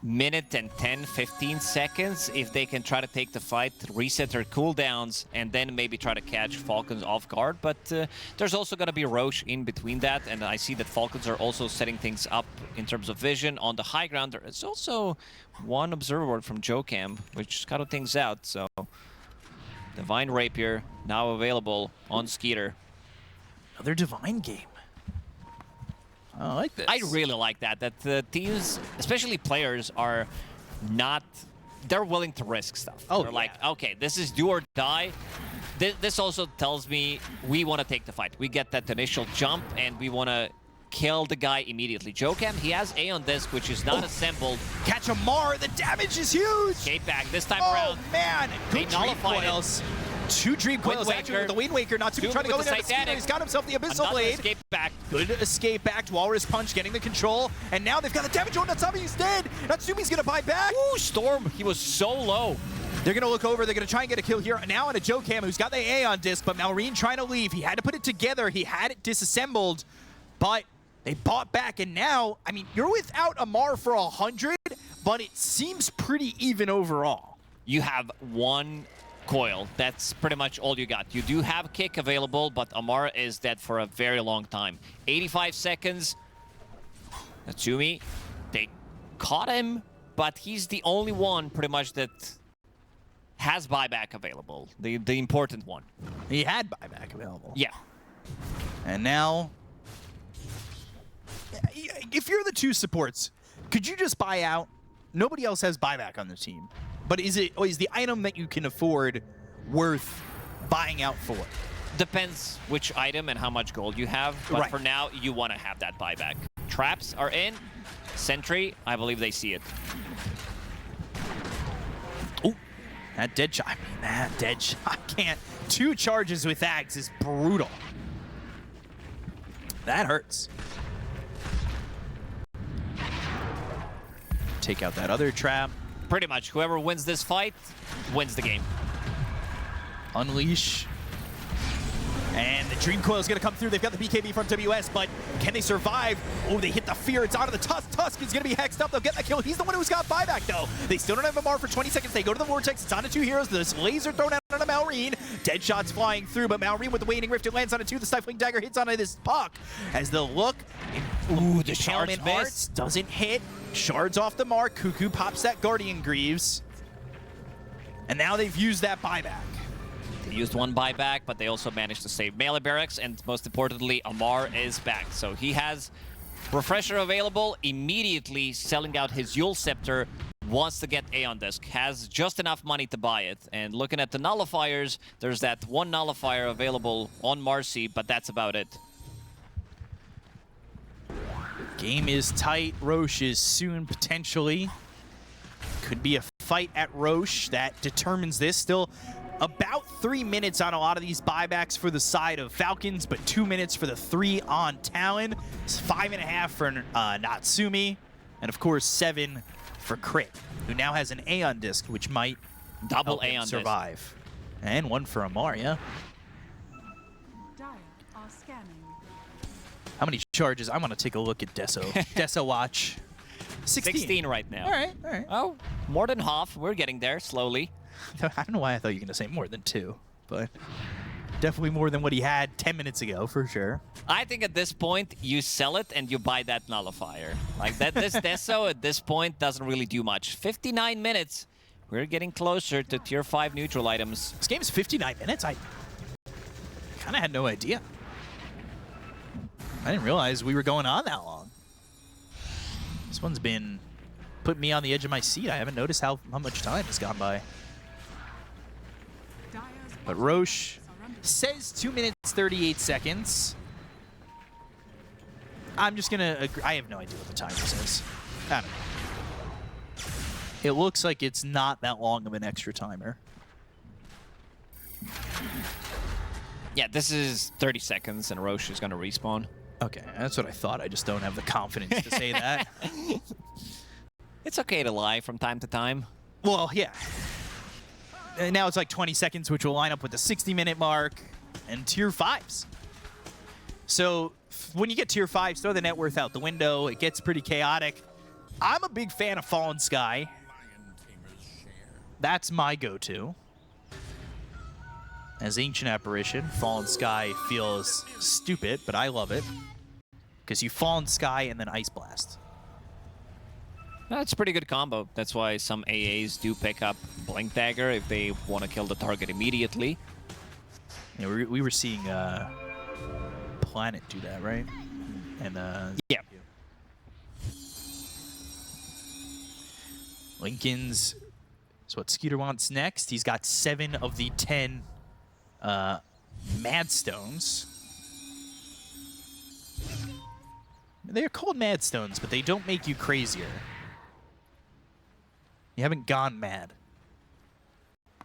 minute and 10, 15 seconds if they can try to take the fight, reset their cooldowns, and then maybe try to catch Falcons off guard. But there's also going to be Roche in between that, and I see that Falcons are also setting things up in terms of vision on the high ground. There's also one observer board from JoeCam, which scouted things out. So Divine Rapier now available on Skeeter. Another Divine game. I like this. I really like that the teams, especially players, are not... They're willing to risk stuff. Oh, they're like, okay, this is do or die. This also tells me we want to take the fight. We get that initial jump, and we want to kill the guy immediately. JoeCam, he has A on disc, which is not assembled. Catch a Mar, the damage is huge! Escape back this time around. Oh, man! They Good nullified coils. 2 Dream Coils, actually, with the Wind Waker. Not too trying to go in there. He's got himself the Abyssal Blade. Escape back. Good escape back. Walrus Punch getting the control. And now they've got the damage on Natsumi. He's dead. Natsumi's going to buy back. Ooh, Storm. He was so low. They're going to look over. They're going to try and get a kill here. Now on a JoeCam who's got the A on disc, but Malrine trying to leave. He had to put it together. He had it disassembled, but they bought back. And now, I mean, you're without Amar for 100, but it seems pretty even overall. You have 1 coil. That's pretty much all you got. You do have kick available, but Amara is dead for a very long time. 85 seconds. Natsumi, they caught him, but he's the only one pretty much that has buyback available. The important one. He had buyback available. Yeah. And now, if you're the 2 supports, could you just buy out? Nobody else has buyback on the team. But is the item that you can afford worth buying out for? Depends which item and how much gold you have. But for now, you want to have that buyback. Traps are in. Sentry, I believe they see it. Oh, that dead shot. I mean, that dead shot. I can't. 2 charges with Axe is brutal. That hurts. Take out that other trap. Pretty much, whoever wins this fight wins the game. Unleash. And the Dream Coil is going to come through. They've got the BKB from WS, but can they survive? Oh, they hit the Fear. It's onto the Tusk. Tusk is going to be hexed up. They'll get that kill. He's the one who's got buyback, though. They still don't have a Mar for 20 seconds. They go to the Vortex. It's onto 2 heroes. This laser thrown out on a Malrine. Dead shots flying through, but Malrine with the Waning Rift, it lands on a 2. The Stifling Dagger hits onto this Puck. As the look, ooh, the charge Arts doesn't hit. Shards off the mark. Cuckoo pops that Guardian Greaves. And now they've used that buyback. They used 1 buyback, but they also managed to save melee barracks, and most importantly, Amar is back. So he has Refresher available, immediately selling out his Yule Scepter, wants to get A on disc, has just enough money to buy it. And looking at the nullifiers, there's that 1 nullifier available on Marcy, but that's about it. Game is tight. Roche is soon, potentially. Could be a fight at Roche that determines this. Still about 3 minutes on a lot of these buybacks for the side of Falcons, but 2 minutes for the 3 on Talon. It's 5.5 for Natsumi, and of course 7 for Crit, who now has an A on disc, which might double help A him on survive. Disc. And 1 for Amar, yeah. Dire are scanning. How many charges? I want to take a look at Deso. Deso watch. 16 right now. All right, all right. Oh, more than half. We're getting there slowly. I don't know why I thought you were going to say more than 2, but definitely more than what he had 10 minutes ago, for sure. I think at this point, you sell it and you buy that nullifier. Like that, this Deso at this point doesn't really do much. 59 minutes. We're getting closer to tier 5 neutral items. This game's 59 minutes? I kind of had no idea. I didn't realize we were going on that long. This one's been putting me on the edge of my seat. I haven't noticed how much time has gone by. But Roche says 2 minutes, 38 seconds. I'm just going to agree. I have no idea what the timer says. I don't know. It looks like it's not that long of an extra timer. Yeah, this is 30 seconds and Roche is going to respawn. Okay, that's what I thought. I just don't have the confidence to say that. It's okay to lie from time to time. Well, yeah. And now it's like 20 seconds, which will line up with the 60-minute mark and tier 5s. So when you get tier 5s, throw the net worth out the window. It gets pretty chaotic. I'm a big fan of Fallen Sky. That's my go-to. As Ancient Apparition, Fallen Sky feels stupid, but I love it. Because you Fallen Sky and then Ice Blast. That's a pretty good combo. That's why some AAs do pick up Blink Dagger if they want to kill the target immediately. Yeah, we were seeing Planet do that, right? And yeah. Lincoln's is what Skeeter wants next. He's got 7 of the 10 Mad Stones. They're called Mad Stones, but they don't make you crazier. You haven't gone mad.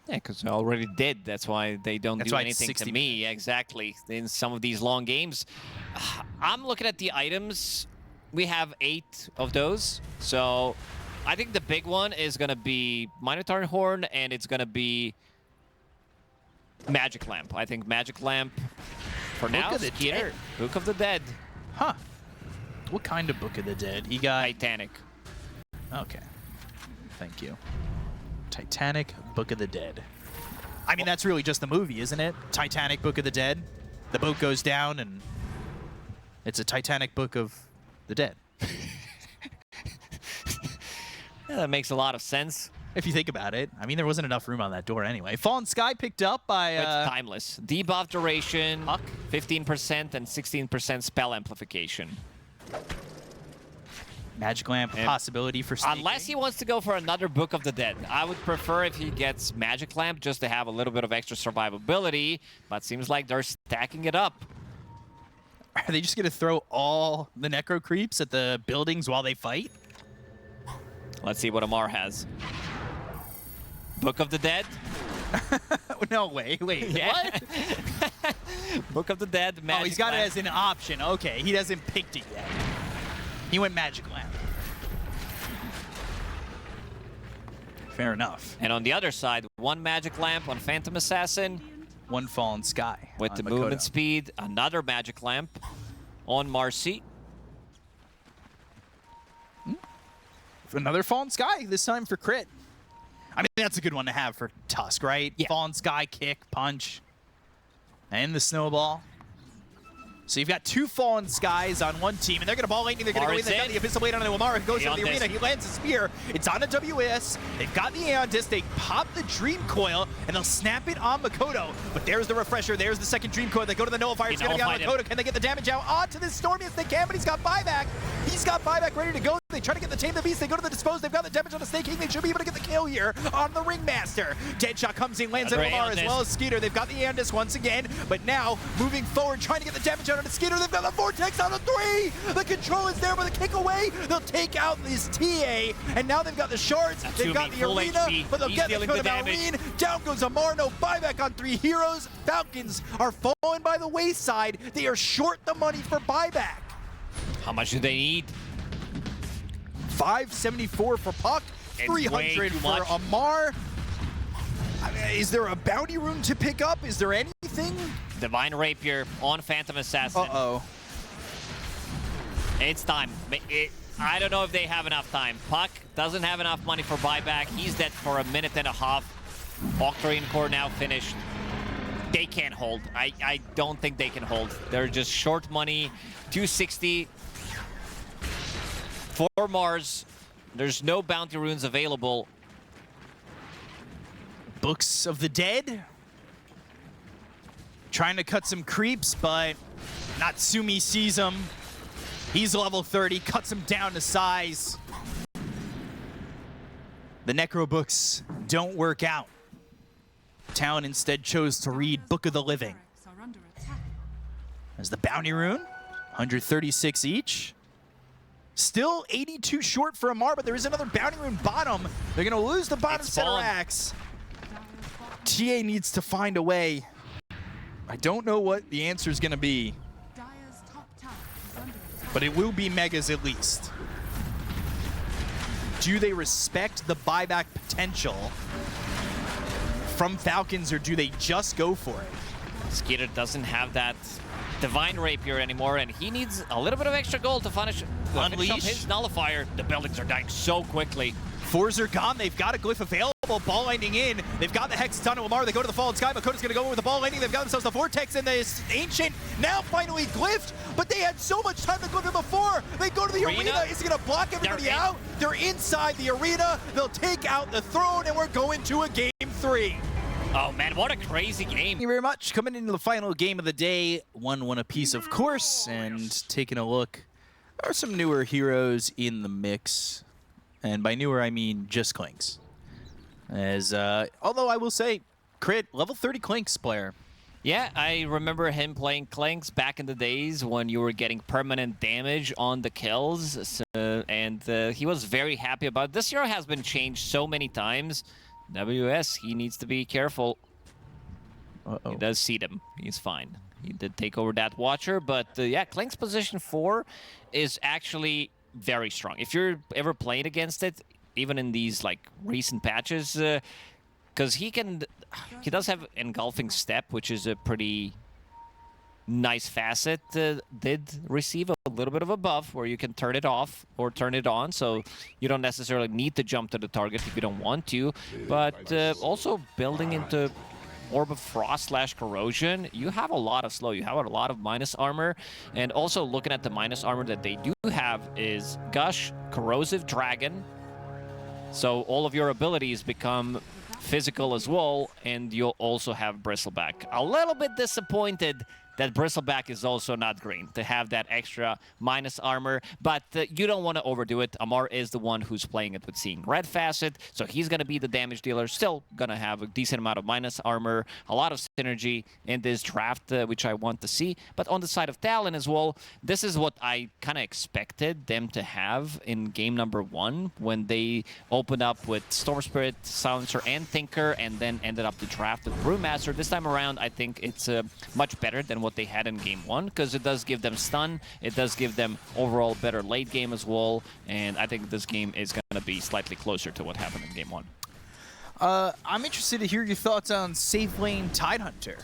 Yeah, because I already did. That's why they don't do anything to me. Yeah, exactly. In some of these long games, I'm looking at the items. We have 8 of those. So I think the big one is going to be Minotaur Horn, and it's going to be Magic Lamp. I think Magic Lamp for now. Book of the Dead. Book of the Dead. Huh. What kind of Book of the Dead? He got... Titanic. Okay. Thank you. Titanic, Book of the Dead. I mean, that's really just the movie, isn't it? Titanic, Book of the Dead. The boat goes down, and it's a Titanic Book of the Dead. Yeah, that makes a lot of sense. If you think about it. I mean, there wasn't enough room on that door anyway. Fallen Sky picked up by... It's timeless. Debuff duration, 15% and 16% spell amplification. Magic Lamp, a possibility for sneaking. Unless he wants to go for another Book of the Dead. I would prefer if he gets Magic Lamp just to have a little bit of extra survivability, but seems like they're stacking it up. Are they just going to throw all the Necro Creeps at the buildings while they fight? Let's see what Amar has. Book of the Dead? No way. Wait, yeah. what? Book of the Dead, Magic Oh, he's got Lamp. it as an option. Okay, he hasn't picked it yet. He went Magic Lamp. Fair enough. And on the other side, 1 Magic Lamp on Phantom Assassin. 1 Fallen Sky. With the Makoto. movement speed, another Magic Lamp on Marcy. Another Fallen Sky, this time for crit. I mean, that's a good one to have for Tusk, right? Yeah. Fallen Sky, kick, punch, and the snowball. So you've got 2 Fallen Skies on one team, and they're going to ball lightning. They're going to go in. They've got the Abyssal Blade on the Amara, who goes into the arena. He lands a spear. It's on a WS. They've got the Aeon Disc. They pop the Dream Coil, and they'll snap it on Makoto. But there's the Refresher. There's the second Dream Coil. They go to the Nullifier. It's going to be on Makoto. Can they get the damage out onto this Storm? Yes, they can, but he's got buyback. He's got buyback ready to go. They try to get the Tame the Beast. They go to the Dispose. They've got the damage on the Snake King. They should be able to get the kill here on the Ringmaster. Deadshot comes in, lands on Omar as well as Skeeter. They've got the Aeon Disc once again, but now moving forward, trying to get the damage out on the Skeeter. They've got the Vortex on a 3. The control is there, but the kick away. They'll take out this TA, and now they've got the shards. They've got the arena, but they'll get the damage. Down goes Amar. No buyback on 3 heroes. Falcons are falling by the wayside. They are short the money for buyback. How much do they need? 574 for Puck, 300 for Amar. I mean, is there a bounty rune to pick up? Is there anything Divine Rapier on Phantom Assassin. Uh-oh. It's time. I don't know if they have enough time. Puck doesn't have enough money for buyback. He's dead for a minute and a half. Octarine Core now finished. They can't hold. I don't think they can hold. They're just short money. 260 for Mars. There's no bounty runes available. Books of the Dead. Trying to cut some creeps, but Natsumi sees him. He's level 30, cuts him down to size. The Necro books don't work out. Talon instead chose to read Book of the Living. As the bounty rune, 136 each. Still 82 short for Amar, but there is another bounty rune bottom. They're gonna lose the bottom center axe. TA needs to find a way. I don't know what the answer is gonna be, but it will be megas at least. Do they respect the buyback potential from Falcons, or do they just go for it? Skeeter doesn't have that Divine Rapier anymore, and he needs a little bit of extra gold to finish up his nullifier. The buildings are dying so quickly. Fours are gone. They've got a glyph available. Ball landing in. They've got the Hex ton of Amar. They go to the Fallen Sky. Makota's going to go in with the ball landing. They've got themselves the Vortex and the Ancient. Now finally glyphed, but they had so much time to glyph it before. They go to the arena. Is it going to block everybody out? They're inside the arena. They'll take out the throne, and we're going to a game 3. Oh man, what a crazy game. Thank you very much. Coming into the final game of the day. 1-1 apiece, of course, and taking a look. There are some newer heroes in the mix. And by newer, I mean just Clinks. As, although I will say, Crit, level 30 Clinks player. Yeah, I remember him playing Clinks back in the days when you were getting permanent damage on the kills. And he was very happy about it. This hero has been changed so many times. WS, he needs to be careful. Uh-oh. He does see them. He's fine. He did take over that Watcher, but yeah, Clink's position 4 is actually very strong. If you're ever played against it, even in these like recent patches, because he does have Engulfing Step, which is a pretty nice facet. Did receive a little bit of a buff where you can turn it off or turn it on, so you don't necessarily need to jump to the target if you don't want to. But also building into Orb of Frost / Corrosion, you have a lot of slow, you have a lot of minus armor, and also looking at the minus armor that they do have is Gush, Corrosive Dragon, so all of your abilities become physical as well, and you'll also have Bristleback. A little bit disappointed that Bristleback is also not green, to have that extra minus armor, but you don't want to overdo it. Amar is the one who's playing it with Seeing Red Facet, so he's going to be the damage dealer, still going to have a decent amount of minus armor, a lot of synergy in this draft, which I want to see. But on the side of Talon as well, this is what I kind of expected them to have in game number 1, when they opened up with Storm Spirit, Silencer, and Tinker, and then ended up the draft with Brewmaster. This time around, I think it's much better than what they had in game 1, because it does give them stun, it does give them overall better late game as well, and I think this game is going to be slightly closer to what happened in game 1. I'm interested to hear your thoughts on safe lane Tidehunter.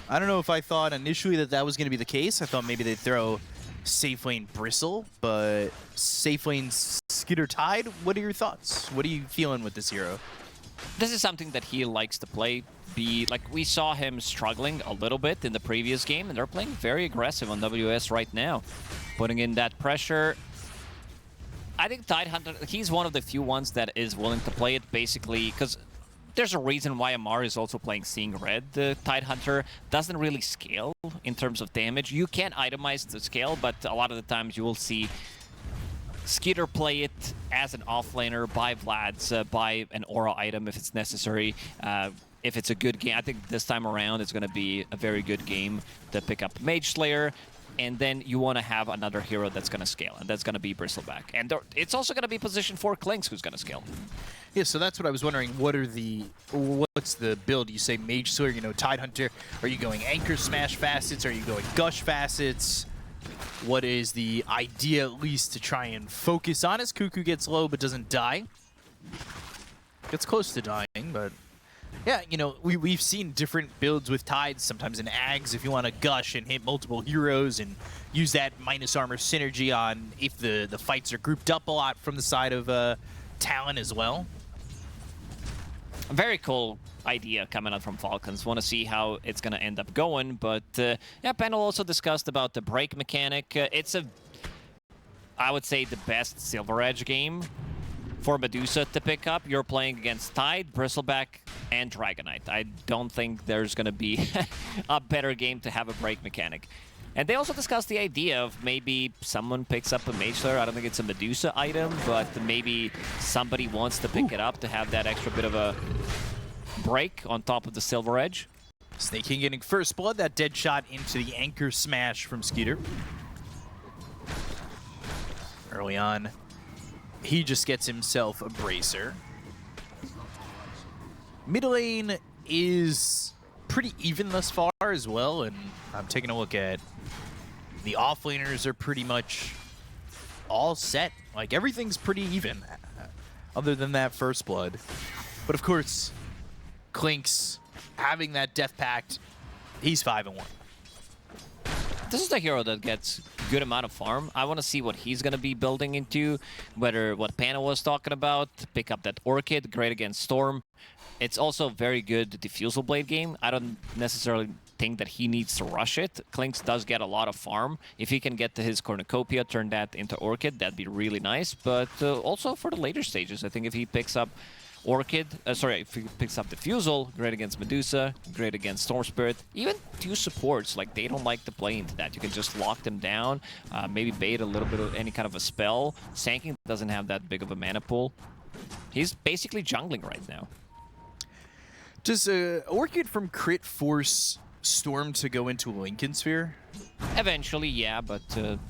I don't know if I thought initially that was going to be the case. I thought maybe they'd throw safe lane Bristle, but safe lane Skitter Tide, what are your thoughts? What are you feeling with this hero? This is something that he likes to play. Like, we saw him struggling a little bit in the previous game, and they're playing very aggressive on WS right now, putting in that pressure. I think Tidehunter, he's one of the few ones that is willing to play it, basically, because there's a reason why Amar is also playing Seeing Red. The Tidehunter doesn't really scale in terms of damage. You can itemize the scale, but a lot of the times you will see Skeeter play it as an offlaner, buy Vlad's, buy an aura item if it's necessary. If it's a good game, I think this time around it's going to be a very good game to pick up Mage Slayer, and then you want to have another hero that's going to scale, and that's going to be Bristleback. And it's also going to be position 4 Clinks who's going to scale. Yeah, so that's what I was wondering. What's the build? You say Mage Slayer, you know, Tidehunter. Are you going Anchor Smash Facets? Are you going Gush Facets? What is the idea, at least, to try and focus on as Cuckoo gets low but doesn't die? Gets close to dying, but Yeah, you know, we've seen different builds with Tides, sometimes in Ags if you want to gush and hit multiple heroes and use that minus armor synergy on if the fights are grouped up a lot from the side of Talon as well. A very cool idea coming out from Falcons. Want to see how it's going to end up going, but yeah, panel also discussed about the break mechanic. It's I would say, the best Silver Edge game for Medusa to pick up. You're playing against Tide, Bristleback, and Dragonite. I don't think there's going to be a better game to have a break mechanic. And they also discussed the idea of maybe someone picks up a Mage Slayer. I don't think it's a Medusa item, but maybe somebody wants to pick it up to have that extra bit of a break on top of the Silver Edge. Snake King getting first blood, that dead shot into the anchor smash from Skeeter. Early on, he just gets himself a bracer. Mid lane is pretty even thus far as well, and I'm taking a look at the offlaners are pretty much all set. Like, everything's pretty even, other than that first blood. But of course, Clinkz having that Death Pact, he's 5-1. This is the hero that gets good amount of farm. I want to see what he's going to be building into, whether what Pana was talking about, pick up that Orchid, great against Storm. It's also very good Diffusal Blade game. I don't necessarily think that he needs to rush it. Clinkz does get a lot of farm. If he can get to his Cornucopia, turn that into Orchid, that'd be really nice. But also for the later stages, I think if he picks up Orchid, if he picks up Diffusal, great against Medusa, great against Storm Spirit. Even two supports, like, they don't like to play into that. You can just lock them down, maybe bait a little bit of any kind of a spell. Sanking doesn't have that big of a mana pool. He's basically jungling right now. Does Orchid from Crit force Storm to go into a Lincoln Sphere? Eventually, yeah, but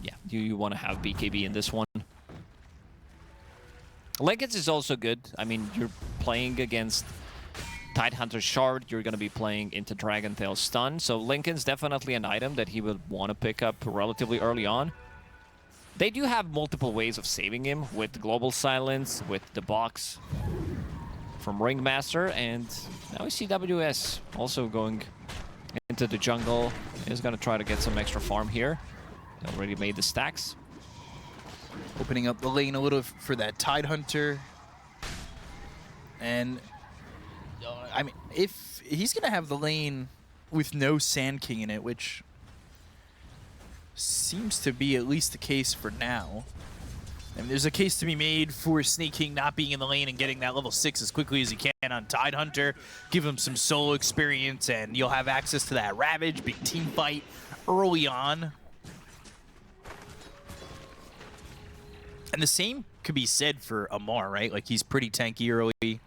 yeah, you want to have BKB in this one. Lincoln's is also good. I mean, you're playing against Tidehunter's Shard, you're going to be playing into Dragontail's Stun, so Lincoln's definitely an item that he would want to pick up relatively early on. They do have multiple ways of saving him, with Global Silence, with the box from Ringmaster, and now we see WS also going into the jungle. He's going to try to get some extra farm here. He already made the stacks. Opening up the lane a little for that Tidehunter. And, I mean, if he's going to have the lane with no Sand King in it, which seems to be at least the case for now. And there's a case to be made for Snake King not being in the lane and getting that level 6 as quickly as he can on Tidehunter. Give him some solo experience, and you'll have access to that Ravage, big team fight early on. And the same could be said for Amar, right? Like, he's pretty tanky early.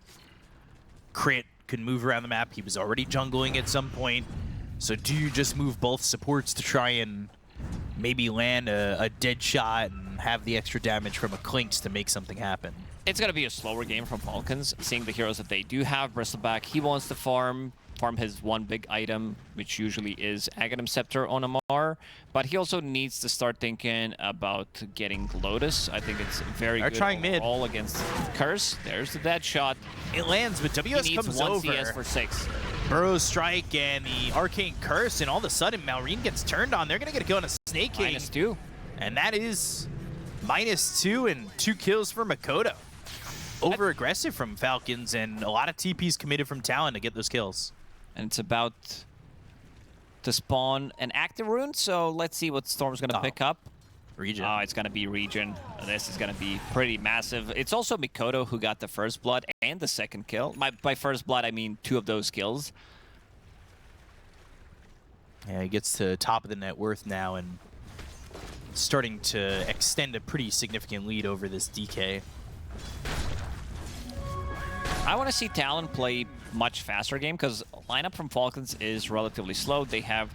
Crit can move around the map. He was already jungling at some point. So do you just move both supports to try and maybe land a dead shot and have the extra damage from a Clinkz to make something happen? It's going to be a slower game from Falcons, seeing the heroes that they do have. Bristleback, he wants to farm his one big item, which usually is Aghanim Scepter on Amar, but he also needs to start thinking about getting Lotus. I think it's very good trying mid. All against Curse. There's the dead shot. It lands, but WS he needs comes one over. CS for 6. Burrow Strike and the Arcane Curse, and all of a sudden Malrine gets turned on. They're going to get a kill on a Snake King. -2. And that is -2 and 2 kills for Makoto. Over aggressive from Falcons, and a lot of TPs committed from Talon to get those kills. And it's about to spawn an active rune, so let's see what Storm's going to pick up. Region. Oh, it's going to be Region. This is going to be pretty massive. It's also Mikoto who got the first blood and the second kill. By first blood, I mean 2 of those kills. Yeah, he gets to top of the net worth now and starting to extend a pretty significant lead over this DK. I want to see Talon play much faster game because lineup from Falcons is relatively slow. They have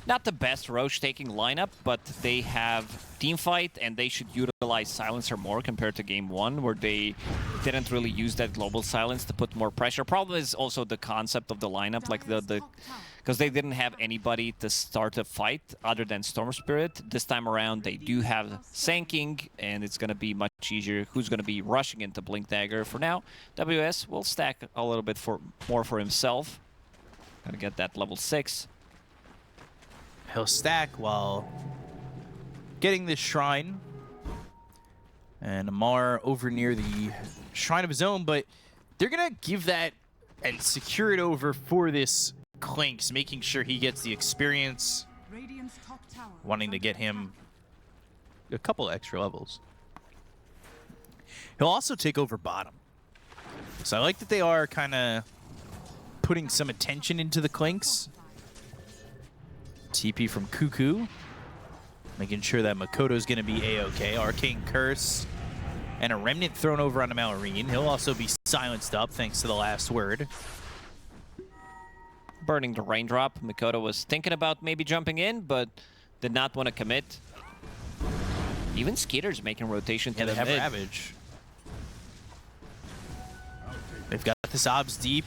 Not the best Roche-taking lineup, but they have teamfight, and they should utilize Silencer more compared to Game 1, where they didn't really use that global silence to put more pressure. Problem is also the concept of the lineup, like because they didn't have anybody to start a fight other than Storm Spirit. This time around, they do have Sanking, and it's going to be much easier. Who's going to be rushing into Blink Dagger? For now, WS will stack a little bit more for himself. Gonna get that level 6. He'll stack while getting this shrine. And Amar over near the shrine of his own, but they're going to give that and secure it over for this Clinks, making sure he gets the experience, wanting to get him a couple extra levels. He'll also take over bottom. So I like that they are kind of putting some attention into the Clinks. TP from Cuckoo, making sure that Makoto's going to be A-OK. Arcane Curse and a Remnant thrown over onto Malorine. He'll also be silenced up thanks to the last word. Burning the Raindrop. Makoto was thinking about maybe jumping in, but did not want to commit. Even Skeeter's making rotation to the mid. They have Ravage. They've got this Obs deep.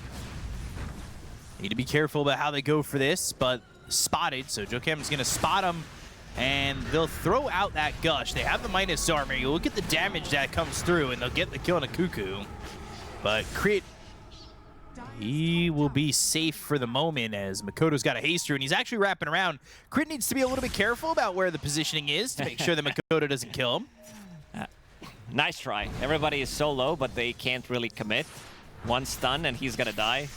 Need to be careful about how they go for this, but spotted, so Jocam's going to spot him, and they'll throw out that Gush. They have the minus armor. You look at the damage that comes through, and they'll get the kill on a Cuckoo. But Crit, he will be safe for the moment as Makoto's got a haster, and he's actually wrapping around. Crit needs to be a little bit careful about where the positioning is to make sure that Makoto doesn't kill him. Nice try. Everybody is so low, but they can't really commit. One stun, and he's going to die.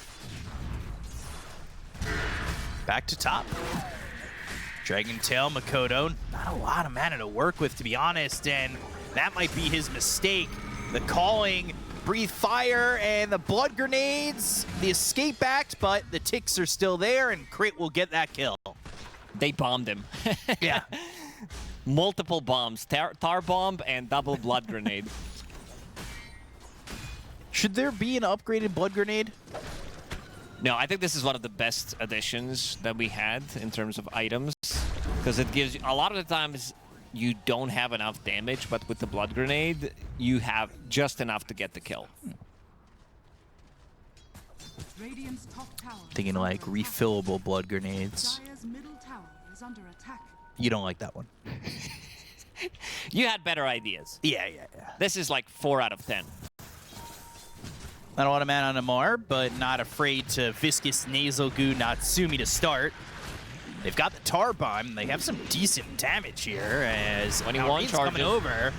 Back to top. Dragon Tail, Makoto, not a lot of mana to work with, to be honest, and that might be his mistake. The calling, breathe fire, and the blood grenades, the escape act, but the ticks are still there, and Crit will get that kill. They bombed him. Yeah. Multiple bombs, tar bomb and double blood grenade. Should there be an upgraded blood grenade? No, I think this is one of the best additions that we had in terms of items, because it gives you, a lot of the times you don't have enough damage, but with the blood grenade, you have just enough to get the kill. Thinking like refillable blood grenades. You don't like that one. You had better ideas. Yeah. This is like 4 out of 10. Not a lot of mana on Amar, but not afraid to Viscous Nasal Goo Natsumi to start. They've got the Tar Bomb. They have some decent damage here as 21 charges coming over.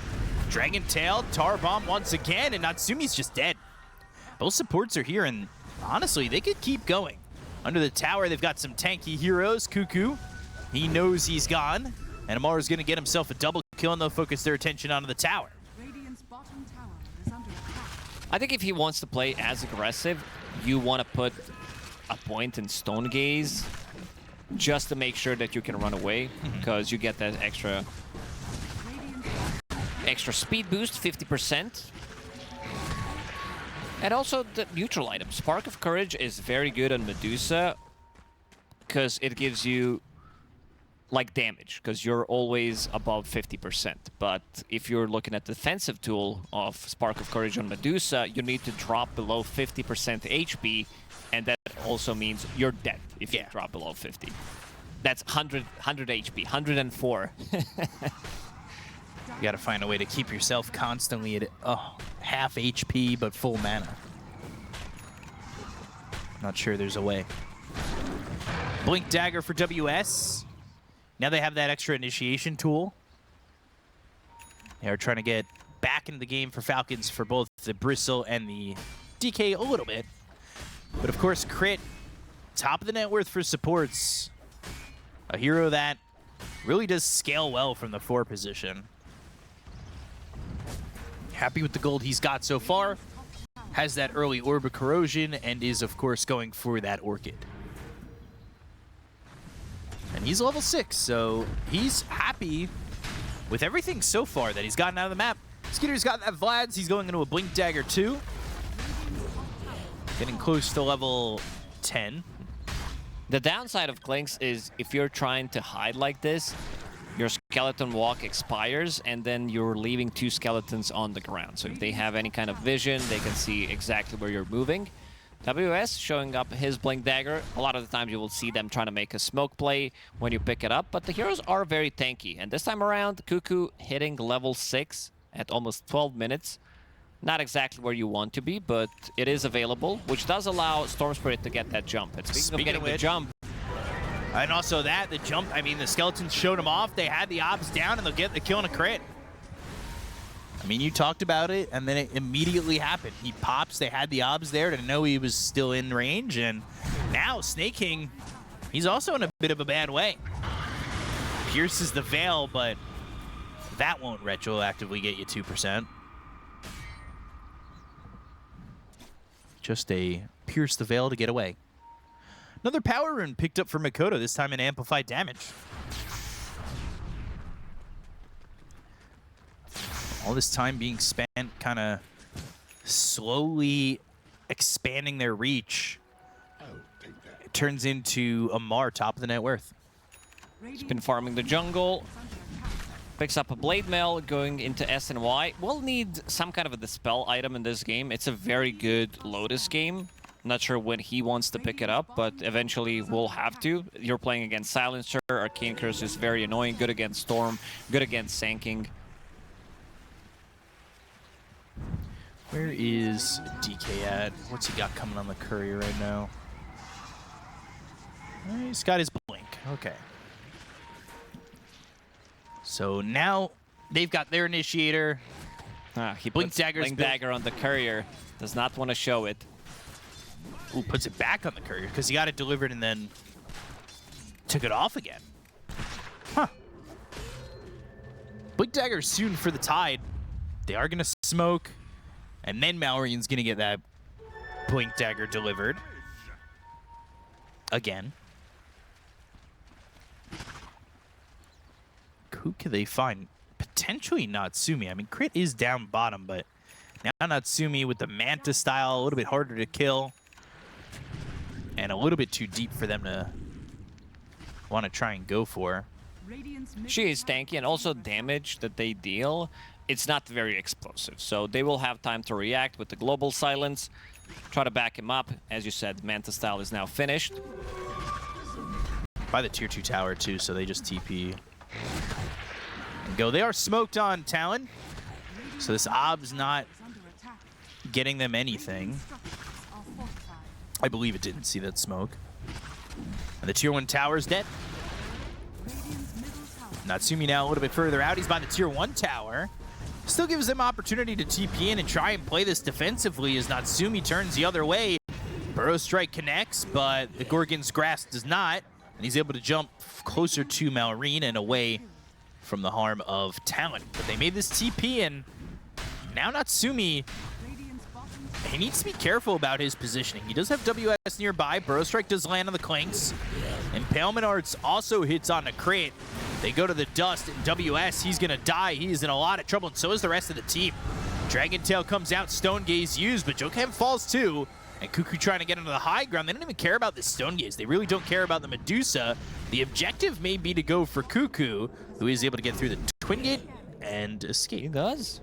Dragon Tail, Tar Bomb once again, and Natsumi's just dead. Both supports are here, and honestly, they could keep going. Under the tower, they've got some tanky heroes. Cuckoo, he knows he's gone, and Amar's going to get himself a double kill, and they'll focus their attention onto the tower. I think if he wants to play as aggressive, you want to put a point in Stone Gaze just to make sure that you can run away, because you get that extra speed boost, 50%. And also the neutral item. Spark of Courage is very good on Medusa because it gives you like damage, because you're always above 50%. But if you're looking at the defensive tool of Spark of Courage on Medusa, you need to drop below 50% HP, and that also means you're dead if you drop below 50. That's 100 HP, 104. You gotta find a way to keep yourself constantly at half HP but full mana. Not sure there's a way. Blink Dagger for WS. Now they have that extra initiation tool. They are trying to get back into the game for Falcons for both the Bristle and the DK a little bit. But of course, Crit, top of the net worth for supports. A hero that really does scale well from the 4 position. Happy with the gold he's got so far. Has that early Orb of Corrosion and is, of course, going for that Orchid. And he's level 6, so he's happy with everything so far that he's gotten out of the map. Skeeter's got that Vlad's. He's going into a Blink Dagger 2. Getting close to level 10. The downside of Clinks is if you're trying to hide like this, your skeleton walk expires, and then you're leaving 2 skeletons on the ground. So if they have any kind of vision, they can see exactly where you're moving. WS showing up his Blink Dagger. A lot of the times you will see them trying to make a smoke play when you pick it up, but the heroes are very tanky. And this time around, Cuckoo hitting level 6 at almost 12 minutes. Not exactly where you want to be, but it is available, which does allow Storm Spirit to get that jump. And speaking of getting the jump... And also that, the jump, I mean, the skeletons showed them off. They had the obs down, and they'll get the kill and a crit. I mean, you talked about it, and then it immediately happened. He pops, they had the obs there to know he was still in range, and now Snake King, he's also in a bit of a bad way. Pierces the Veil, but that won't retroactively get you 2%. Just a pierce the veil to get away. Another power rune picked up for Mikoto, this time in amplified damage. All this time being spent kind of slowly expanding their reach. It turns into Amar, top of the net worth. He's been farming the jungle. Picks up a Blade Mail going into S and Y. We'll need some kind of a Dispel item in this game. It's a very good Lotus game. Not sure when he wants to pick it up, but eventually we'll have to. You're playing against Silencer. Arcane Curse is very annoying. Good against Storm. Good against Sanking. Where is DK at? What's he got coming on the courier right now? He's got his blink. Okay. So now they've got their initiator. He Blink puts Dagger's Blink Dagger on the courier. Does not want to show it. Ooh, puts it back on the courier because he got it delivered and then took it off again. Huh. Blink Dagger soon for the Tide. They are going to smoke, and then Malorian's going to get that Blink Dagger delivered. Again. Who can they find? Potentially Natsumi. I mean, Crit is down bottom, but now Natsumi with the Manta style, a little bit harder to kill. And a little bit too deep for them to want to try and go for. She is tanky, and also damage that they deal, it's not very explosive. So they will have time to react with the Global Silence. Try to back him up. As you said, Manta style is now finished. By the tier 2 tower too, so they just TP. And go. They are smoked on Talon. So this ob's not getting them anything. I believe it didn't see that smoke. And the tier 1 tower is dead. Natsumi now a little bit further out. He's by the tier 1 tower. Still gives them opportunity to TP in and try and play this defensively as Natsumi turns the other way. Burrow Strike connects, but the Gorgon's Grasp does not. And he's able to jump closer to Malrine and away from the harm of Talon. But they made this TP, and now Natsumi, he needs to be careful about his positioning. He does have WS nearby. Burrow Strike does land on the Clinks. Impalement Arts also hits on a crit. They go to the dust, and WS, he's going to die. He is in a lot of trouble, and so is the rest of the team. Dragon Tail comes out, Stone Gaze used, but Jokem falls too. And Cuckoo trying to get into the high ground. They don't even care about this Stone Gaze. They really don't care about the Medusa. The objective may be to go for Cuckoo, who is able to get through the Twin Gate and escape. He does.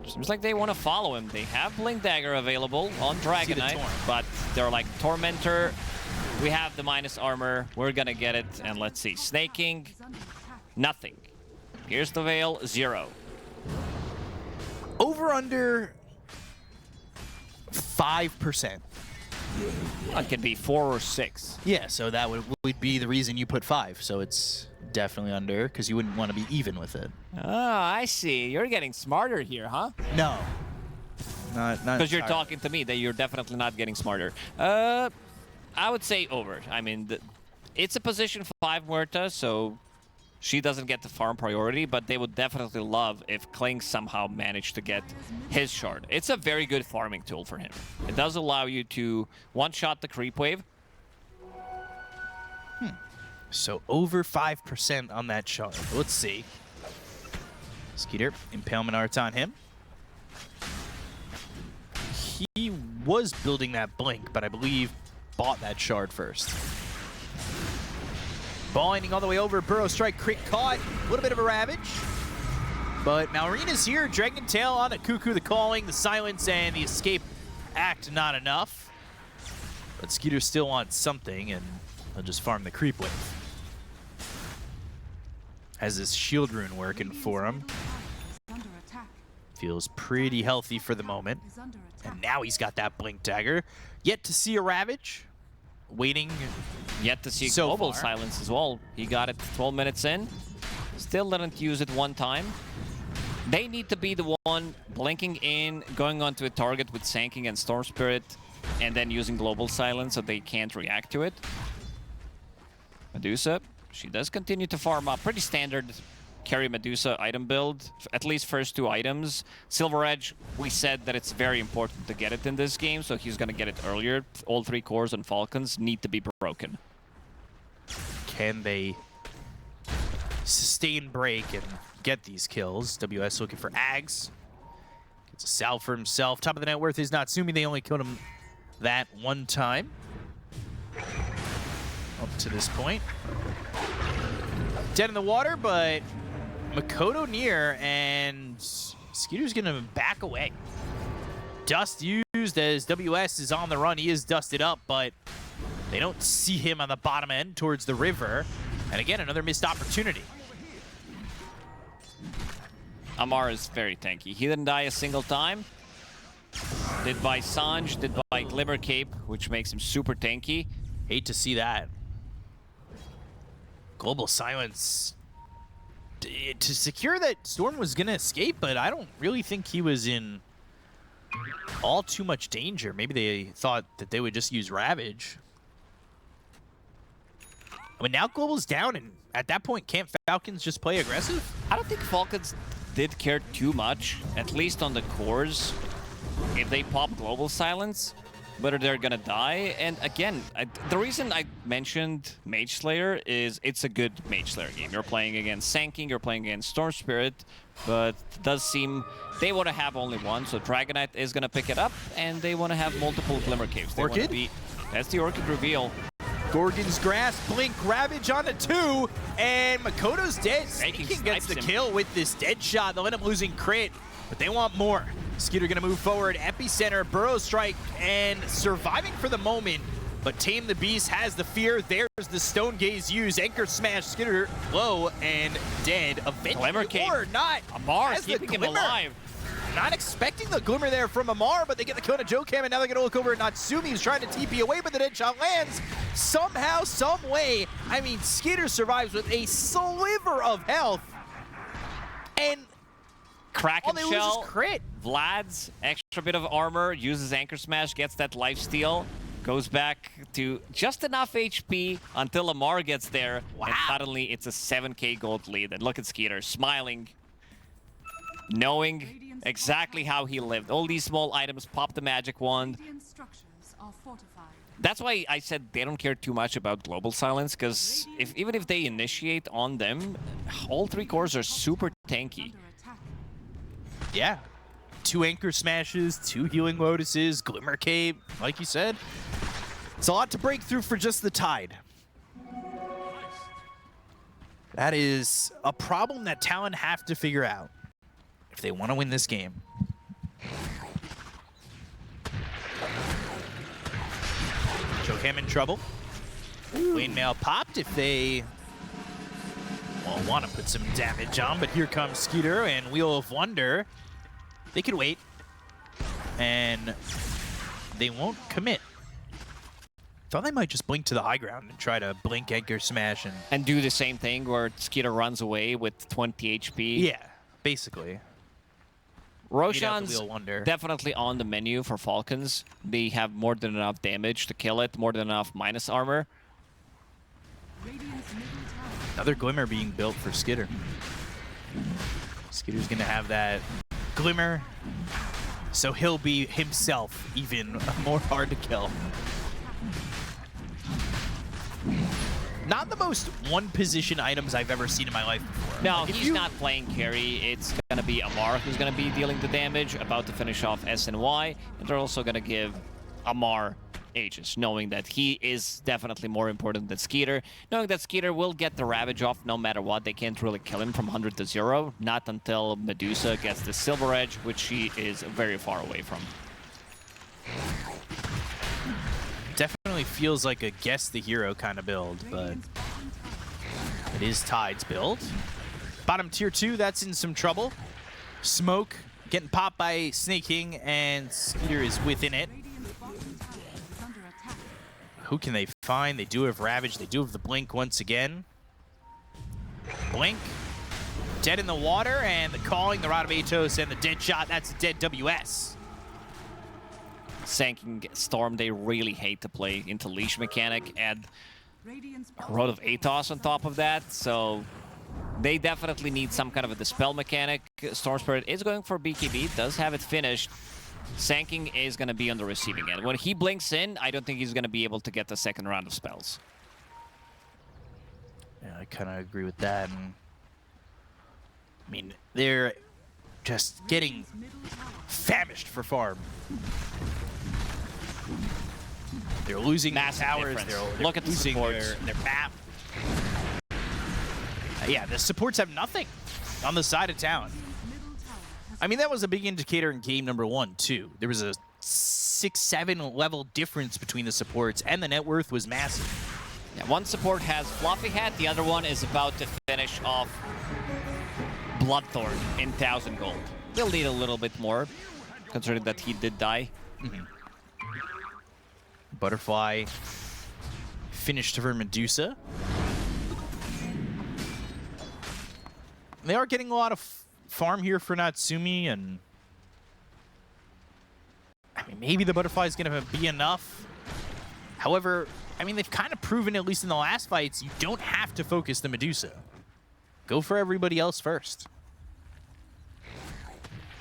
Seems like they want to follow him. They have Blink Dagger available on Dragonite, but they're like, Tormentor, we have the minus armor, we're gonna get it, and let's see. Snaking, nothing. Here's the Veil, 0. Over under 5%. It could be 4 or 6. Yeah, so that would be the reason you put 5. So it's definitely under, because you wouldn't want to be even with it. Oh, I see. You're getting smarter here, huh? No. Not because you're talking to me that you're definitely not getting smarter. I would say over. I mean, it's a position 5 Muerta, so she doesn't get the farm priority, but they would definitely love if Kling somehow managed to get his shard. It's a very good farming tool for him. It does allow you to one-shot the creep wave. So over 5% on that shard. Let's see. Skeeter, Impalement Arts on him. He was building that blink, but I believe bought that shard first. Ball ending all the way over. Burrow strike, crit caught. A little bit of a ravage. But Malrina's here. Dragon Tail on it. Cuckoo, the calling, the silence, and the escape act not enough. But Skeeter still wants something, and he'll just farm the creep wave. Has this shield rune working for him. Feels pretty healthy for the moment. And now he's got that blink dagger. Yet to see a ravage. Waiting. Yet to see so global far. silence as well. He got it 12 minutes in. Still didn't use it one time. They need to be the one blinking in, going onto a target with Sanking and Storm Spirit, and then using global silence so they can't react to it. Medusa, she does continue to farm up. Pretty standard carry Medusa item build, at least first 2 items. Silver Edge, we said that it's very important to get it in this game, so he's gonna get it earlier. All 3 cores on Falcons need to be broken. Can they sustain break and get these kills? WS looking for Ags. Gets a salve for himself. Top of the net worth is Natsumi. They only killed him that one time. Up to this point. Dead in the water, but Makoto near, and Skeeter's gonna back away. Dust used as WS is on the run. He is dusted up, but they don't see him on the bottom end towards the river. And again, another missed opportunity. Amar is very tanky. He didn't die a single time. Did by Sanj, did by Glimmer Cape, which makes him super tanky. Hate to see that. Global silence to secure that Storm was going to escape, but I don't really think he was in all too much danger. Maybe they thought that they would just use Ravage. I mean, now Global's down, and at that point, can't Falcons just play aggressive? I don't think Falcons did care too much, at least on the cores, if they pop global silence, whether they're gonna die. And again, the reason I mentioned Mage Slayer is it's a good Mage Slayer game. You're playing against Sanking, you're playing against Storm Spirit, but it does seem they want to have only one, so Dragonite is gonna pick it up, and they want to have multiple Glimmer Caves. They Orchid? wanna be, that's the Orchid reveal. Gorgon's Grasp, Blink, Ravage on the 2, and Makoto's dead. Sanking gets the kill with this dead shot. They'll end up losing crit, but they want more. Skeeter gonna move forward, Epicenter, Burrow Strike, and surviving for the moment, but Tame the Beast has the fear. There's the Stone Gaze used, Anchor Smash, Skeeter low and dead. Glimmer Eventually, Cape. or not. Amar Has the keeping him Glimmer. alive. Not expecting the Glimmer there from Amar, but they get the kill to Jokam, and now they're gonna look over at Natsumi, who's trying to TP away, but the dead shot lands. Somehow, some way, I mean, Skeeter survives with a sliver of health, and Kraken all they lose Shell, is crit. Vlad's extra bit of armor, uses Anchor Smash, gets that lifesteal, goes back to just enough HP until Amar gets there, and suddenly it's a 7k gold lead. And look at Skeeter, smiling, knowing exactly how he lived. All these small items, pop the magic wand. That's why I said they don't care too much about global silence, because even if they initiate on them, all 3 cores are super tanky. Yeah. 2 Anchor Smashes, 2 Healing Lotuses, Glimmer Cape, like you said. It's a lot to break through for just the Tide. That is a problem that Talon have to figure out if they want to win this game. Jokam in trouble. Lane Mail popped if they want to put some damage on, but here comes Skeeter and Wheel of Wonder. They could wait, and they won't commit. Thought they might just blink to the high ground and try to blink Anchor Smash and do the same thing where Skeeter runs away with 20 HP. Yeah, basically. Roshan's definitely on the menu for Falcons. They have more than enough damage to kill it, more than enough minus armor. Another Glimmer being built for Skeeter. Skeeter's gonna have that Glimmer, so he'll be himself even more hard to kill. Not the most one-position items I've ever seen in my life before. No, like he's not playing carry. It's going to be Amar who's going to be dealing the damage, about to finish off SNY, and they're also going to give Amar Aegis, knowing that he is definitely more important than Skeeter, knowing that Skeeter will get the Ravage off no matter what. They can't really kill him from 100 to 0, not until Medusa gets the Silver Edge, which she is very far away from. Definitely feels like a guess the hero kind of build, but it is Tide's build. Bottom tier 2, that's in some trouble. Smoke getting popped by Snake King, and Skeeter is within it. Who can they find? They do have Ravage. They do have the Blink once again. Blink. Dead in the water, and the Calling, the Rod of Atos, and the Dead Shot. That's a dead WS. Sanking Storm, they really hate to play into Leash mechanic, and a Rod of Atos on top of that, so they definitely need some kind of a Dispel mechanic. Storm Spirit is going for BKB, does have it finished. Sanking is going to be on the receiving end. When he blinks in, I don't think he's going to be able to get the second round of spells. Yeah, I kind of agree with that. And, I mean, they're just getting famished for farm. They're losing massive towers. They're look at the losing supports. their map. Yeah, the supports have nothing on the side of town. I mean, that was a big indicator in game number 1, too. There was a 6-7 level difference between the supports, and the net worth was massive. Yeah, one support has Fluffy Hat, the other one is about to finish off Bloodthorn in 1,000 gold. They'll need a little bit more, considering that he did die. Butterfly finished for Medusa. They are getting a lot of farm here for Natsumi, and I mean, maybe the Butterfly is going to be enough. However, I mean, they've kind of proven, at least in the last fights, you don't have to focus the Medusa. Go for everybody else first.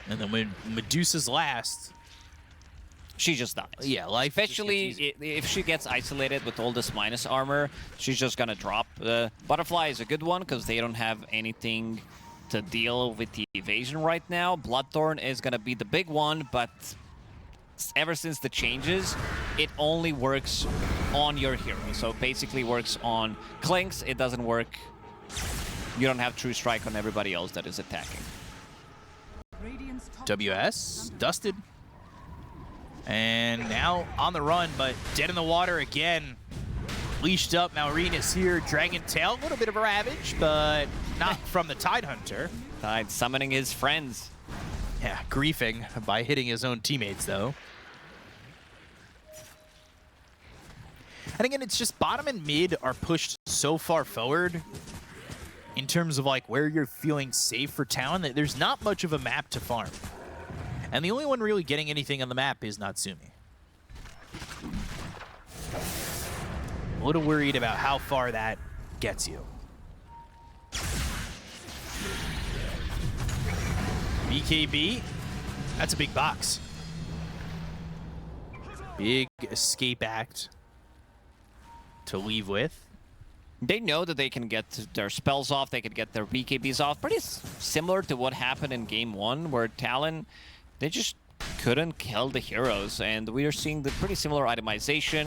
And then when Medusa's last, she just dies. Yeah, life. Especially if she gets isolated with all this minus armor, she's just gonna drop. Butterfly is a good one because they don't have anything to deal with the evasion right now. Bloodthorn is gonna be the big one, but ever since the changes, it only works on your hero. So it basically works on Clinks. It doesn't work. You don't have True Strike on everybody else that is attacking. WS dusted. And now on the run, but dead in the water again. Leashed up, Maureen here. Dragon Tail, a little bit of a Ravage, but not from the Tidehunter. Tide summoning his friends. Yeah, griefing by hitting his own teammates, though. And again, it's just bottom and mid are pushed so far forward in terms of like where you're feeling safe for Talon that there's not much of a map to farm. And the only one really getting anything on the map is Natsumi. A little worried about how far that gets you. BKB, that's a big box. Big escape act to leave with. They know that they can get their spells off, they can get their BKBs off. Pretty similar to what happened in game 1, where Talon, they just couldn't kill the heroes. And we are seeing the pretty similar itemization.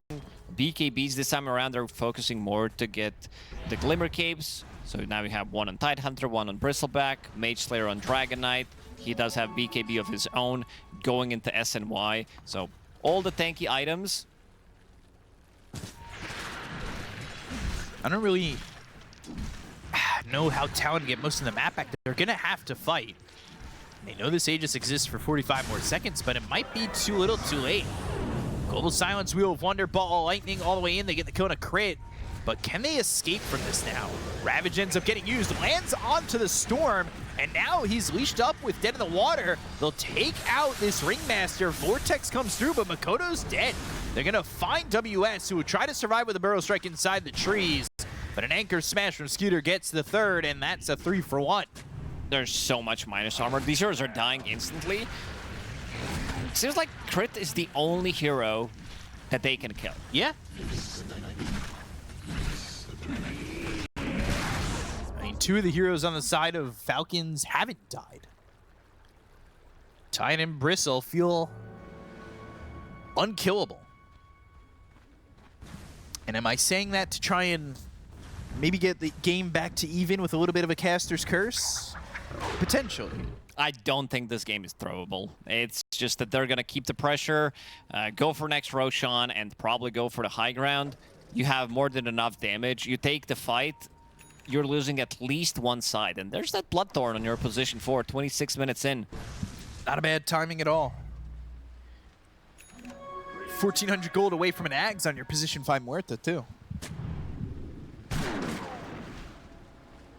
BKBs this time around, they're focusing more to get the Glimmer Capes. So now we have one on Tidehunter, one on Bristleback, Mage Slayer on Dragon Knight. He does have BKB of his own going into SNY. So all the tanky items. I don't really know how Talon get most of the map back. They're going to have to fight. They know this Aegis exists for 45 more seconds, but it might be too little too late. Global Silence, Wheel of Wonder, Ball Lightning all the way in. They get the Kona crit. But can they escape from this now? Ravage ends up getting used, lands onto the Storm, and now he's leashed up with Dead in the Water. They'll take out this Ringmaster. Vortex comes through, but Makoto's dead. They're going to find WS, who would try to survive with a Burrow Strike inside the trees. But an Anchor Smash from Scooter gets the third, and that's a 3-for-1. There's so much minus armor. These heroes are dying instantly. It seems like Crit is the only hero that they can kill. Yeah. I mean, two of the heroes on the side of Falcons haven't died. Tide and Bristle feel unkillable. And am I saying that to try and maybe get the game back to even with a little bit of a caster's curse? Potentially. I don't think this game is throwable. It's just that they're going to keep the pressure, go for next Roshan, and probably go for the high ground. You have more than enough damage. You take the fight, you're losing at least one side. And there's that Bloodthorn on your position 4, 26 minutes in. Not a bad timing at all. 1,400 gold away from an Ags on your position 5 Muerta, too.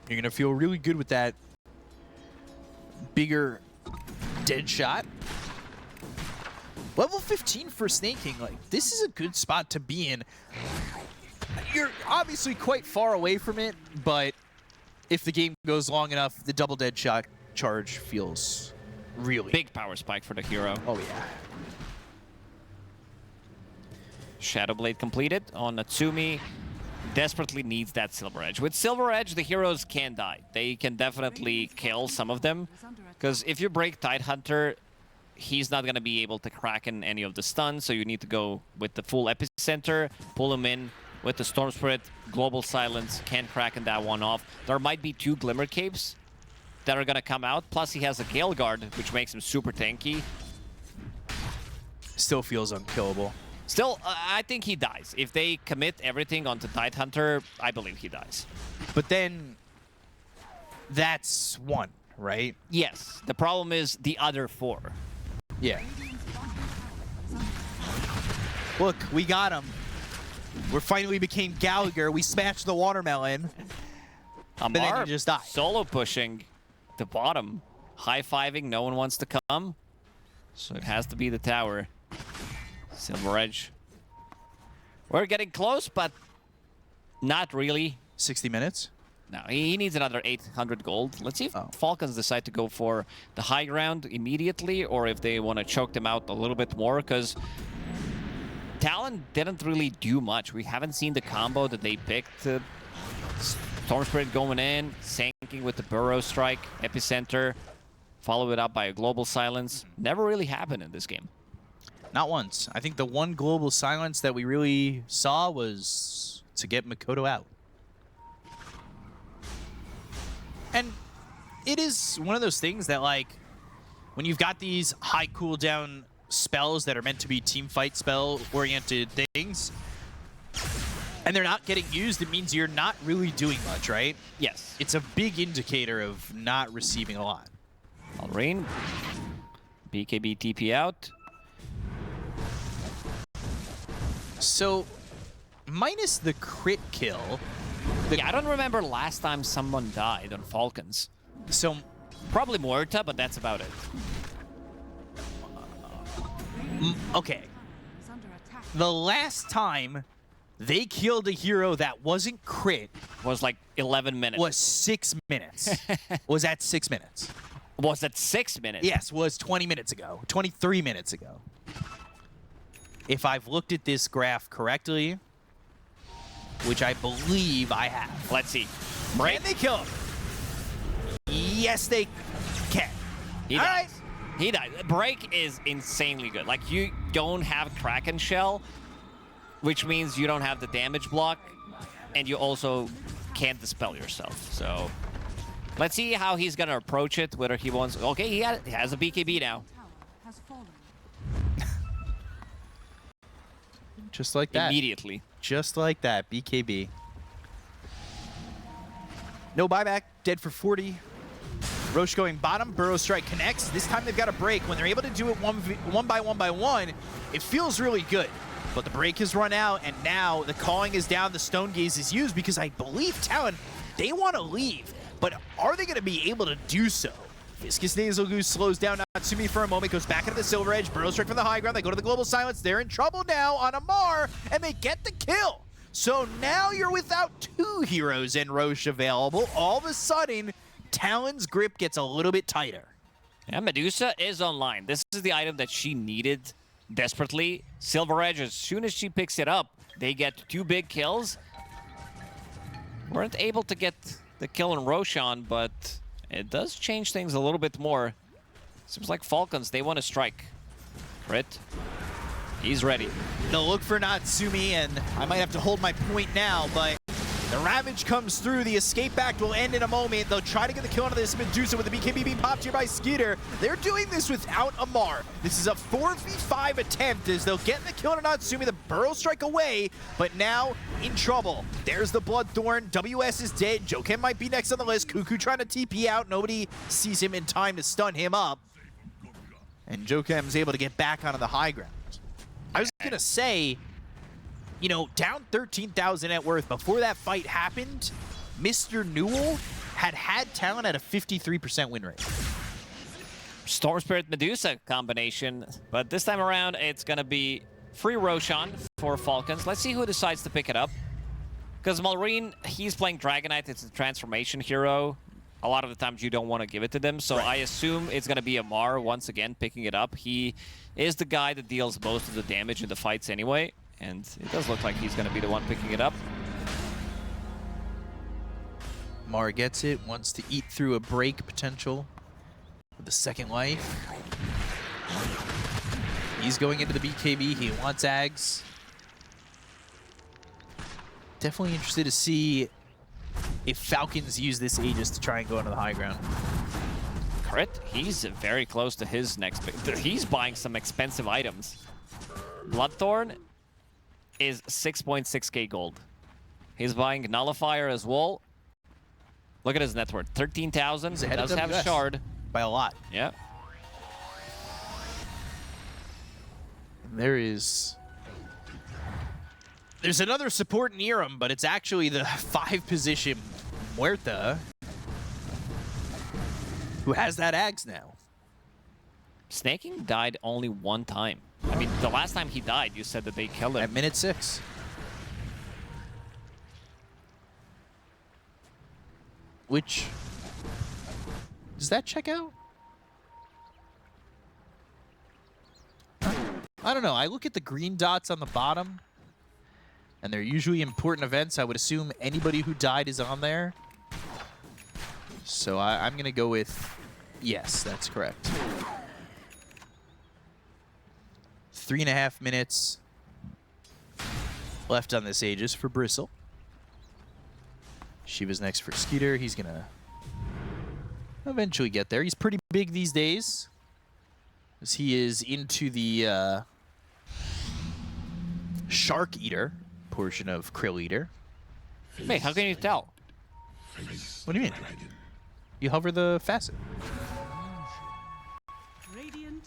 You're going to feel really good with that bigger dead shot. Level 15 for snaking, like, this is a good spot to be in. You're obviously quite far away from it, but if the game goes long enough, the double dead shot charge feels really big power spike for the hero. Oh, yeah. Shadow Blade completed on Natsumi. Desperately needs that Silver Edge. With Silver Edge, the heroes can die. They can definitely kill some of them. Because if you break Tidehunter, he's not going to be able to crack in any of the stuns. So you need to go with the full Epicenter, pull him in with the Storm Spirit, Global Silence, can crack in that one off. There might be 2 Glimmer Capes that are going to come out. Plus he has a Gale Guard, which makes him super tanky. Still feels unkillable. Still, I think he dies. If they commit everything onto Tidehunter, I believe he dies. But then, that's 1, right? Yes. The problem is the other 4. Yeah. Look, we got him. We finally became Gallagher. We smashed the watermelon. Amar but then you just die. Solo pushing the bottom. High-fiving, no one wants to come. So it has to be the tower. Silver Edge. We're getting close, but not really. 60 minutes? No, he needs another 800 gold. Let's see if Falcons decide to go for the high ground immediately, or if they want to choke them out a little bit more, because Talon didn't really do much. We haven't seen the combo that they picked. Storm Spirit going in, sinking with the Burrow Strike, Epicenter, follow it up by a Global Silence. Never really happened in this game. Not once. I think the one Global Silence that we really saw was to get Makoto out. And it is one of those things that, like, when you've got these high cooldown spells that are meant to be team fight spell-oriented things, and they're not getting used, it means you're not really doing much, right? Yes. It's a big indicator of not receiving a lot. Alrain. BKB TP out. So, minus the crit kill... Yeah, I don't remember last time someone died on Falcons. So, probably Muerta, but that's about it. Okay. The last time they killed a hero that wasn't crit was like 11 minutes. Was 6 minutes. Was at 6 minutes. Was that 6 minutes? Yes, was 20 minutes ago. 23 minutes ago. If I've looked at this graph correctly, which I believe I have. Let's see. Can they kill him? Yes, they can. He dies. Right. He dies. Break is insanely good. Like, you don't have Kraken Shell, which means you don't have the damage block, and you also can't dispel yourself. So, let's see how he's going to approach it, whether he wants... Okay, he has a BKB now. Just like that. Immediately. Just like that, BKB. No buyback, dead for 40. Roche going bottom, Burrow Strike connects. This time they've got a break. When they're able to do it one by one, it feels really good. But the break has run out, and now the calling is down, the Stone Gaze is used, because I believe Talon, they want to leave. But are they going to be able to do so? Viscous Nasal Goose slows down Natsumi for a moment, goes back into the Silver Edge, Burrow Strike from the high ground, they go to the Global Silence, they're in trouble now on Amar, and they get the kill. So now you're without 2 heroes and Roche available. All of a sudden, Talon's grip gets a little bit tighter. Yeah, Medusa is online. This is the item that she needed desperately. Silver Edge, as soon as she picks it up, they get 2 big kills. Weren't able to get the kill on Roshan, but it does change things a little bit more. Seems like Falcons, they want to strike. Crit. He's ready. They'll look for Natsumi, and I might have to hold my point now, but the Ravage comes through. The escape act will end in a moment. They'll try to get the kill onto this Medusa with the BKB being popped here by Skeeter. They're doing this without Amar. This is a 4v5 attempt as they'll get the kill on Natsumi, the Burrow Strike away, but now in trouble. There's the Bloodthorn. WS is dead. Joken might be next on the list. Cuckoo trying to TP out. Nobody sees him in time to stun him up. And Joken is able to get back onto the high ground. I was going to say, you know, down 13,000 net worth before that fight happened, Mr. Newell had Talon at a 53% win rate. Storm Spirit Medusa combination, but this time around it's going to be free Roshan for Falcons. Let's see who decides to pick it up. Because Malrine, he's playing Dragonite. It's a transformation hero. A lot of the times you don't want to give it to them, so I assume it's going to be Amar once again picking it up. He is the guy that deals most of the damage in the fights anyway, and it does look like he's going to be the one picking it up. Mar gets it, wants to eat through a break potential with the second life. He's going into the BKB, he wants Ags. Definitely interested to see if Falcons use this Aegis to try and go into the high ground. Crit, he's very close to his next pick. He's buying some expensive items. Bloodthorn is 6.6k gold. He's buying Nullifier as well. Look at his net worth, 13,000. He does have a shard. By a lot. Yeah. There's another support near him, but it's actually the 5-position Muerta who has that Ags now. Snaking died only one time. I mean, the last time he died, you said that they killed him. At minute 6. Which, does that check out? I don't know. I look at the green dots on the bottom, and they're usually important events. I would assume anybody who died is on there. So I'm going to go with yes, that's correct. 3.5 minutes left on this Aegis for Bristle. Shiva's next for Skeeter. He's going to eventually get there. He's pretty big these days, as he is into the Shark Eater portion of Krill Eater. Wait, how can you tell? What do you mean? You hover the facet.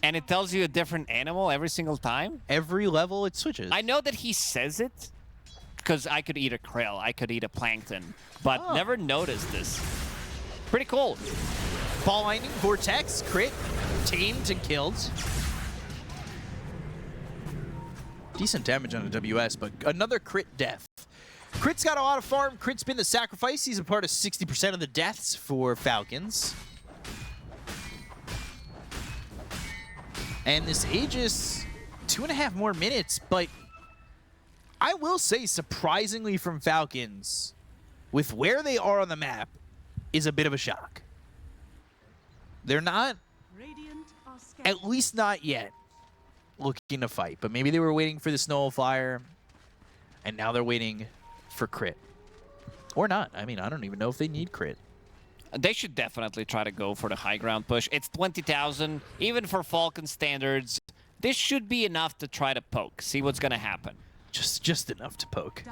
And it tells you a different animal every single time? Every level it switches. I know that he says it, because I could eat a krill, I could eat a plankton, but never noticed this. Pretty cool. Ball Lightning, Vortex, crit, tamed and killed. Decent damage on a WS, but another crit death. Crit's got a lot of farm. Crit's been the sacrifice. He's a part of 60% of the deaths for Falcons. And this Aegis, 2.5 more minutes, but I will say, surprisingly from Falcons, with where they are on the map, is a bit of a shock. They're not, at least not yet, looking to fight. But maybe they were waiting for the Snowfire, and now they're waiting for crit. Or not. I mean, I don't even know if they need crit. They should definitely try to go for the high ground push. It's 20,000. Even for Falcon standards, this should be enough to try to poke. See what's going to happen. Just enough to poke.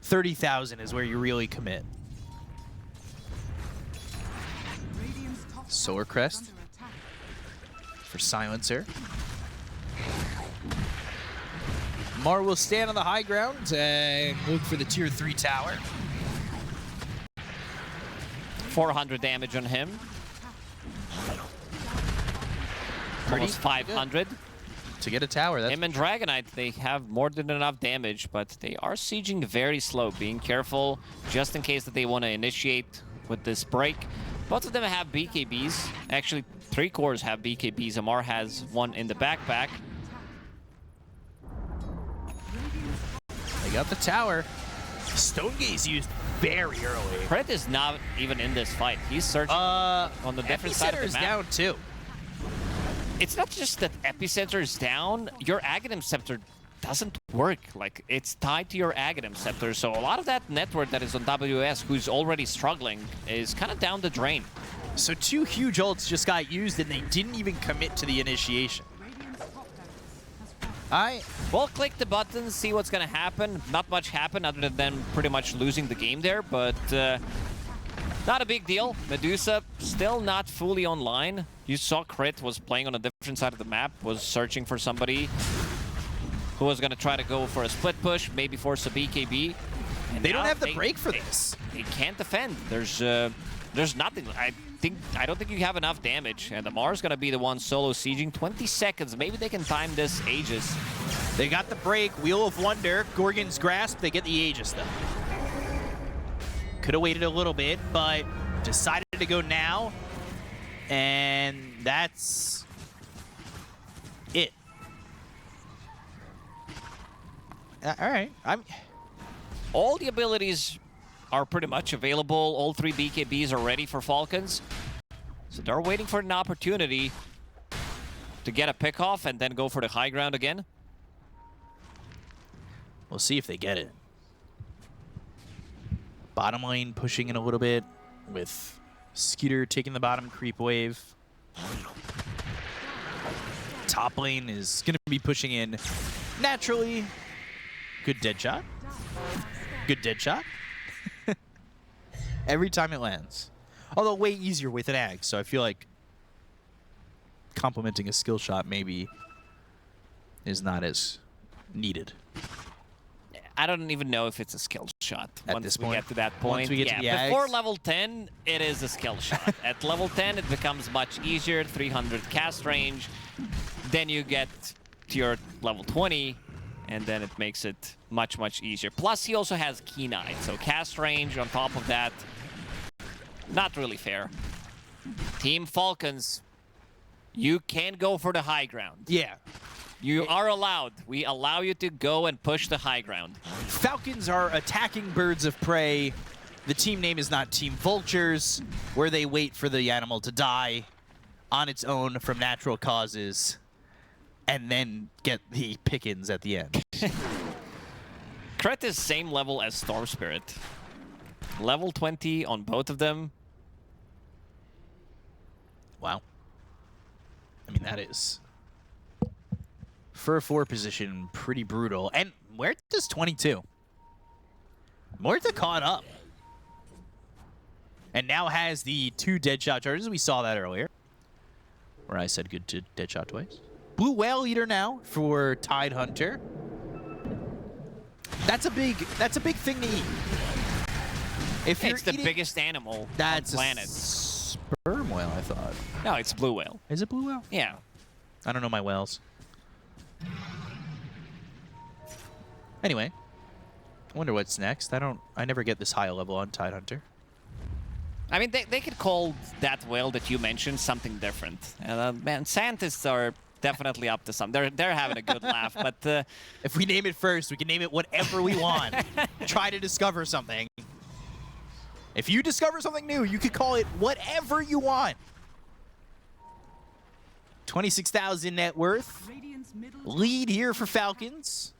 30,000 is where you really commit. Solar Crest for Silencer. Mar will stand on the high ground and look for the tier 3 tower. 400 damage on him. Almost 500. To get a tower. That's Him and Dragonite, they have more than enough damage, but they are sieging very slow, being careful just in case that they want to initiate with this break. Both of them have BKBs. Actually, 3 cores have BKBs. Amar has one in the backpack. They got the tower. Stone Gaze used very early. Crit is not even in this fight. He's searching on the different side of the map. down too. it's not just that Epicenter is down, your Aghanim Scepter doesn't work. Like, it's tied to your Aghanim Scepter, so a lot of that network that is on WS, who's already struggling, is kind of down the drain. So 2 huge ults just got used, and they didn't even commit to the initiation. We'll click the button, see what's gonna happen. Not much happened other than them pretty much losing the game there, but not a big deal. Medusa still not fully online. You saw Crit was playing on a different side of the map, was searching for somebody who was gonna try to go for a split push, maybe force a BKB. And they don't have the break for this. They can't defend. There's nothing. I don't think you have enough damage, and the Mar's gonna be the one solo sieging. 20 seconds. Maybe they can time this Aegis. They got the break. Wheel of Wonder, Gorgon's Grasp. They get the Aegis though. Could have waited a little bit, but decided to go now, and that's it. All right, All the abilities are pretty much available. All 3 BKBs are ready for Falcons. So they're waiting for an opportunity to get a pick off and then go for the high ground again. We'll see if they get it. Bottom lane pushing in a little bit with Skeeter taking the bottom creep wave. Top lane is going to be pushing in naturally. Good dead shot. Good dead shot. Every time it lands. Although way easier with an Ag, so I feel like complementing a skill shot maybe is not as needed. I don't even know if it's a skill shot. Once we get to that point. Once we get to the Ags. Before level 10, it is a skill shot. At level 10, it becomes much easier, 300 cast range. Then you get to your level 20, and then it makes it much, much easier. Plus, he also has Keen Eye, so cast range on top of that, not really fair. Team Falcons, you can go for the high ground. Yeah. You are allowed. We allow you to go and push the high ground. Falcons are attacking birds of prey. The team name is not Team Vultures, where they wait for the animal to die on its own from natural causes and then get the pickings at the end. Kret is same level as Storm Spirit. Level 20 on both of them. Wow. I mean, that is, for a 4 position, pretty brutal. And Muerta's 22. Muerta caught up. And now has the 2 Deadshot charges. We saw that earlier, where I said good to Deadshot twice. Blue Whale leader now for Tidehunter. That's a big thing to eat. If you're it's the biggest animal that's on the planet. Sperm whale, I thought. No, it's blue whale. Is it blue whale? Yeah. I don't know my whales. Anyway, I wonder what's next. I never get this high level on Tidehunter. I mean, they could call that whale that you mentioned something different. Man, scientists are definitely up to something. They're having a good laugh, but if we name it first, we can name it whatever we want. Try to discover something. If you discover something new, you could call it whatever you want. 26,000 net worth. Lead here for Falcons.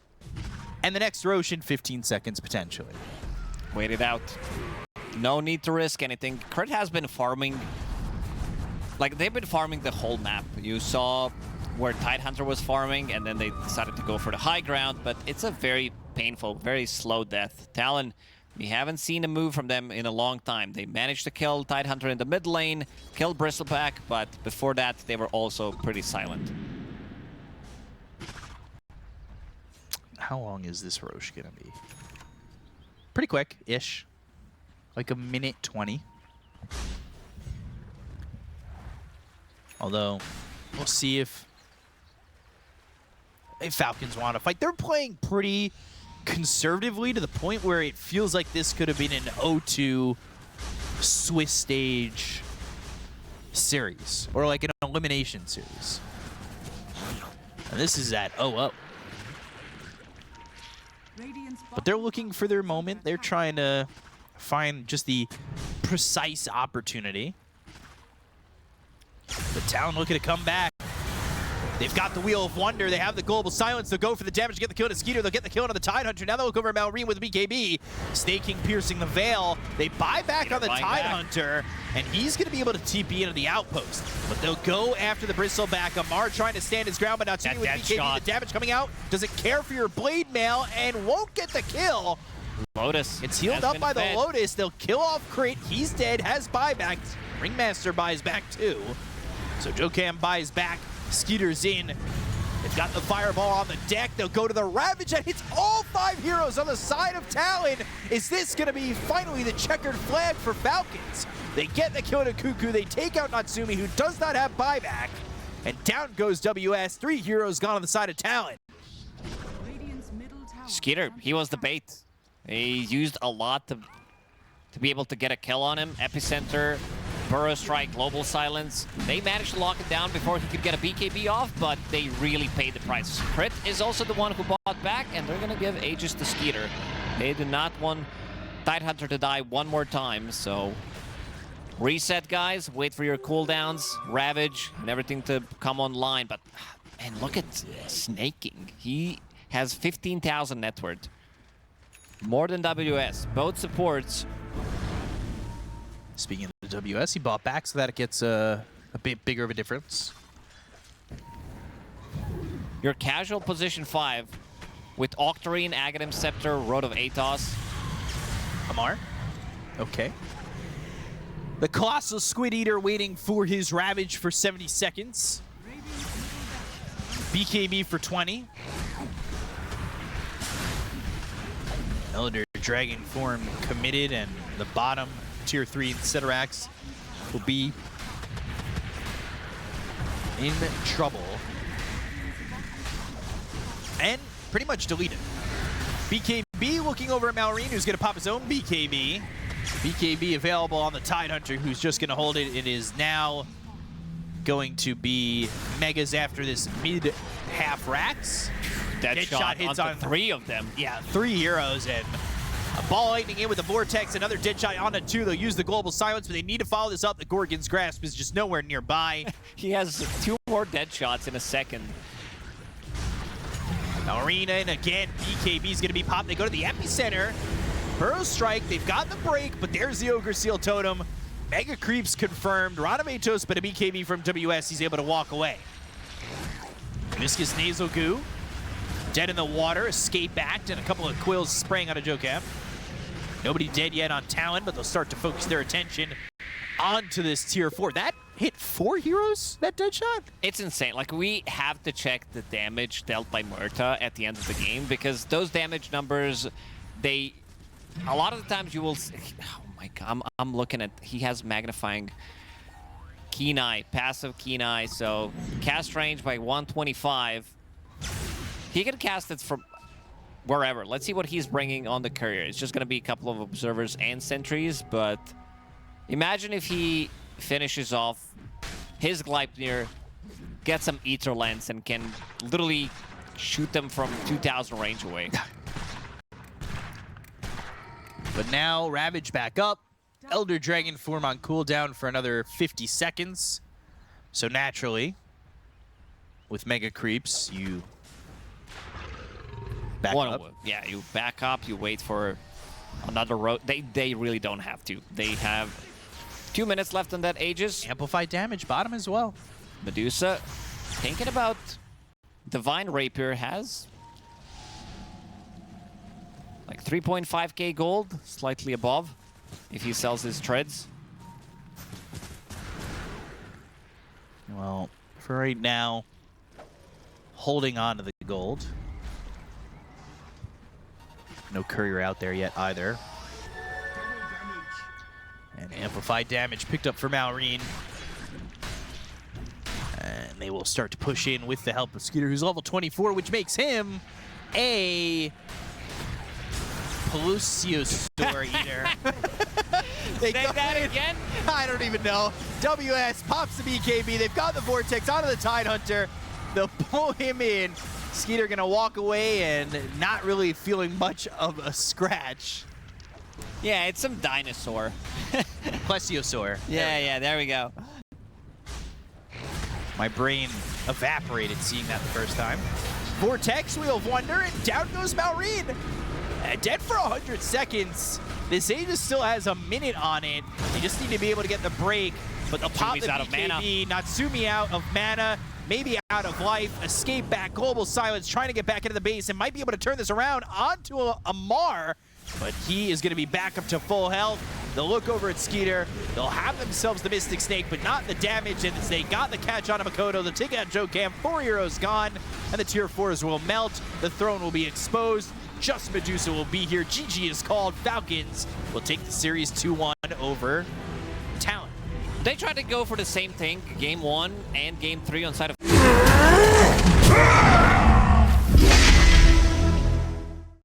And the next Roche in 15 seconds, potentially. Wait it out. No need to risk anything. Kurt has been farming. Like, they've been farming the whole map. You saw where Tidehunter was farming, and then they decided to go for the high ground, but it's a very painful, very slow death. Talon, we haven't seen a move from them in a long time. They managed to kill Tidehunter in the mid lane, kill Bristleback, but before that, they were also pretty silent. How long is this Roche gonna be? Pretty quick-ish. Like a minute 20. Although, we'll see if Falcons want to fight. They're playing pretty conservatively to the point where it feels like this could have been an 0-2 Swiss stage series. Or like an elimination series. And this is at 0-0. But they're looking for their moment. They're trying to find just the precise opportunity. But Talon looking to come back. They've got the Wheel of Wonder. They have the Global Silence. They'll go for the damage to get the kill to Skeeter. They'll get the kill on the Tidehunter. Now they'll look over at Malrine with BKB. Staking, piercing the Veil. They buy back on the Tidehunter, and he's going to be able to TP into the outpost. But they'll go after the Bristleback. Amar trying to stand his ground, but now Tini with BKB. Shot. The damage coming out. Doesn't care for your Blade Mail and won't get the kill. Lotus. It's healed up by the Lotus. They'll kill off Crit. He's dead. Has buyback. Ringmaster buys back too. So Jokam buys back. Skeeter's in. They've got the Fireball on the deck. They'll go to the Ravage that hits all 5 heroes on the side of Talon. Is this going to be finally the checkered flag for Falcons? They get the kill to Cuckoo. They take out Natsumi, who does not have buyback. And down goes WS. 3 heroes gone on the side of Talon. Skeeter, he was the bait. He used a lot to be able to get a kill on him. Epicenter, Burrow Strike, Global Silence. They managed to lock it down before he could get a BKB off, but they really paid the price. Crit is also the one who bought back, and they're going to give Aegis to Skeeter. They do not want Tidehunter to die one more time, so reset, guys. Wait for your cooldowns, Ravage, and everything to come online. But, and look at Snaking. He has 15,000 net worth. More than WS. Both supports. Speaking of the WS, he bought back, so that it gets a bit bigger of a difference. Your casual position 5 with Octarine, Aghanim Scepter, Road of Atos. Amar. Okay. The Colossal Squid Eater waiting for his Ravage for 70 seconds. BKB for 20. Elder Dragon form committed, and the bottom tier 3 Ceterax will be in trouble. And pretty much deleted. BKB looking over at Malrine, who's going to pop his own BKB. BKB available on the Tidehunter, who's just going to hold it. It is now going to be Megas after this mid-half racks. Dead shot hits on 3 of them. Yeah, 3 heroes, and a Ball Lightning in with the Vortex, another dead shot onto 2. They'll use the Global Silence, but they need to follow this up. The Gorgon's Grasp is just nowhere nearby. He has 2 more dead shots in a second. Arena, and again, BKB is going to be popped. They go to the Epicenter. Burrow Strike, they've got the break, but there's the Ogre Seal Totem. Mega Creeps confirmed. Radametos, but a BKB from WS. He's able to walk away. Viscous Nasal Goo. Dead in the water, escape act, and a couple of quills spraying on a Jokam. Nobody dead yet on Talon, but they'll start to focus their attention onto this tier 4. That hit 4 heroes, that dead shot? It's insane. Like, we have to check the damage dealt by Murta at the end of the game, because those damage numbers, a lot of the times you will see, oh my god, I'm looking at, he has magnifying Keen Eye, passive Keen Eye, so cast range by 125. He can cast it from wherever. Let's see what he's bringing on the courier. It's just going to be a couple of observers and sentries, but imagine if he finishes off his Gleipnir, gets some Ether Lens, and can literally shoot them from 2,000 range away. But now, Ravage back up. Elder Dragon form on cooldown for another 50 seconds. So naturally, with Mega Creeps, you back up. Yeah, you back up, you wait for another road. They really don't have to. They have 2 minutes left on that Aegis. Amplify damage, bottom as well. Medusa, thinking about Divine Rapier, has like 3.5k gold, slightly above, if he sells his treads. Well, for right now, holding on to the gold. No courier out there yet either. And amplified damage picked up for Malrine. And they will start to push in with the help of Skeeter, who's level 24, which makes him a Plesiosaur Eater. Say that again? I don't even know. WS pops the BKB. They've got the Vortex onto the Tidehunter. They'll pull him in. Skeeter gonna walk away and not really feeling much of a scratch. Yeah, it's some dinosaur. Plesiosaur. Yeah, there we go. My brain evaporated seeing that the first time. Vortex, Wheel of Wonder, and down goes Malrine. Dead for 100 seconds. This Aegis still has a minute on it. You just need to be able to get the break. But they'll pop the out of mana. BKB, Natsumi out of mana, maybe out of life, escape back, Global Silence, trying to get back into the base and might be able to turn this around onto a Mar, but he is going to be back up to full health. They'll look over at Skeeter. They'll have themselves the Mystic Snake, but not the damage, and they got the catch on Makoto. They'll take out Joe Cam. 4 heroes gone, and the tier 4s will melt. The throne will be exposed. Just Medusa will be here. GG is called. Falcons will take the series 2-1 over Talon. They tried to go for the same thing, game 1 and game 3 on side of